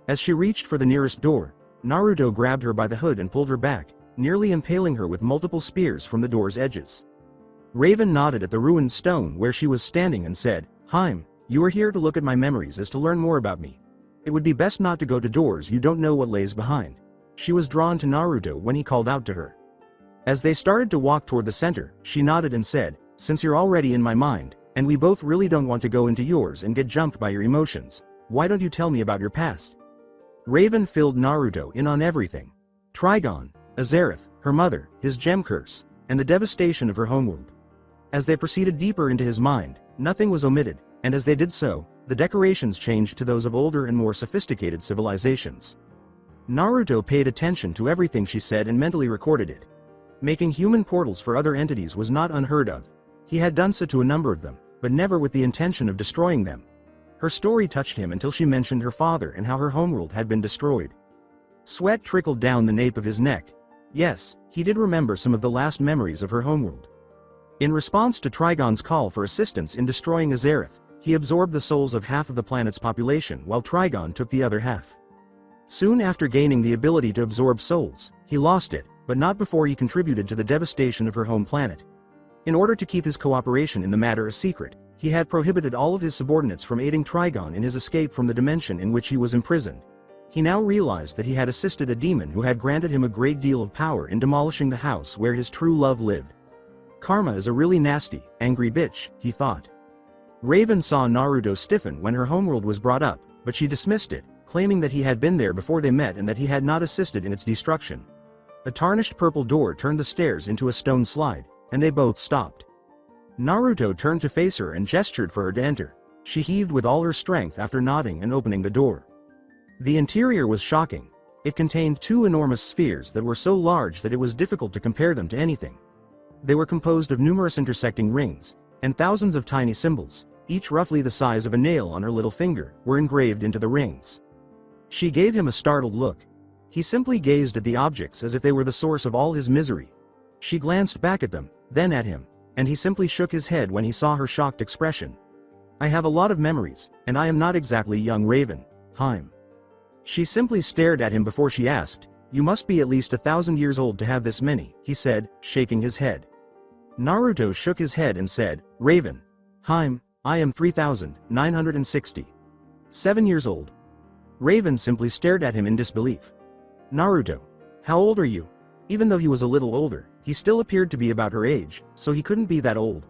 As she reached for the nearest door, Naruto grabbed her by the hood and pulled her back, nearly impaling her with multiple spears from the door's edges. Raven nodded at the ruined stone where she was standing and said, "Heim, you are here to look at my memories as to learn more about me. It would be best not to go to doors you don't know what lays behind." She was drawn to Naruto when he called out to her. As they started to walk toward the center, she nodded and said, "Since you're already in my mind, and we both really don't want to go into yours and get jumped by your emotions, why don't you tell me about your past?" Raven filled Naruto in on everything. Trigon, Azereth, her mother, his gem curse, and the devastation of her homeworld. As they proceeded deeper into his mind, nothing was omitted, and as they did so, the decorations changed to those of older and more sophisticated civilizations. Naruto paid attention to everything she said and mentally recorded it. Making human portals for other entities was not unheard of. He had done so to a number of them, but never with the intention of destroying them. Her story touched him until she mentioned her father and how her homeworld had been destroyed. Sweat trickled down the nape of his neck. Yes, he did remember some of the last memories of her homeworld. In response to Trigon's call for assistance in destroying Azereth, he absorbed the souls of half of the planet's population while Trigon took the other half. Soon after gaining the ability to absorb souls, he lost it, but not before he contributed to the devastation of her home planet. In order to keep his cooperation in the matter a secret, he had prohibited all of his subordinates from aiding Trigon in his escape from the dimension in which he was imprisoned. He now realized that he had assisted a demon who had granted him a great deal of power in demolishing the house where his true love lived. Karma is a really nasty, angry bitch, he thought. Raven saw Naruto stiffen when her homeworld was brought up, but she dismissed it, claiming that he had been there before they met and that he had not assisted in its destruction. A tarnished purple door turned the stairs into a stone slide, and they both stopped. Naruto turned to face her and gestured for her to enter. She heaved with all her strength after nodding and opening the door. The interior was shocking. It contained two enormous spheres that were so large that it was difficult to compare them to anything. They were composed of numerous intersecting rings, and thousands of tiny symbols, each roughly the size of a nail on her little finger, were engraved into the rings. She gave him a startled look. He simply gazed at the objects as if they were the source of all his misery. She glanced back at them, then at him, and he simply shook his head when he saw her shocked expression. I have a lot of memories, and I am not exactly young Raven, Heim. She simply stared at him before she asked, You must be at least 1,000 years old to have this many, he said, shaking his head. Naruto shook his head and said, Raven, Heim, I am 3,960. 7 years old. Raven simply stared at him in disbelief. Naruto, how old are you? Even though he was a little older, he still appeared to be about her age, so he couldn't be that old.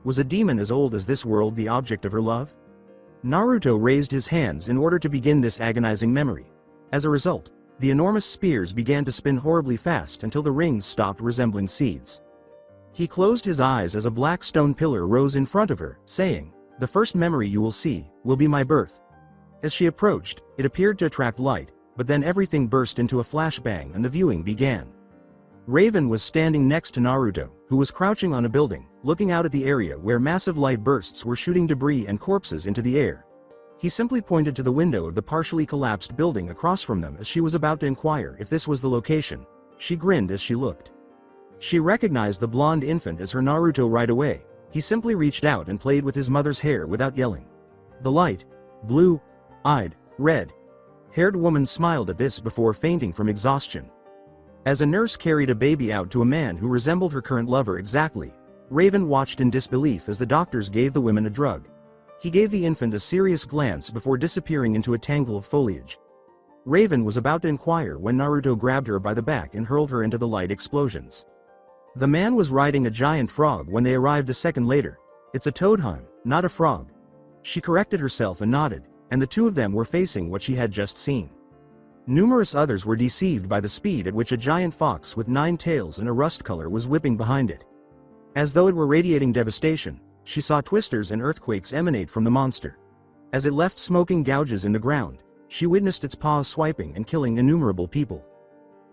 Was a demon as old as this world the object of her love? Naruto raised his hands in order to begin this agonizing memory. As a result, the enormous spears began to spin horribly fast until the rings stopped resembling seeds. He closed his eyes as a black stone pillar rose in front of her, saying, The first memory you will see, will be my birth. As she approached, it appeared to attract light, but then everything burst into a flashbang and the viewing began. Raven was standing next to Naruto, who was crouching on a building, looking out at the area where massive light bursts were shooting debris and corpses into the air. He simply pointed to the window of the partially collapsed building across from them as she was about to inquire if this was the location. She grinned as she looked. She recognized the blonde infant as her Naruto right away. He simply reached out and played with his mother's hair without yelling. The light, blue-eyed, red-haired woman smiled at this before fainting from exhaustion. As a nurse carried a baby out to a man who resembled her current lover exactly, Raven watched in disbelief as the doctors gave the women a drug. He gave the infant a serious glance before disappearing into a tangle of foliage. Raven was about to inquire when Naruto grabbed her by the back and hurled her into the light explosions. The man was riding a giant frog when they arrived a second later. It's a toadheim, not a frog. She corrected herself and nodded, and the two of them were facing what she had just seen. Numerous others were deceived by the speed at which a giant fox with 9 tails and a rust color was whipping behind it. As though it were radiating devastation, she saw twisters and earthquakes emanate from the monster. As it left smoking gouges in the ground, she witnessed its paws swiping and killing innumerable people.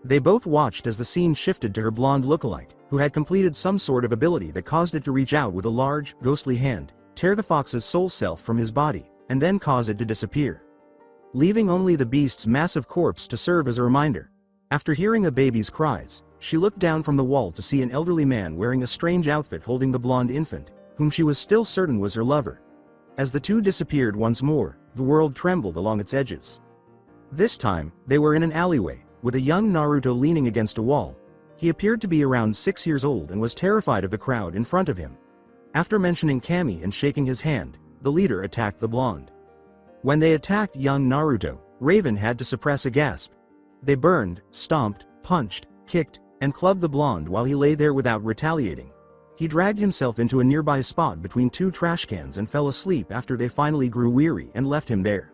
They both watched as the scene shifted to her blonde lookalike, who had completed some sort of ability that caused it to reach out with a large, ghostly hand, tear the fox's soul self from his body, and then cause it to disappear, leaving only the beast's massive corpse to serve as a reminder. After hearing a baby's cries, she looked down from the wall to see an elderly man wearing a strange outfit holding the blonde infant, whom she was still certain was her lover. As the two disappeared once more, the world trembled along its edges. This time, they were in an alleyway, with a young Naruto leaning against a wall. He appeared to be around 6 years old and was terrified of the crowd in front of him. After mentioning Kami and shaking his hand, the leader attacked the blonde. When they attacked young Naruto, Raven had to suppress a gasp. They burned, stomped, punched, kicked, and clubbed the blonde while he lay there without retaliating. He dragged himself into a nearby spot between 2 trash cans and fell asleep after they finally grew weary and left him there.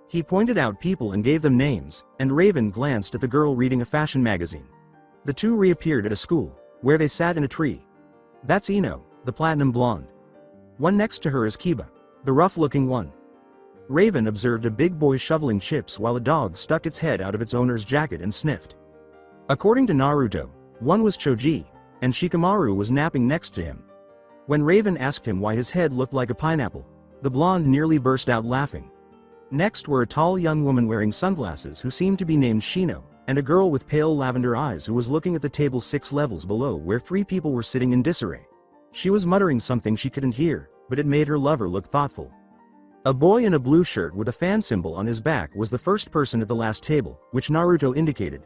He pointed out people and gave them names, and Raven glanced at the girl reading a fashion magazine. The two reappeared at a school, where they sat in a tree. That's Ino, the platinum blonde. One next to her is Kiba, the rough-looking one. Raven observed a big boy shoveling chips while a dog stuck its head out of its owner's jacket and sniffed. According to Naruto, one was Choji, and Shikamaru was napping next to him. When Raven asked him why his head looked like a pineapple, the blonde nearly burst out laughing. Next were a tall young woman wearing sunglasses who seemed to be named Shino, and a girl with pale lavender eyes who was looking at the table 6 levels below where 3 people were sitting in disarray. She was muttering something she couldn't hear, but it made her lover look thoughtful. A boy in a blue shirt with a fan symbol on his back was the first person at the last table, which Naruto indicated.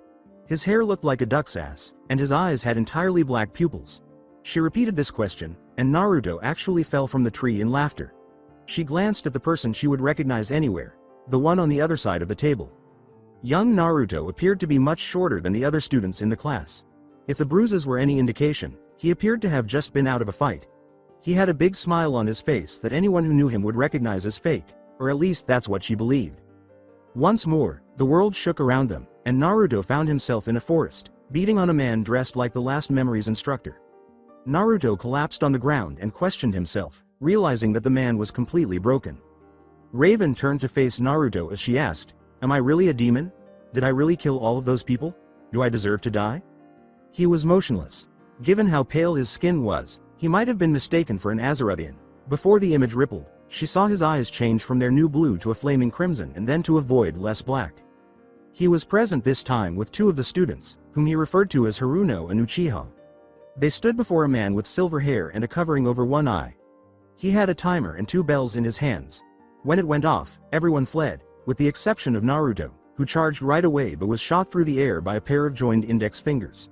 His hair looked like a duck's ass, and his eyes had entirely black pupils. She repeated this question, and Naruto actually fell from the tree in laughter. She glanced at the person she would recognize anywhere, the one on the other side of the table. Young Naruto appeared to be much shorter than the other students in the class. If the bruises were any indication, he appeared to have just been out of a fight. He had a big smile on his face that anyone who knew him would recognize as fake, or at least that's what she believed. Once more, the world shook around them, and Naruto found himself in a forest, beating on a man dressed like the last memories instructor. Naruto collapsed on the ground and questioned himself, realizing that the man was completely broken. Raven turned to face Naruto as she asked, "Am I really a demon? Did I really kill all of those people? Do I deserve to die?" He was motionless. Given how pale his skin was, he might have been mistaken for an Azerothian. Before the image rippled, she saw his eyes change from their new blue to a flaming crimson and then to a void less black. He was present this time with two of the students, whom he referred to as Haruno and Uchiha. They stood before a man with silver hair and a covering over one eye. He had a timer and two bells in his hands. When it went off, everyone fled, with the exception of Naruto, who charged right away but was shot through the air by a pair of joined index fingers.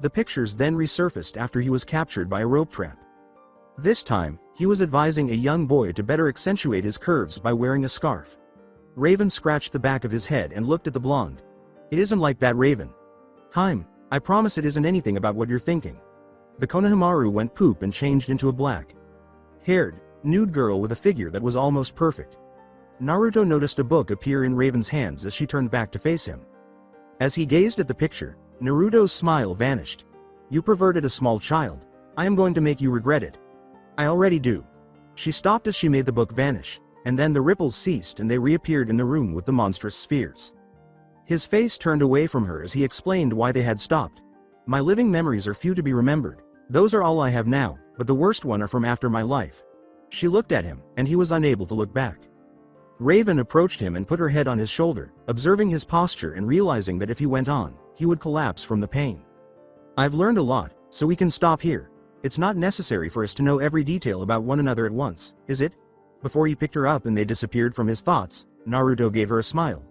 The pictures then resurfaced after he was captured by a rope trap. This time, he was advising a young boy to better accentuate his curves by wearing a scarf. Raven scratched the back of his head and looked at the blonde. "It isn't like that, Raven. Time, I promise it isn't anything about what you're thinking." The Konohamaru went poop and changed into a black-haired, nude girl with a figure that was almost perfect. Naruto noticed a book appear in Raven's hands as she turned back to face him. As he gazed at the picture, Naruto's smile vanished. "You perverted a small child. I am going to make you regret it." "I already do." She stopped as she made the book vanish, and then the ripples ceased and they reappeared in the room with the monstrous spheres. His face turned away from her as he explained why they had stopped. "My living memories are few to be remembered. Those are all I have now, but the worst one are from after my life." She looked at him, and he was unable to look back. Raven approached him and put her head on his shoulder, observing his posture and realizing that if he went on, he would collapse from the pain. "I've learned a lot, so we can stop here. It's not necessary for us to know every detail about one another at once, is it?" Before he picked her up and they disappeared from his thoughts, Naruto gave her a smile.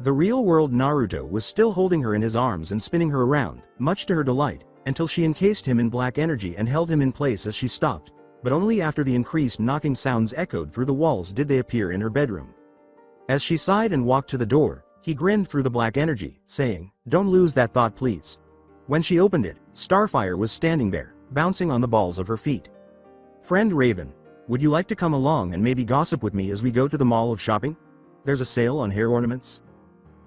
The real-world Naruto was still holding her in his arms and spinning her around, much to her delight, until she encased him in black energy and held him in place as she stopped, but only after the increased knocking sounds echoed through the walls did they appear in her bedroom. As she sighed and walked to the door, he grinned through the black energy, saying, "Don't lose that thought, please." When she opened it, Starfire was standing there, bouncing on the balls of her feet. "Friend Raven, would you like to come along and maybe gossip with me as we go to the mall of shopping? There's a sale on hair ornaments."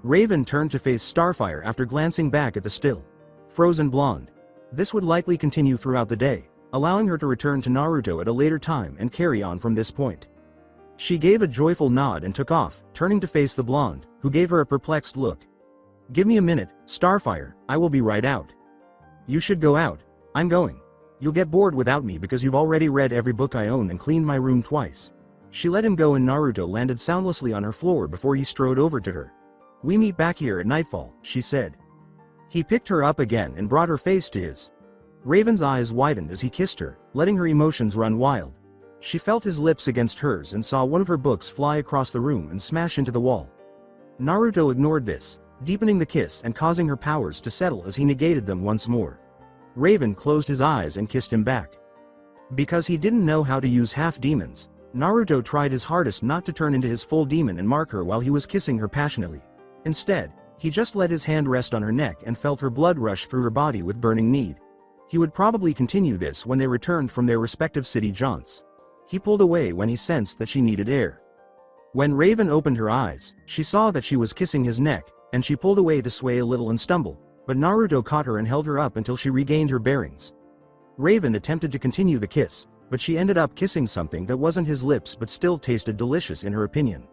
Raven turned to face Starfire after glancing back at the still frozen blonde. This would likely continue throughout the day, allowing her to return to Naruto at a later time and carry on from this point. She gave a joyful nod and took off, turning to face the blonde, who gave her a perplexed look. "Give me a minute, Starfire, I will be right out." "You should go out. I'm going. You'll get bored without me because you've already read every book I own and cleaned my room twice." She let him go and Naruto landed soundlessly on her floor before he strode over to her. "We meet back here at nightfall," she said. He picked her up again and brought her face to his. Raven's eyes widened as he kissed her, letting her emotions run wild. She felt his lips against hers and saw one of her books fly across the room and smash into the wall. Naruto ignored this, deepening the kiss and causing her powers to settle as he negated them once more. Raven closed his eyes and kissed him back. Because he didn't know how to use half-demons, Naruto tried his hardest not to turn into his full demon and mark her while he was kissing her passionately. Instead, he just let his hand rest on her neck and felt her blood rush through her body with burning need. He would probably continue this when they returned from their respective city jaunts. He pulled away when he sensed that she needed air. When Raven opened her eyes, she saw that she was kissing his neck, and she pulled away to sway a little and stumble, but Naruto caught her and held her up until she regained her bearings. Raven attempted to continue the kiss, but she ended up kissing something that wasn't his lips but still tasted delicious in her opinion.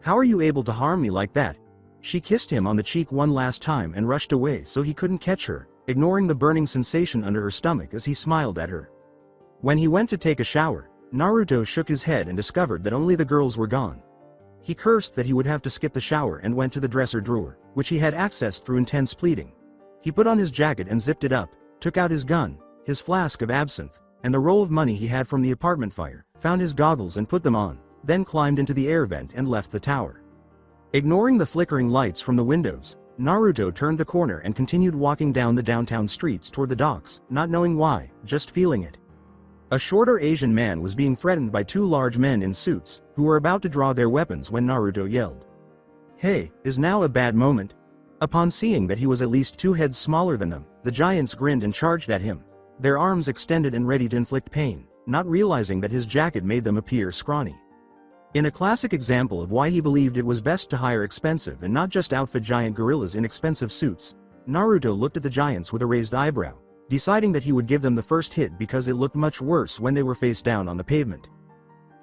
"How are you able to harm me like that?" She kissed him on the cheek one last time and rushed away so he couldn't catch her, ignoring the burning sensation under her stomach as he smiled at her. When he went to take a shower, Naruto shook his head and discovered that only the girls were gone. He cursed that he would have to skip the shower and went to the dresser drawer, which he had accessed through intense pleading. He put on his jacket and zipped it up, took out his gun, his flask of absinthe, and the roll of money he had from the apartment fire, found his goggles and put them on, then climbed into the air vent and left the tower. Ignoring the flickering lights from the windows, Naruto turned the corner and continued walking down the downtown streets toward the docks, not knowing why, just feeling it. A shorter Asian man was being threatened by two large men in suits, who were about to draw their weapons when Naruto yelled, "Hey, is now a bad moment?" Upon seeing that he was at least 2 heads smaller than them, the giants grinned and charged at him, their arms extended and ready to inflict pain, not realizing that his jacket made them appear scrawny. In a classic example of why he believed it was best to hire expensive and not just outfit giant gorillas in expensive suits, Naruto looked at the giants with a raised eyebrow, deciding that he would give them the first hit because it looked much worse when they were face down on the pavement.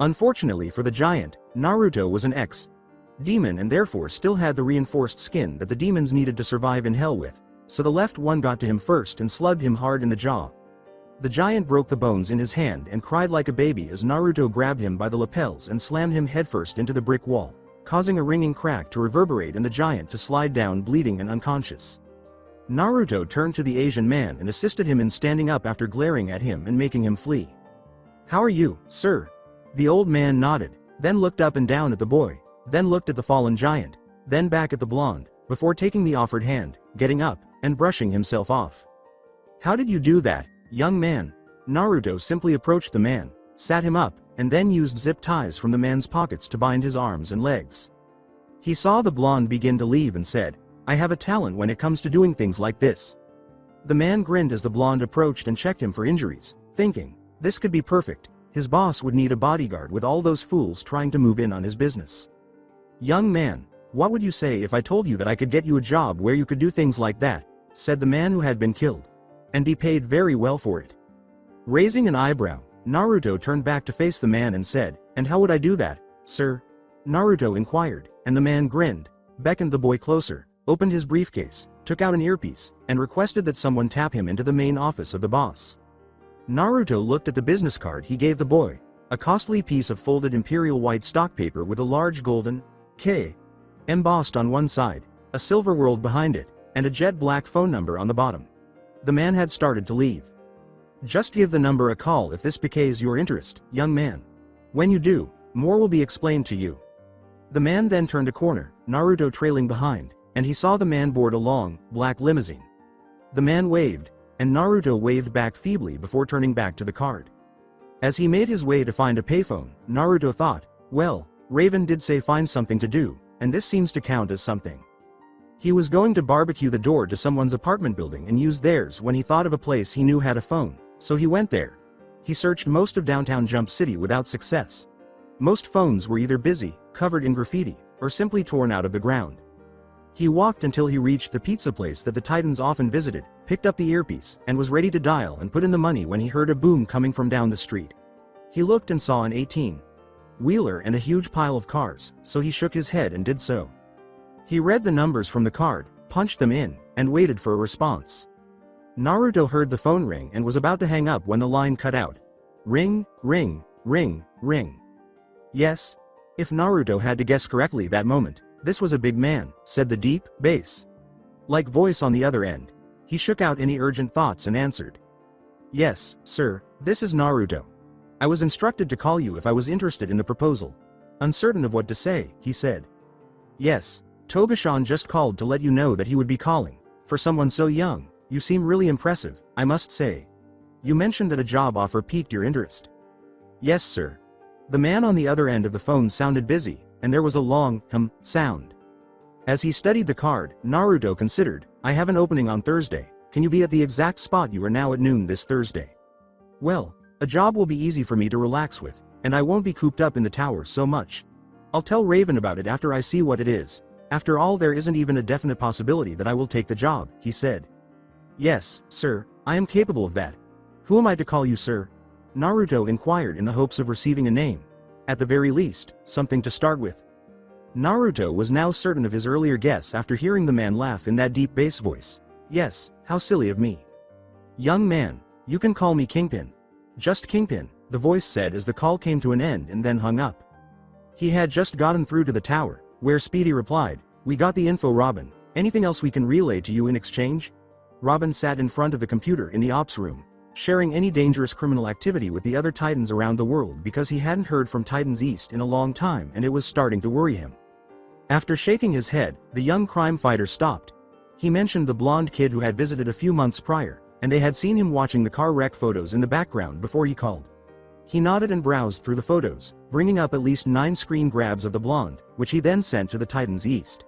Unfortunately for the giant, Naruto was an ex-demon and therefore still had the reinforced skin that the demons needed to survive in hell with, so the left one got to him first and slugged him hard in the jaw. The giant broke the bones in his hand and cried like a baby as Naruto grabbed him by the lapels and slammed him headfirst into the brick wall, causing a ringing crack to reverberate and the giant to slide down bleeding and unconscious. Naruto turned to the Asian man and assisted him in standing up after glaring at him and making him flee. "How are you, sir?" The old man nodded, then looked up and down at the boy, then looked at the fallen giant, then back at the blonde, before taking the offered hand, getting up, and brushing himself off. "How did you do that, young man?" Naruto simply approached the man, sat him up, and then used zip ties from the man's pockets to bind his arms and legs. He saw the blonde begin to leave and said, "I have a talent when it comes to doing things like this." The man grinned as the blonde approached and checked him for injuries, thinking, this could be perfect, his boss would need a bodyguard with all those fools trying to move in on his business. "Young man, what would you say if I told you that I could get you a job where you could do things like that?" said the man who had been killed. "And be paid very well for it." Raising an eyebrow, Naruto turned back to face the man and said, "And how would I do that, sir?" Naruto inquired, and the man grinned, beckoned the boy closer, opened his briefcase, took out an earpiece, and requested that someone tap him into the main office of the boss. Naruto looked at the business card he gave the boy, a costly piece of folded imperial white stock paper with a large golden K embossed on one side, a silver world behind it, and a jet black phone number on the bottom. The man had started to leave. "Just give the number a call if this piques your interest, young man. When you do, more will be explained to you." The man then turned a corner, Naruto trailing behind, and he saw the man board a long, black limousine. The man waved, and Naruto waved back feebly before turning back to the card. As he made his way to find a payphone, Naruto thought, well, Raven did say find something to do, and this seems to count as something. He was going to barbecue the door to someone's apartment building and use theirs when he thought of a place he knew had a phone, so he went there. He searched most of downtown Jump City without success. Most phones were either busy, covered in graffiti, or simply torn out of the ground. He walked until he reached the pizza place that the Titans often visited, picked up the earpiece, and was ready to dial and put in the money when he heard a boom coming from down the street. He looked and saw an 18-wheeler and a huge pile of cars, so he shook his head and did so. He read the numbers from the card, punched them in, and waited for a response. Naruto heard the phone ring and was about to hang up when the line cut out. Ring, ring, ring, ring. Yes? If Naruto had to guess correctly that moment, this was a big man, said the deep, bass-like voice on the other end. He shook out any urgent thoughts and answered. Yes, sir, this is Naruto. I was instructed to call you if I was interested in the proposal. Uncertain of what to say, he said. Yes, Toba-san just called to let you know that he would be calling. For someone so young, you seem really impressive, I must say. You mentioned that a job offer piqued your interest. Yes, sir. The man on the other end of the phone sounded busy, and there was a long, sound. As he studied the card, Naruto considered, I have an opening on Thursday, can you be at the exact spot you are now at noon this Thursday? Well, a job will be easy for me to relax with, and I won't be cooped up in the tower so much. I'll tell Raven about it after I see what it is. After all, there isn't even a definite possibility that I will take the job, he said. Yes, sir, I am capable of that. Who am I to call you, sir? Naruto inquired in the hopes of receiving a name. At the very least, something to start with. Naruto was now certain of his earlier guess after hearing the man laugh in that deep bass voice. Yes, how silly of me. Young man, you can call me Kingpin. Just Kingpin, the voice said as the call came to an end and then hung up. He had just gotten through to the tower, where Speedy replied, We got the info, Robin. Anything else we can relay to you in exchange? Robin sat in front of the computer in the ops room, sharing any dangerous criminal activity with the other Titans around the world because he hadn't heard from Titans East in a long time and it was starting to worry him. After shaking his head, the young crime fighter stopped. He mentioned the blonde kid who had visited a few months prior, and they had seen him watching the car wreck photos in the background before he called. He nodded and browsed through the photos, bringing up at least 9 screen grabs of the blonde, which he then sent to the Titans East.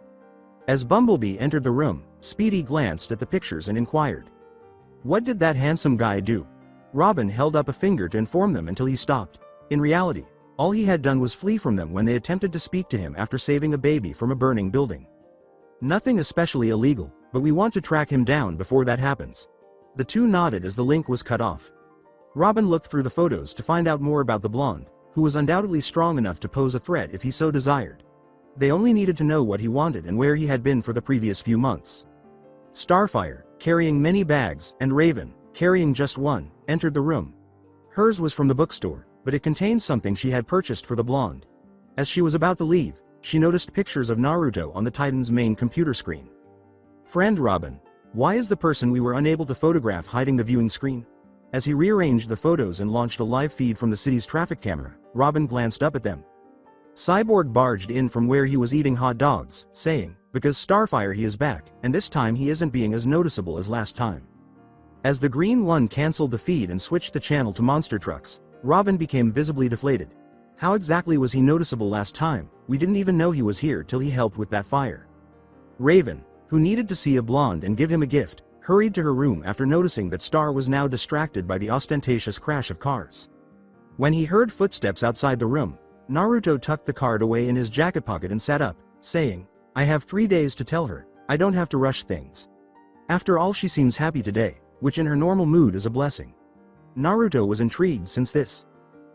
As Bumblebee entered the room, Speedy glanced at the pictures and inquired, "What did that handsome guy do?" Robin held up a finger to inform them until he stopped. In reality, all he had done was flee from them when they attempted to speak to him after saving a baby from a burning building. "Nothing especially illegal, but we want to track him down before that happens." The two nodded as the link was cut off. Robin looked through the photos to find out more about the blonde, who was undoubtedly strong enough to pose a threat if he so desired. They only needed to know what he wanted and where he had been for the previous few months. Starfire, carrying many bags, and Raven, carrying just one, entered the room. Hers was from the bookstore, but it contained something she had purchased for the blonde. As she was about to leave, she noticed pictures of Naruto on the Titan's main computer screen. "Friend Robin, why is the person we were unable to photograph hiding the viewing screen?" As he rearranged the photos and launched a live feed from the city's traffic camera, Robin glanced up at them. Cyborg barged in from where he was eating hot dogs, saying, "Because Starfire he is back, and this time he isn't being as noticeable as last time." As the green one cancelled the feed and switched the channel to monster trucks, Robin became visibly deflated. How exactly was he noticeable last time? We didn't even know he was here till he helped with that fire. Raven, who needed to see a blonde and give him a gift, hurried to her room after noticing that Star was now distracted by the ostentatious crash of cars. When he heard footsteps outside the room, Naruto tucked the card away in his jacket pocket and sat up, saying, "I have 3 days to tell her, I don't have to rush things." After all, she seems happy today, which in her normal mood is a blessing. Naruto was intrigued since this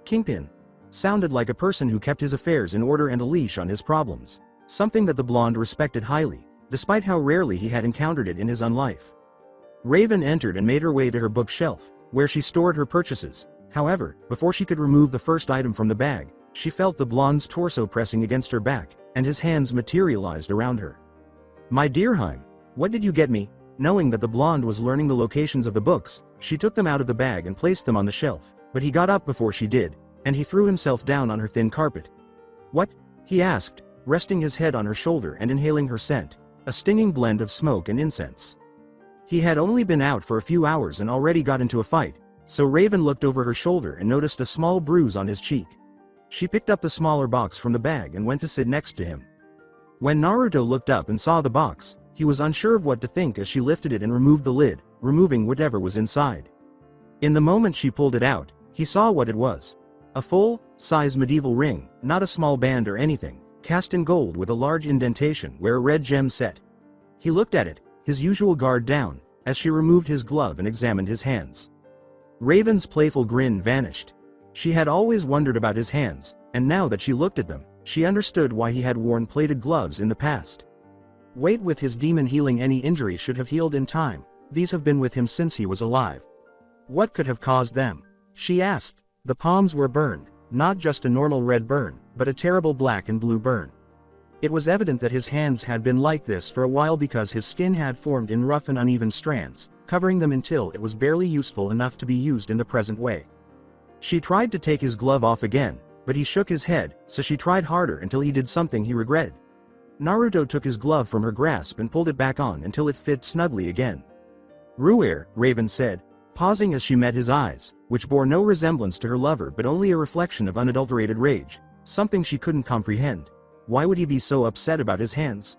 Kingpin sounded like a person who kept his affairs in order and a leash on his problems, something that the blonde respected highly, despite how rarely he had encountered it in his own life. Raven entered and made her way to her bookshelf, where she stored her purchases. However, before she could remove the first item from the bag, she felt the blonde's torso pressing against her back, and his hands materialized around her. "My dear Heim, what did you get me?" Knowing that the blonde was learning the locations of the books, she took them out of the bag and placed them on the shelf, but he got up before she did, and he threw himself down on her thin carpet. "What?" he asked, resting his head on her shoulder and inhaling her scent, a stinging blend of smoke and incense. He had only been out for a few hours and already got into a fight, so Raven looked over her shoulder and noticed a small bruise on his cheek. She picked up the smaller box from the bag and went to sit next to him. When Naruto looked up and saw the box, he was unsure of what to think as she lifted it and removed the lid, removing whatever was inside. In the moment she pulled it out, he saw what it was. A full-size medieval ring, not a small band or anything, cast in gold with a large indentation where a red gem set. He looked at it, his usual guard down, as she removed his glove and examined his hands. Raven's playful grin vanished. She had always wondered about his hands, and now that she looked at them, she understood why he had worn plated gloves in the past. Wait, with his demon healing, any injuries should have healed in time. These have been with him since he was alive. What could have caused them? She asked. The palms were burned, not just a normal red burn, but a terrible black and blue burn. It was evident that his hands had been like this for a while because his skin had formed in rough and uneven strands, covering them until it was barely useful enough to be used in the present way. She tried to take his glove off again, but he shook his head, so she tried harder until he did something he regretted. Naruto took his glove from her grasp and pulled it back on until it fit snugly again. "Ruer," Raven said, pausing as she met his eyes, which bore no resemblance to her lover but only a reflection of unadulterated rage, something she couldn't comprehend. Why would he be so upset about his hands?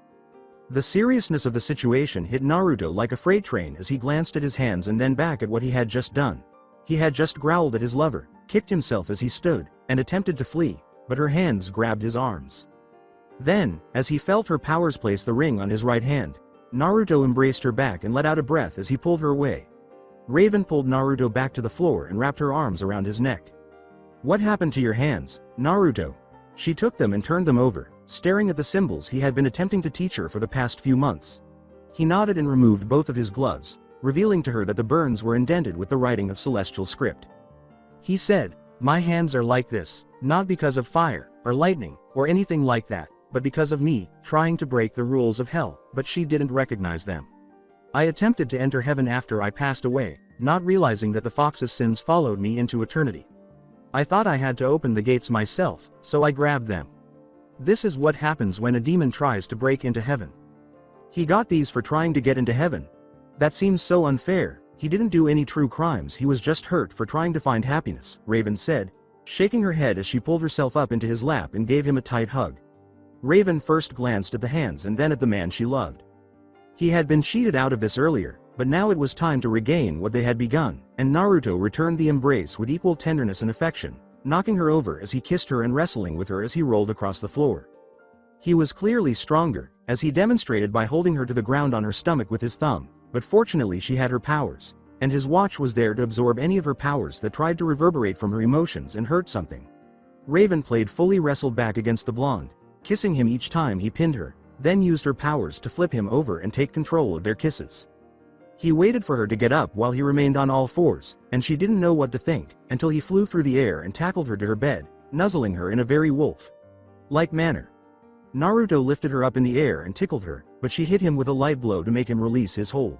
The seriousness of the situation hit Naruto like a freight train as he glanced at his hands and then back at what he had just done. He had just growled at his lover, kicked himself as he stood, and attempted to flee, but her hands grabbed his arms. Then, as he felt her powers place the ring on his right hand, Naruto embraced her back and let out a breath as he pulled her away. Raven pulled Naruto back to the floor and wrapped her arms around his neck. "What happened to your hands, Naruto?" She took them and turned them over, staring at the symbols he had been attempting to teach her for the past few months. He nodded and removed both of his gloves, revealing to her that the burns were indented with the writing of celestial script. He said, "My hands are like this, not because of fire, or lightning, or anything like that, but because of me, trying to break the rules of hell," but she didn't recognize them. "I attempted to enter heaven after I passed away, not realizing that the fox's sins followed me into eternity. I thought I had to open the gates myself, so I grabbed them. This is what happens when a demon tries to break into heaven. He got these for trying to get into heaven. That seems so unfair. He didn't do any true crimes, he was just hurt for trying to find happiness, Raven said, shaking her head as she pulled herself up into his lap and gave him a tight hug. Raven first glanced at the hands and then at the man she loved. He had been cheated out of this earlier, but now it was time to regain what they had begun, and Naruto returned the embrace with equal tenderness and affection, knocking her over as he kissed her and wrestling with her as he rolled across the floor. He was clearly stronger, as he demonstrated by holding her to the ground on her stomach with his thumb, but fortunately she had her powers, and his watch was there to absorb any of her powers that tried to reverberate from her emotions and hurt something. Raven played fully wrestled back against the blonde, kissing him each time he pinned her, then used her powers to flip him over and take control of their kisses. He waited for her to get up while he remained on all fours, and she didn't know what to think, until he flew through the air and tackled her to her bed, nuzzling her in a very wolf-like manner. Naruto lifted her up in the air and tickled her, but she hit him with a light blow to make him release his hold.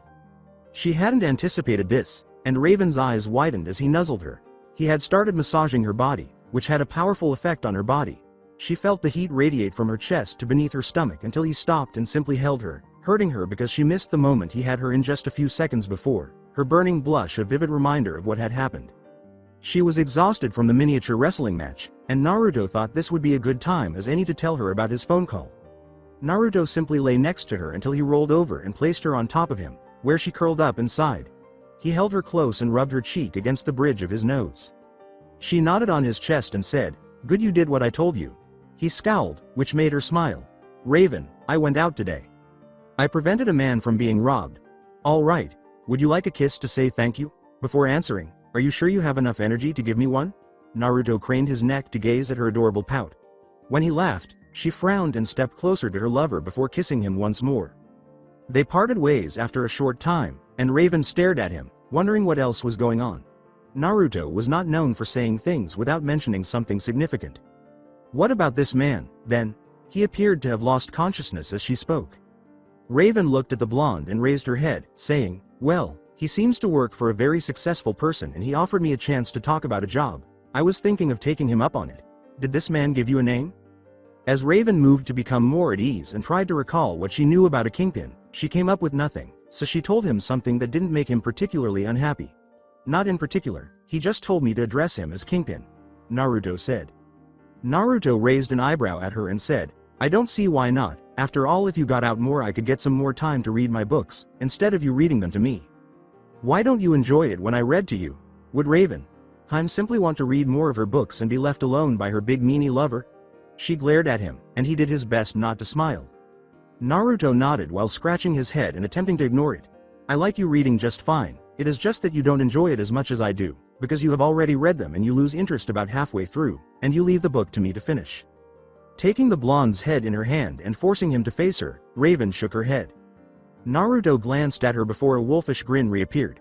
She hadn't anticipated this, and Raven's eyes widened as he nuzzled her. He had started massaging her body, which had a powerful effect on her body. She felt the heat radiate from her chest to beneath her stomach until he stopped and simply held her, hurting her because she missed the moment he had her in just a few seconds before, her burning blush a vivid reminder of what had happened. She was exhausted from the miniature wrestling match, and Naruto thought this would be a good time as any to tell her about his phone call. Naruto simply lay next to her until he rolled over and placed her on top of him, where she curled up and sighed. He held her close and rubbed her cheek against the bridge of his nose. She nodded on his chest and said, "Good, you did what I told you." He scowled, which made her smile. "Raven, I went out today. I prevented a man from being robbed." "All right. Would you like a kiss to say thank you?" Before answering, "Are you sure you have enough energy to give me one?" Naruto craned his neck to gaze at her adorable pout. When he laughed, she frowned and stepped closer to her lover before kissing him once more. They parted ways after a short time, and Raven stared at him, wondering what else was going on. Naruto was not known for saying things without mentioning something significant. "What about this man, then?" He appeared to have lost consciousness as she spoke. Raven looked at the blonde and raised her head, saying, "Well, he seems to work for a very successful person and he offered me a chance to talk about a job. I was thinking of taking him up on it. Did this man give you a name?" As Raven moved to become more at ease and tried to recall what she knew about a kingpin, she came up with nothing, so she told him something that didn't make him particularly unhappy. "Not in particular, he just told me to address him as Kingpin," Naruto said. Naruto raised an eyebrow at her and said, "I don't see why not. After all, if you got out more I could get some more time to read my books, instead of you reading them to me. Why don't you enjoy it when I read to you?" Would Raven simply want to read more of her books and be left alone by her big meanie lover? She glared at him, and he did his best not to smile. Naruto nodded while scratching his head and attempting to ignore it. "I like you reading just fine, it is just that you don't enjoy it as much as I do, because you have already read them and you lose interest about halfway through, and you leave the book to me to finish." Taking the blonde's head in her hand and forcing him to face her, Raven shook her head. Naruto glanced at her before a wolfish grin reappeared.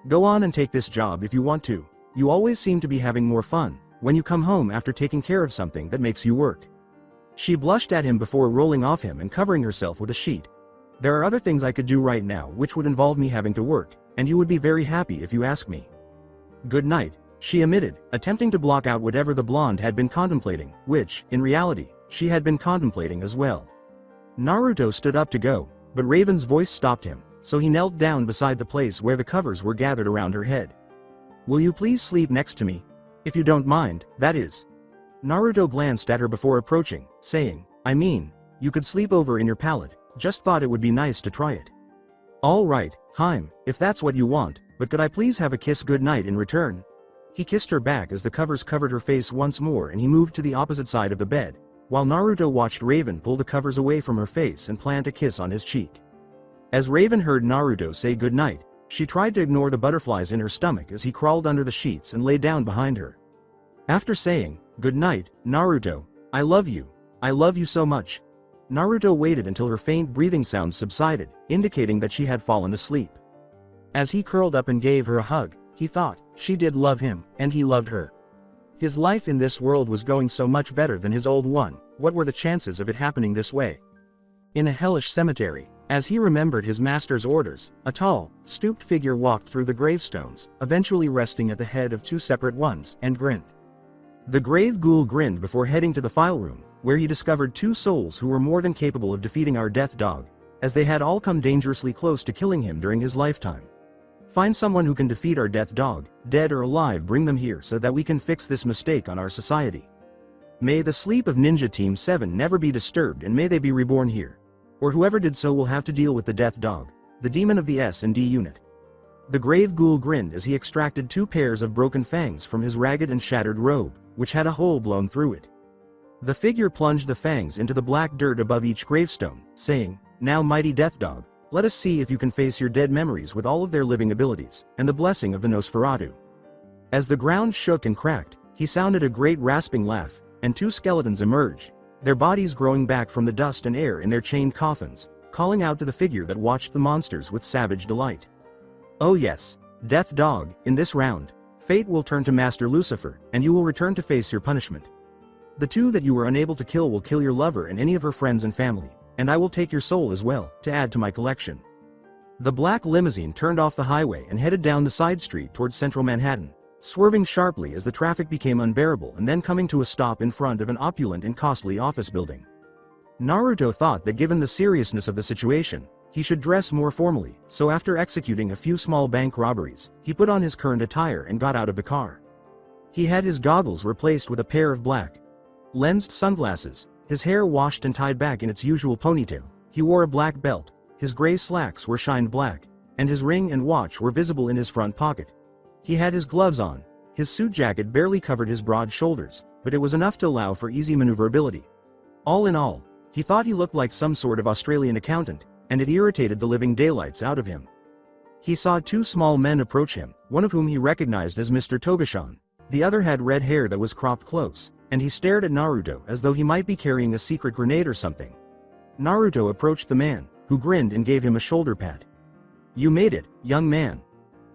"Go on and take this job if you want to. You always seem to be having more fun when you come home after taking care of something that makes you work." She blushed at him before rolling off him and covering herself with a sheet. "There are other things I could do right now which would involve me having to work, and you would be very happy if you ask me." "Good night," she emitted, attempting to block out whatever the blonde had been contemplating, which, in reality, she had been contemplating as well. Naruto stood up to go, but Raven's voice stopped him, so he knelt down beside the place where the covers were gathered around her head. "Will you please sleep next to me? If you don't mind, that is." Naruto glanced at her before approaching, saying, "I mean, you could sleep over in your pallet, just thought it would be nice to try it." "All right, if that's what you want, but could I please have a kiss goodnight in return?" He kissed her back as the covers covered her face once more and he moved to the opposite side of the bed, while Naruto watched Raven pull the covers away from her face and plant a kiss on his cheek. As Raven heard Naruto say goodnight, she tried to ignore the butterflies in her stomach as he crawled under the sheets and lay down behind her. After saying, "Good night, Naruto, I love you so much," Naruto waited until her faint breathing sounds subsided, indicating that she had fallen asleep. As he curled up and gave her a hug, he thought, she did love him, and he loved her. His life in this world was going so much better than his old one, what were the chances of it happening this way? In a hellish cemetery, As he remembered his master's orders, a tall, stooped figure walked through the gravestones, eventually resting at the head of two separate ones, and grinned. The grave ghoul grinned before heading to the file room, where he discovered two souls who were more than capable of defeating our death dog, as they had all come dangerously close to killing him during his lifetime. Find someone who can defeat our death dog, dead or alive, bring them here so that we can fix this mistake on our society. May the sleep of Ninja Team 7 never be disturbed, and may they be reborn here. Or whoever did so will have to deal with the death dog, the demon of the S&D unit. The grave ghoul grinned as he extracted two pairs of broken fangs from his ragged and shattered robe, which had a hole blown through it. The figure plunged the fangs into the black dirt above each gravestone, saying, "Now, mighty death dog, let us see if you can face your dead memories with all of their living abilities, and the blessing of the Nosferatu." As the ground shook and cracked, he sounded a great rasping laugh, and two skeletons emerged, their bodies growing back from the dust and air in their chained coffins, calling out to the figure that watched the monsters with savage delight. "Oh yes, death dog, in this round, fate will turn to Master Lucifer, and you will return to face your punishment. The two that you were unable to kill will kill your lover and any of her friends and family, and I will take your soul as well, to add to my collection." The black limousine turned off the highway and headed down the side street towards central Manhattan, swerving sharply as the traffic became unbearable and then coming to a stop in front of an opulent and costly office building. Naruto thought that given the seriousness of the situation, he should dress more formally, so after executing a few small bank robberies, he put on his current attire and got out of the car. He had his goggles replaced with a pair of black lensed sunglasses, his hair washed and tied back in its usual ponytail. He wore a black belt, his gray slacks were shined black, and his ring and watch were visible in his front pocket. He had his gloves on. His suit jacket barely covered his broad shoulders, but it was enough to allow for easy maneuverability. All in all, he thought he looked like some sort of Australian accountant, and it irritated the living daylights out of him. He saw two small men approach him, one of whom he recognized as Mr. Togashan. The other had red hair that was cropped close, and he stared at Naruto as though he might be carrying a secret grenade or something. Naruto approached the man, who grinned and gave him a shoulder pat. "You made it, young man.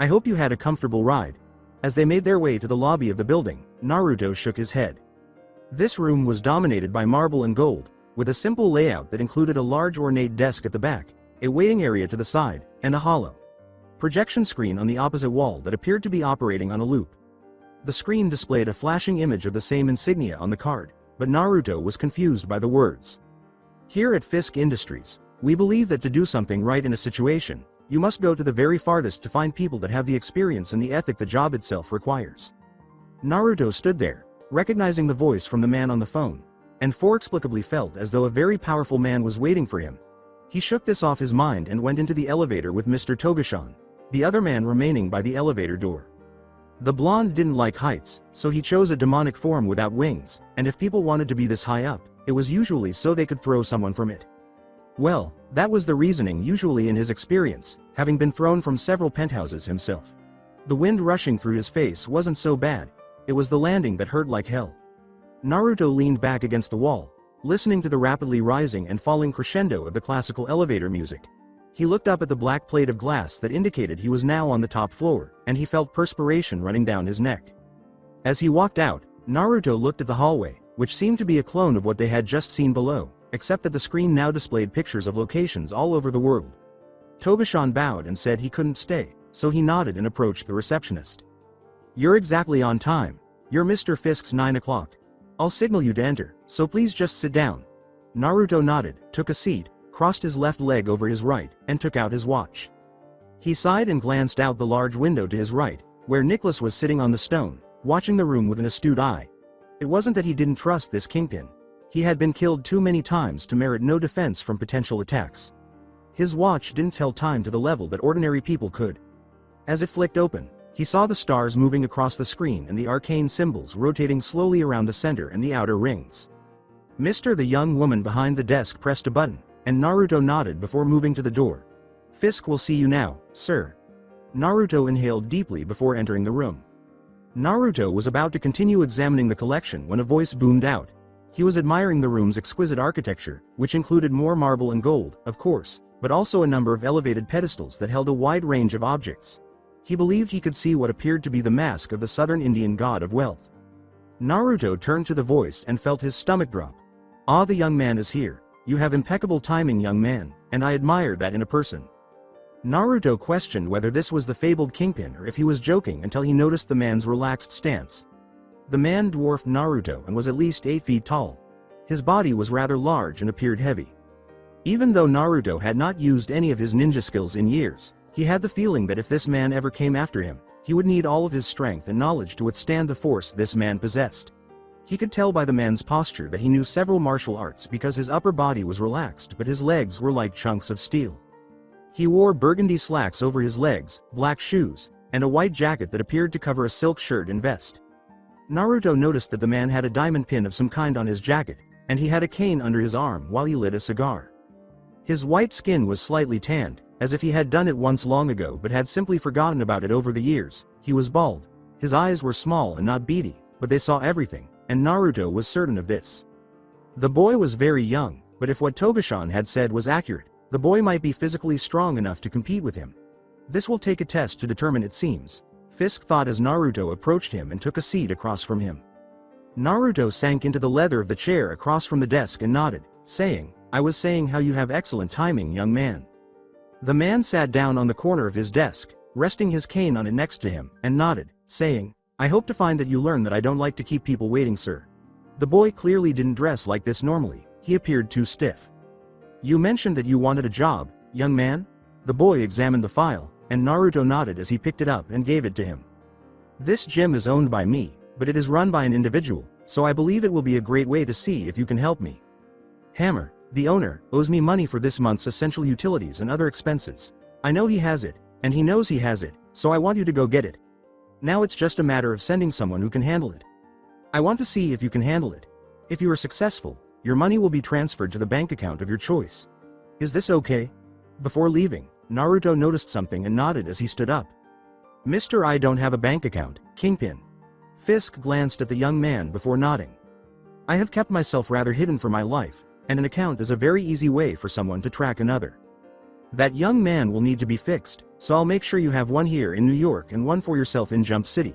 I hope you had a comfortable ride." As they made their way to the lobby of the building, Naruto shook his head. This room was dominated by marble and gold, with a simple layout that included a large ornate desk at the back, a waiting area to the side, and a hollow projection screen on the opposite wall that appeared to be operating on a loop. The screen displayed a flashing image of the same insignia on the card, but Naruto was confused by the words. "Here at Fisk Industries, we believe that to do something right in a situation, you must go to the very farthest to find people that have the experience and the ethic the job itself requires." Naruto stood there, recognizing the voice from the man on the phone, and inexplicably felt as though a very powerful man was waiting for him. He shook this off his mind and went into the elevator with Mr. Togashan, the other man remaining by the elevator door. The blonde didn't like heights, so he chose a demonic form without wings, and if people wanted to be this high up, it was usually so they could throw someone from it. Well, that was the reasoning usually in his experience, having been thrown from several penthouses himself. The wind rushing through his face wasn't so bad, it was the landing that hurt like hell. Naruto leaned back against the wall, listening to the rapidly rising and falling crescendo of the classical elevator music. He looked up at the black plate of glass that indicated he was now on the top floor, and he felt perspiration running down his neck. As he walked out, Naruto looked at the hallway, which seemed to be a clone of what they had just seen below, except that the screen now displayed pictures of locations all over the world. Togashan bowed and said he couldn't stay, so he nodded and approached the receptionist. "You're exactly on time. You're Mr. Fisk's 9 o'clock. I'll signal you to enter, so please just sit down." Naruto nodded, took a seat, crossed his left leg over his right, and took out his watch. He sighed and glanced out the large window to his right, where Nicholas was sitting on the stone, watching the room with an astute eye. It wasn't that he didn't trust this kingpin. He had been killed too many times to merit no defense from potential attacks. His watch didn't tell time to the level that ordinary people could. As it flicked open, he saw the stars moving across the screen and the arcane symbols rotating slowly around the center and the outer rings. The young woman behind the desk pressed a button, and Naruto nodded before moving to the door. "Fisk will see you now, sir." Naruto inhaled deeply before entering the room. Naruto was about to continue examining the collection when a voice boomed out. He was admiring the room's exquisite architecture, which included more marble and gold, of course, but also a number of elevated pedestals that held a wide range of objects. He believed he could see what appeared to be the mask of the southern Indian god of wealth. Naruto turned to the voice and felt his stomach drop. "Ah, the young man is here. You have impeccable timing, young man. and I admire that in a person. Naruto questioned whether this was the fabled kingpin or if he was joking until he noticed the man's relaxed stance. The man dwarfed Naruto and was at least 8 feet tall. His body was rather large and appeared heavy. Even though Naruto had not used any of his ninja skills in years, he had the feeling that if this man ever came after him, he would need all of his strength and knowledge to withstand the force this man possessed. He could tell by the man's posture that he knew several martial arts because his upper body was relaxed but his legs were like chunks of steel. He wore burgundy slacks over his legs, black shoes, and a white jacket that appeared to cover a silk shirt and vest. Naruto noticed that the man had a diamond pin of some kind on his jacket, and he had a cane under his arm while he lit a cigar. His white skin was slightly tanned, as if he had done it once long ago but had simply forgotten about it over the years. He was bald. His eyes were small and not beady, but they saw everything, and Naruto was certain of this. The boy was very young, but if what Togashan had said was accurate, the boy might be physically strong enough to compete with him. This will take a test to determine, it seems, Fisk thought as Naruto approached him and took a seat across from him. Naruto sank into the leather of the chair across from the desk and nodded, saying, "I was saying how you have excellent timing, young man." The man sat down on the corner of his desk, resting his cane on it next to him, and nodded, saying, "I hope to find that you learn that I don't like to keep people waiting, sir." The boy clearly didn't dress like this normally. He appeared too stiff. "You mentioned that you wanted a job, young man?" The boy examined the file, and Naruto nodded as he picked it up and gave it to him. "This gym is owned by me, but it is run by an individual, so I believe it will be a great way to see if you can help me. Hammer, the owner, owes me money for this month's essential utilities and other expenses. I know he has it, and he knows he has it, so I want you to go get it. Now it's just a matter of sending someone who can handle it. I want to see if you can handle it. If you are successful, your money will be transferred to the bank account of your choice. Is this okay?" Before leaving, Naruto noticed something and nodded as he stood up. "Mr. I don't have a bank account, Kingpin." Fisk glanced at the young man before nodding. "I have kept myself rather hidden for my life, and an account is a very easy way for someone to track another. That young man will need to be fixed, so I'll make sure you have one here in New York and one for yourself in Jump City.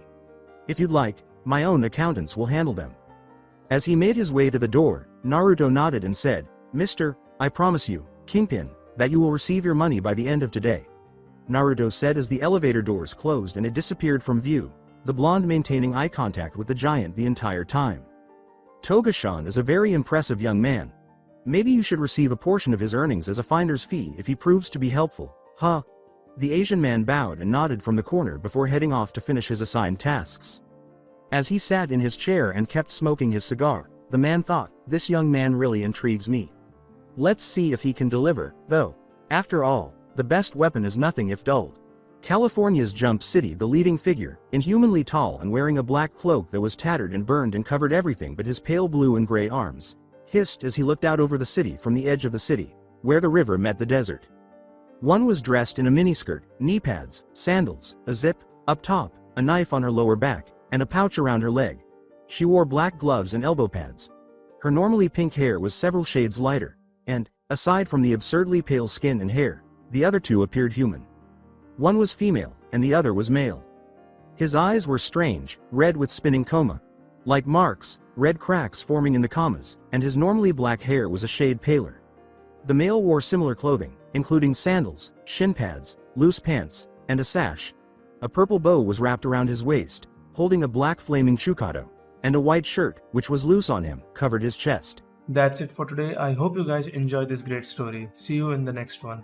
If you'd like, my own accountants will handle them." As he made his way to the door, Naruto nodded and said, "Mr. I promise you, Kingpin, that you will receive your money by the end of today," Naruto said as the elevator doors closed and it disappeared from view, the blonde maintaining eye contact with the giant the entire time. "Togashan is a very impressive young man. Maybe you should receive a portion of his earnings as a finder's fee if he proves to be helpful, huh?" The Asian man bowed and nodded from the corner before heading off to finish his assigned tasks. As he sat in his chair and kept smoking his cigar, the man thought, "This young man really intrigues me. Let's see if he can deliver, though. After all, the best weapon is nothing if dulled." California's Jump City, the leading figure, inhumanly tall and wearing a black cloak that was tattered and burned and covered everything but his pale blue and gray arms, hissed as he looked out over the city from the edge of the city, where the river met the desert. One was dressed in a miniskirt, knee pads, sandals, a zip, up top, a knife on her lower back, and a pouch around her leg. She wore black gloves and elbow pads. Her normally pink hair was several shades lighter, and, aside from the absurdly pale skin and hair, the other two appeared human. One was female, and the other was male. His eyes were strange, red with spinning coma. Like Mark's, red cracks forming in the commas, and his normally black hair was a shade paler. The male wore similar clothing, including sandals, shin pads, loose pants, and a sash. A purple bow was wrapped around his waist, holding a black flaming chukado, and a white shirt, which was loose on him, covered his chest. That's it for today. I hope you guys enjoyed this great story. See you in the next one.